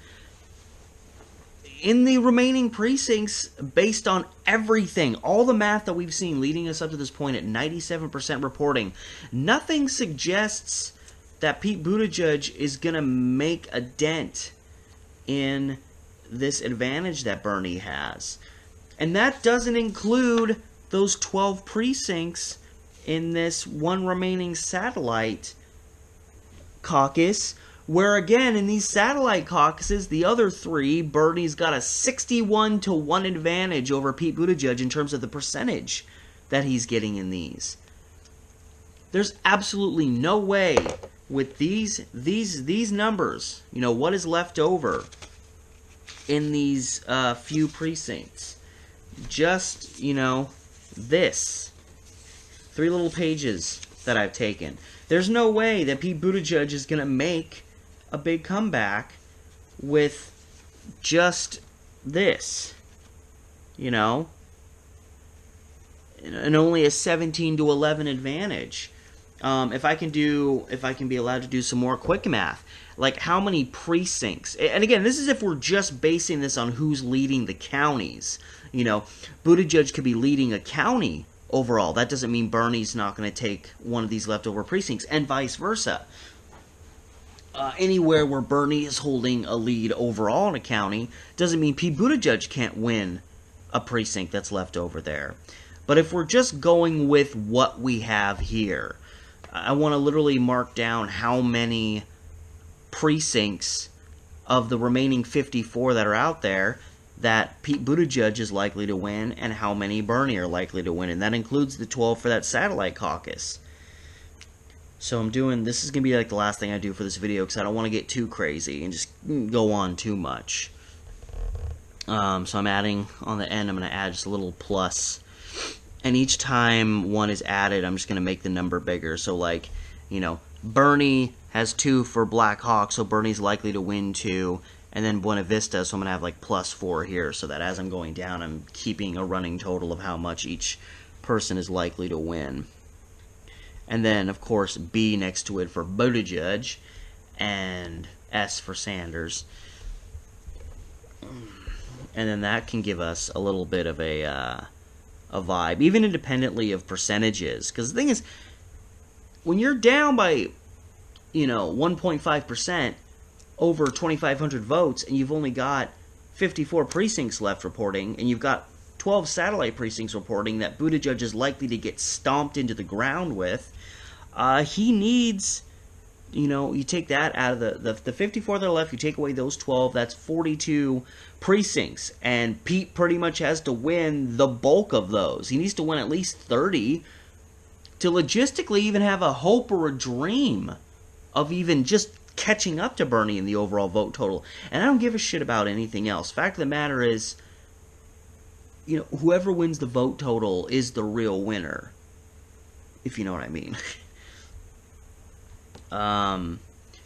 In the remaining precincts, based on everything, all the math that we've seen leading us up to this point at 97% reporting, nothing suggests that Pete Buttigieg is going to make a dent in this advantage that Bernie has. And that doesn't include those 12 precincts in this one remaining satellite caucus, where again, in these satellite caucuses, the other 3, Bernie's got a 61-1 advantage over Pete Buttigieg in terms of the percentage that he's getting in these. There's absolutely no way with these numbers, what is left over in these few precincts. Just, this 3 little pages that I've taken. There's no way that Pete Buttigieg is going to make a big comeback with just this, and only a 17-11 advantage. If I can be allowed to do some more quick math, like how many precincts, and again, this is if we're just basing this on who's leading the counties. Buttigieg could be leading a county overall. That doesn't mean Bernie's not going to take one of these leftover precincts, and vice versa. Anywhere where Bernie is holding a lead overall in a county doesn't mean Pete Buttigieg can't win a precinct that's left over there. But if we're just going with what we have here, I want to literally mark down how many precincts of the remaining 54 that are out there that Pete Buttigieg is likely to win, and how many Bernie are likely to win. And that includes the 12 for that satellite caucus. So this is going to be like the last thing I do for this video, because I don't want to get too crazy and just go on too much. So I'm adding, on the end, I'm going to add just a little plus. And each time one is added, I'm just going to make the number bigger. So like, Bernie has 2 for Black Hawk, so Bernie's likely to win 2. And then Buena Vista, so I'm going to have like +4 here, so that as I'm going down, I'm keeping a running total of how much each person is likely to win. And then, of course, B next to it for Buttigieg, and S for Sanders. And then that can give us a little bit of a a vibe, even independently of percentages. Because the thing is, when you're down by, 1.5% over 2,500 votes, and you've only got 54 precincts left reporting, and you've got 12 satellite precincts reporting that Buttigieg is likely to get stomped into the ground with, he needs, you take that out of the 54 that are left, you take away those 12, that's 42 precincts. And Pete pretty much has to win the bulk of those. He needs to win at least 30 to logistically even have a hope or a dream of even just catching up to Bernie in the overall vote total. And I don't give a shit about anything else. Fact of the matter is, whoever wins the vote total is the real winner, if you know what I mean.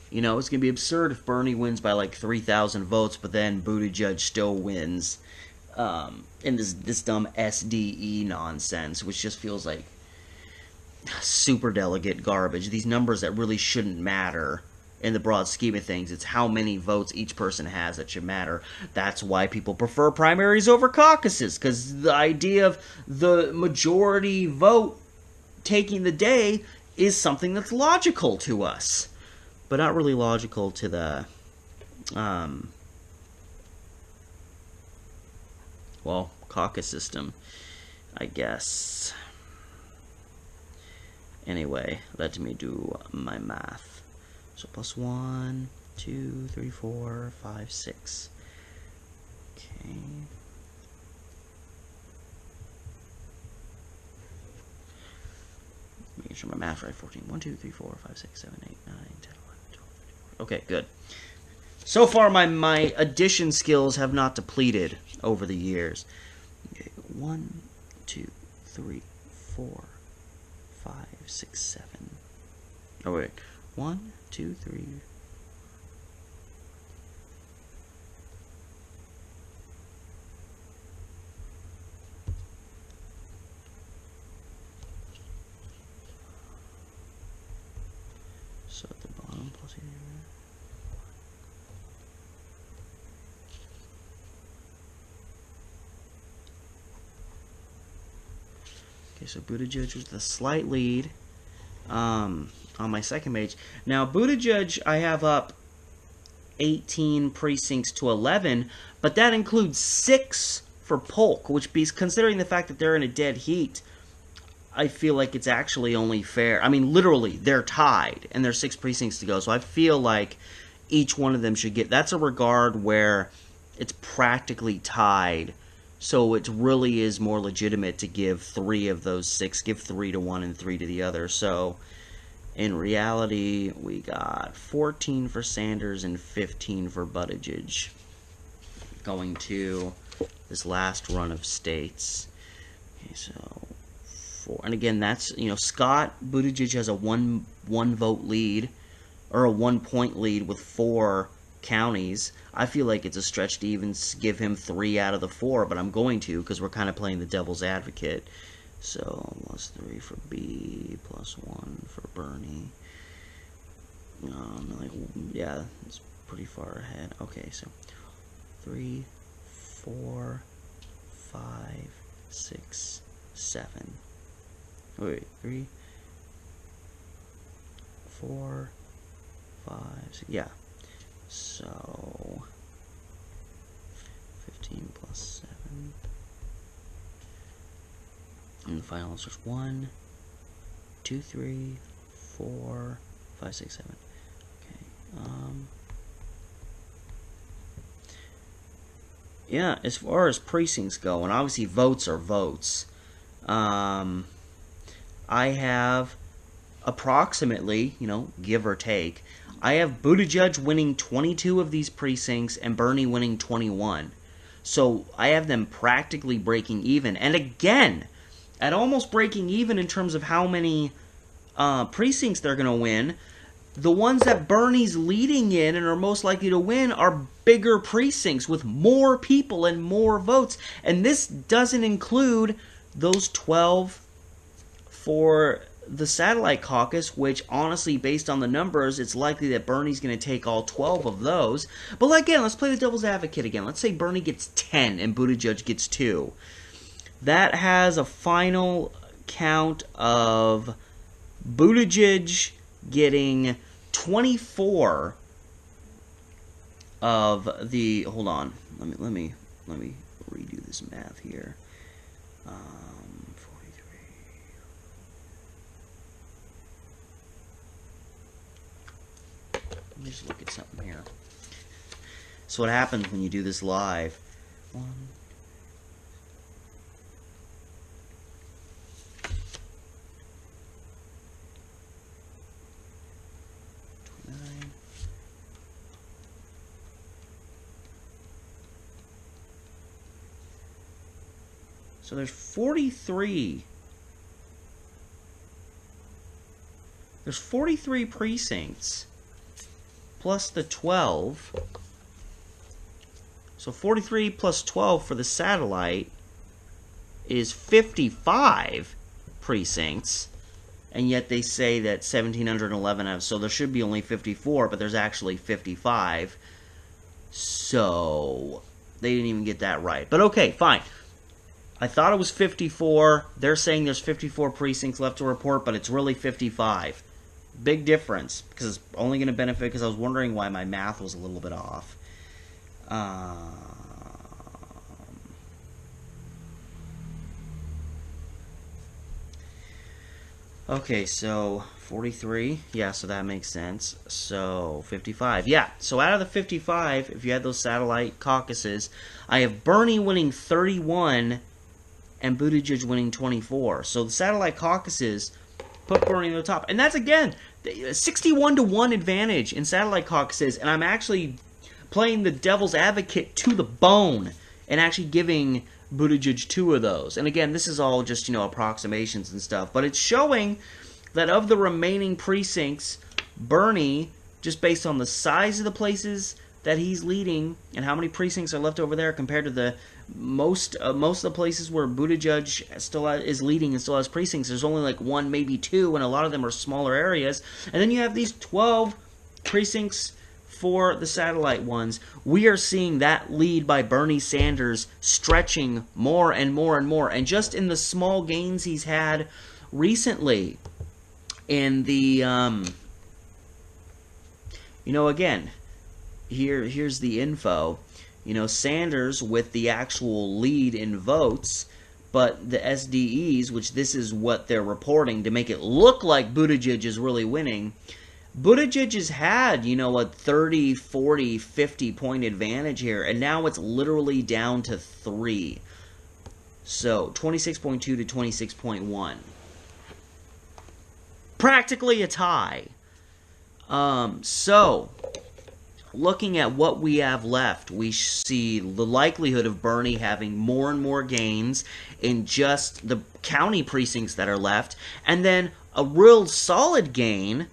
It's going to be absurd if Bernie wins by like 3,000 votes, but then Buttigieg still wins in this dumb SDE nonsense, which just feels like super delegate garbage. These numbers that really shouldn't matter in the broad scheme of things. It's how many votes each person has that should matter. That's why people prefer primaries over caucuses, because the idea of the majority vote taking the day is something that's logical to us, but not really logical to the caucus system, I guess. Anyway, let me do my math. So plus 1, 2, 3, 4, 5, 6. Okay. Making sure my math's right. 14. 1, 2, 3, 4, 5, 6, 7, 8, 9, 10, 11, 12, 13, 14. Okay, good. So far, my addition skills have not depleted over the years. Okay, 1, 2, 3, 4, 5, 6, 7. Oh, wait. 1, 2, 3. So at the bottom, plus 8. Okay, so Buttigieg was the slight lead on my second page. Now, Buttigieg, I have up 18 precincts to 11, but that includes 6 for Polk, which, considering the fact that they're in a dead heat, I feel like it's actually only fair. I mean, literally, they're tied, and there's 6 precincts to go, so I feel like each one of them should get... That's a regard where it's practically tied, so it really is more legitimate to give 3 of those 6. Give 3 to one and 3 to the other. So, in reality, we got 14 for Sanders and 15 for Buttigieg going to this last run of states. Okay, so 4. And again, that's, Scott Buttigieg has a one vote lead, or a 1 point lead with 4 counties. I feel like it's a stretch to even give him 3 out of the 4, but I'm going to, because we're kind of playing the devil's advocate. So, plus 3 for B, plus 1 for Bernie. Yeah, it's pretty far ahead. Okay, so 3, 4, 5, 6, 7. Wait, 3, 4, 5, 6, yeah. So 15 plus 7. And the final answer is 1, 2, 3, 4, 5, 6, 7. Okay. Yeah, as far as precincts go, and obviously votes are votes, I have approximately, give or take, I have Buttigieg winning 22 of these precincts and Bernie winning 21. So I have them practically breaking even. And again, at almost breaking even in terms of how many precincts they're going to win, the ones that Bernie's leading in and are most likely to win are bigger precincts with more people and more votes. And this doesn't include those 12 for the satellite caucus, which honestly, based on the numbers, it's likely that Bernie's going to take all 12 of those. But again, let's play the devil's advocate again. Let's say Bernie gets 10 and Buttigieg gets 2. that has a final count of Buttigieg getting 24 of the. Hold on, let me redo this math here. 43. Let me just look at something here. So what happens when you do this live? 1. So there's 43. There's 43 precincts plus the 12. So 43 plus 12 for the satellite is 55 precincts. And yet they say that 1,711 have, so there should be only 54, but there's actually 55. So they didn't even get that right. But okay, fine. I thought it was 54. They're saying there's 54 precincts left to report, but it's really 55. Big difference, because it's only going to benefit, because I was wondering why my math was a little bit off. Okay, so 43. Yeah, so that makes sense. So 55. Yeah, so out of the 55, if you had those satellite caucuses, I have Bernie winning 31 and Buttigieg winning 24. So the satellite caucuses put Bernie on the top. And that's, again, 61-1 advantage in satellite caucuses. And I'm actually playing the devil's advocate to the bone and actually giving Buttigieg 2 of those. And again, this is all just, approximations and stuff. But it's showing that of the remaining precincts, Bernie, just based on the size of the places that he's leading and how many precincts are left over there compared to the most of the places where Buttigieg still is leading and still has precincts, there's only like 1, maybe 2, and a lot of them are smaller areas. And then you have these 12 precincts for the satellite ones. We are seeing that lead by Bernie Sanders stretching more and more and more. And just in the small gains he's had recently in the, again, here's the info. Sanders with the actual lead in votes, but the SDEs, which this is what they're reporting to make it look like Buttigieg is really winning. Buttigieg has had, a 30, 40, 50-point advantage here, and now it's literally down to 3. So, 26.2 to 26.1. Practically a tie. So, looking at what we have left, we see the likelihood of Bernie having more and more gains in just the county precincts that are left, and then a real solid gain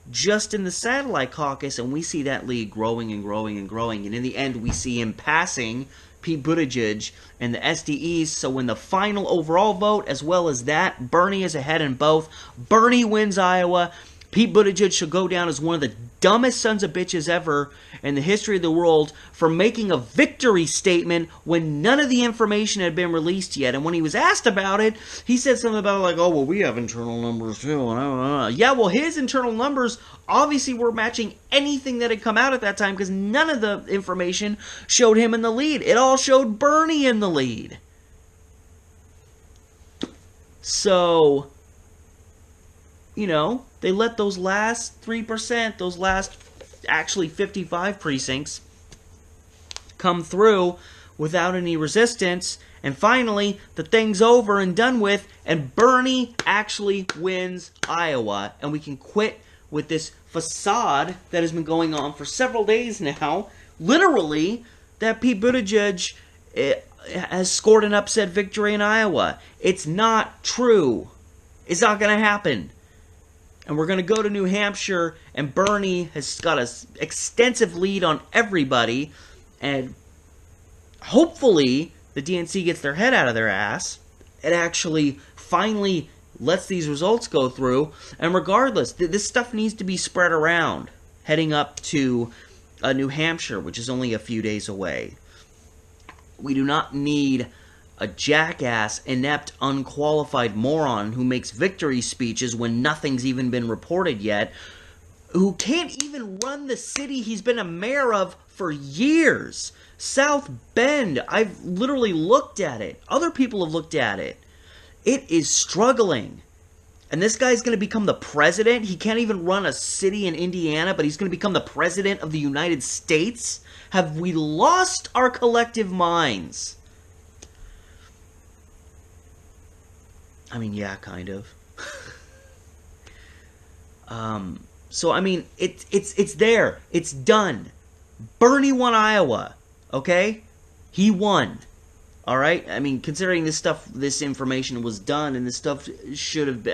just in the satellite caucus, and we see that lead growing and growing and growing, and in the end we see him passing Pete Buttigieg and the SDEs. So in the final overall vote, as well as that, Bernie is ahead in both. Bernie wins Iowa. Pete Buttigieg should go down as one of the dumbest sons of bitches ever in the history of the world for making a victory statement when none of the information had been released yet. And when he was asked about it, he said something about like, oh, well, we have internal numbers too. Yeah, well, his internal numbers obviously were matching anything that had come out at that time because none of the information showed him in the lead. It all showed Bernie in the lead. So, they let those last 3%, those last actually 55 precincts come through without any resistance. And finally, the thing's over and done with, and Bernie actually wins Iowa. And we can quit with this facade that has been going on for several days now, literally, that Pete Buttigieg has scored an upset victory in Iowa. It's not true. It's not going to happen. And we're going to go to New Hampshire, and Bernie has got an extensive lead on everybody, and hopefully the DNC gets their head out of their ass and actually finally lets these results go through. And regardless, this stuff needs to be spread around heading up to New Hampshire, which is only a few days away. We do not need a jackass, inept, unqualified moron who makes victory speeches when nothing's even been reported yet, who can't even run the city he's been a mayor of for years. South Bend, I've literally looked at it. Other people have looked at it. It is struggling. And this guy's going to become the president? He can't even run a city in Indiana, but he's going to become the president of the United States? Have we lost our collective minds? I mean, yeah, kind of. So, I mean, it's there. It's done. Bernie won Iowa, okay? He won. All right? I mean, considering this information was done and this stuff should have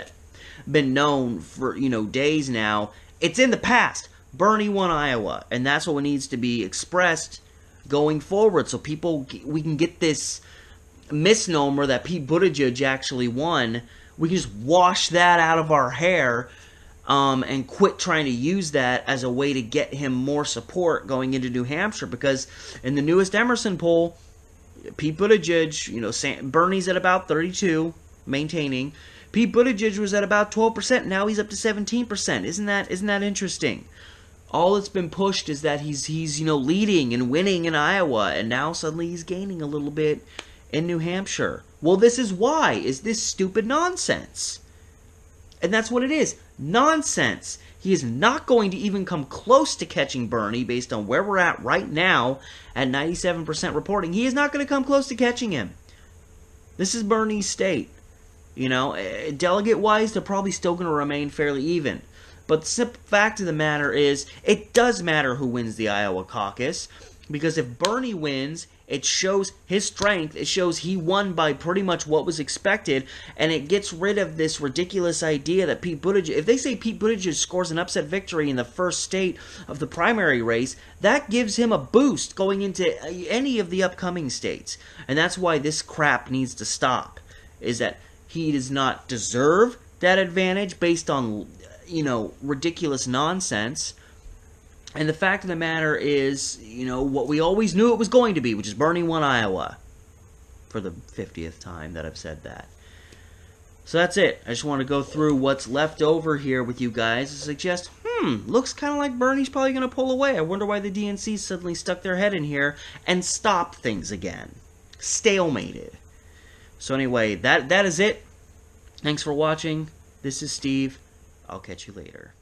been known for, days now, it's in the past. Bernie won Iowa, and that's what needs to be expressed going forward so we can get this misnomer that Pete Buttigieg actually won. We can just wash that out of our hair and quit trying to use that as a way to get him more support going into New Hampshire, because in the newest Emerson poll, Pete Buttigieg, Bernie's at about 32, maintaining. Pete Buttigieg was at about 12%. Now he's up to 17%. Isn't that interesting? All that's been pushed is that he's leading and winning in Iowa, and now suddenly he's gaining a little bit in New Hampshire. Well, this is why. Is this stupid nonsense? And that's what it is. Nonsense. He is not going to even come close to catching Bernie based on where we're at right now at 97% reporting. He is not going to come close to catching him. This is Bernie's state. Delegate-wise, they're probably still going to remain fairly even. But the simple fact of the matter is, it does matter who wins the Iowa caucus, because if Bernie wins, it shows his strength. It shows he won by pretty much what was expected, and it gets rid of this ridiculous idea that Pete Buttigieg, if they say Pete Buttigieg scores an upset victory in the first state of the primary race, that gives him a boost going into any of the upcoming states. And that's why this crap needs to stop, is that he does not deserve that advantage based on, ridiculous nonsense. And the fact of the matter is, what we always knew it was going to be, which is Bernie won Iowa. For the 50th time that I've said that. So that's it. I just want to go through what's left over here with you guys and suggest, looks kind of like Bernie's probably going to pull away. I wonder why the DNC suddenly stuck their head in here and stopped things again. Stalemated. So anyway, that is it. Thanks for watching. This is Steve. I'll catch you later.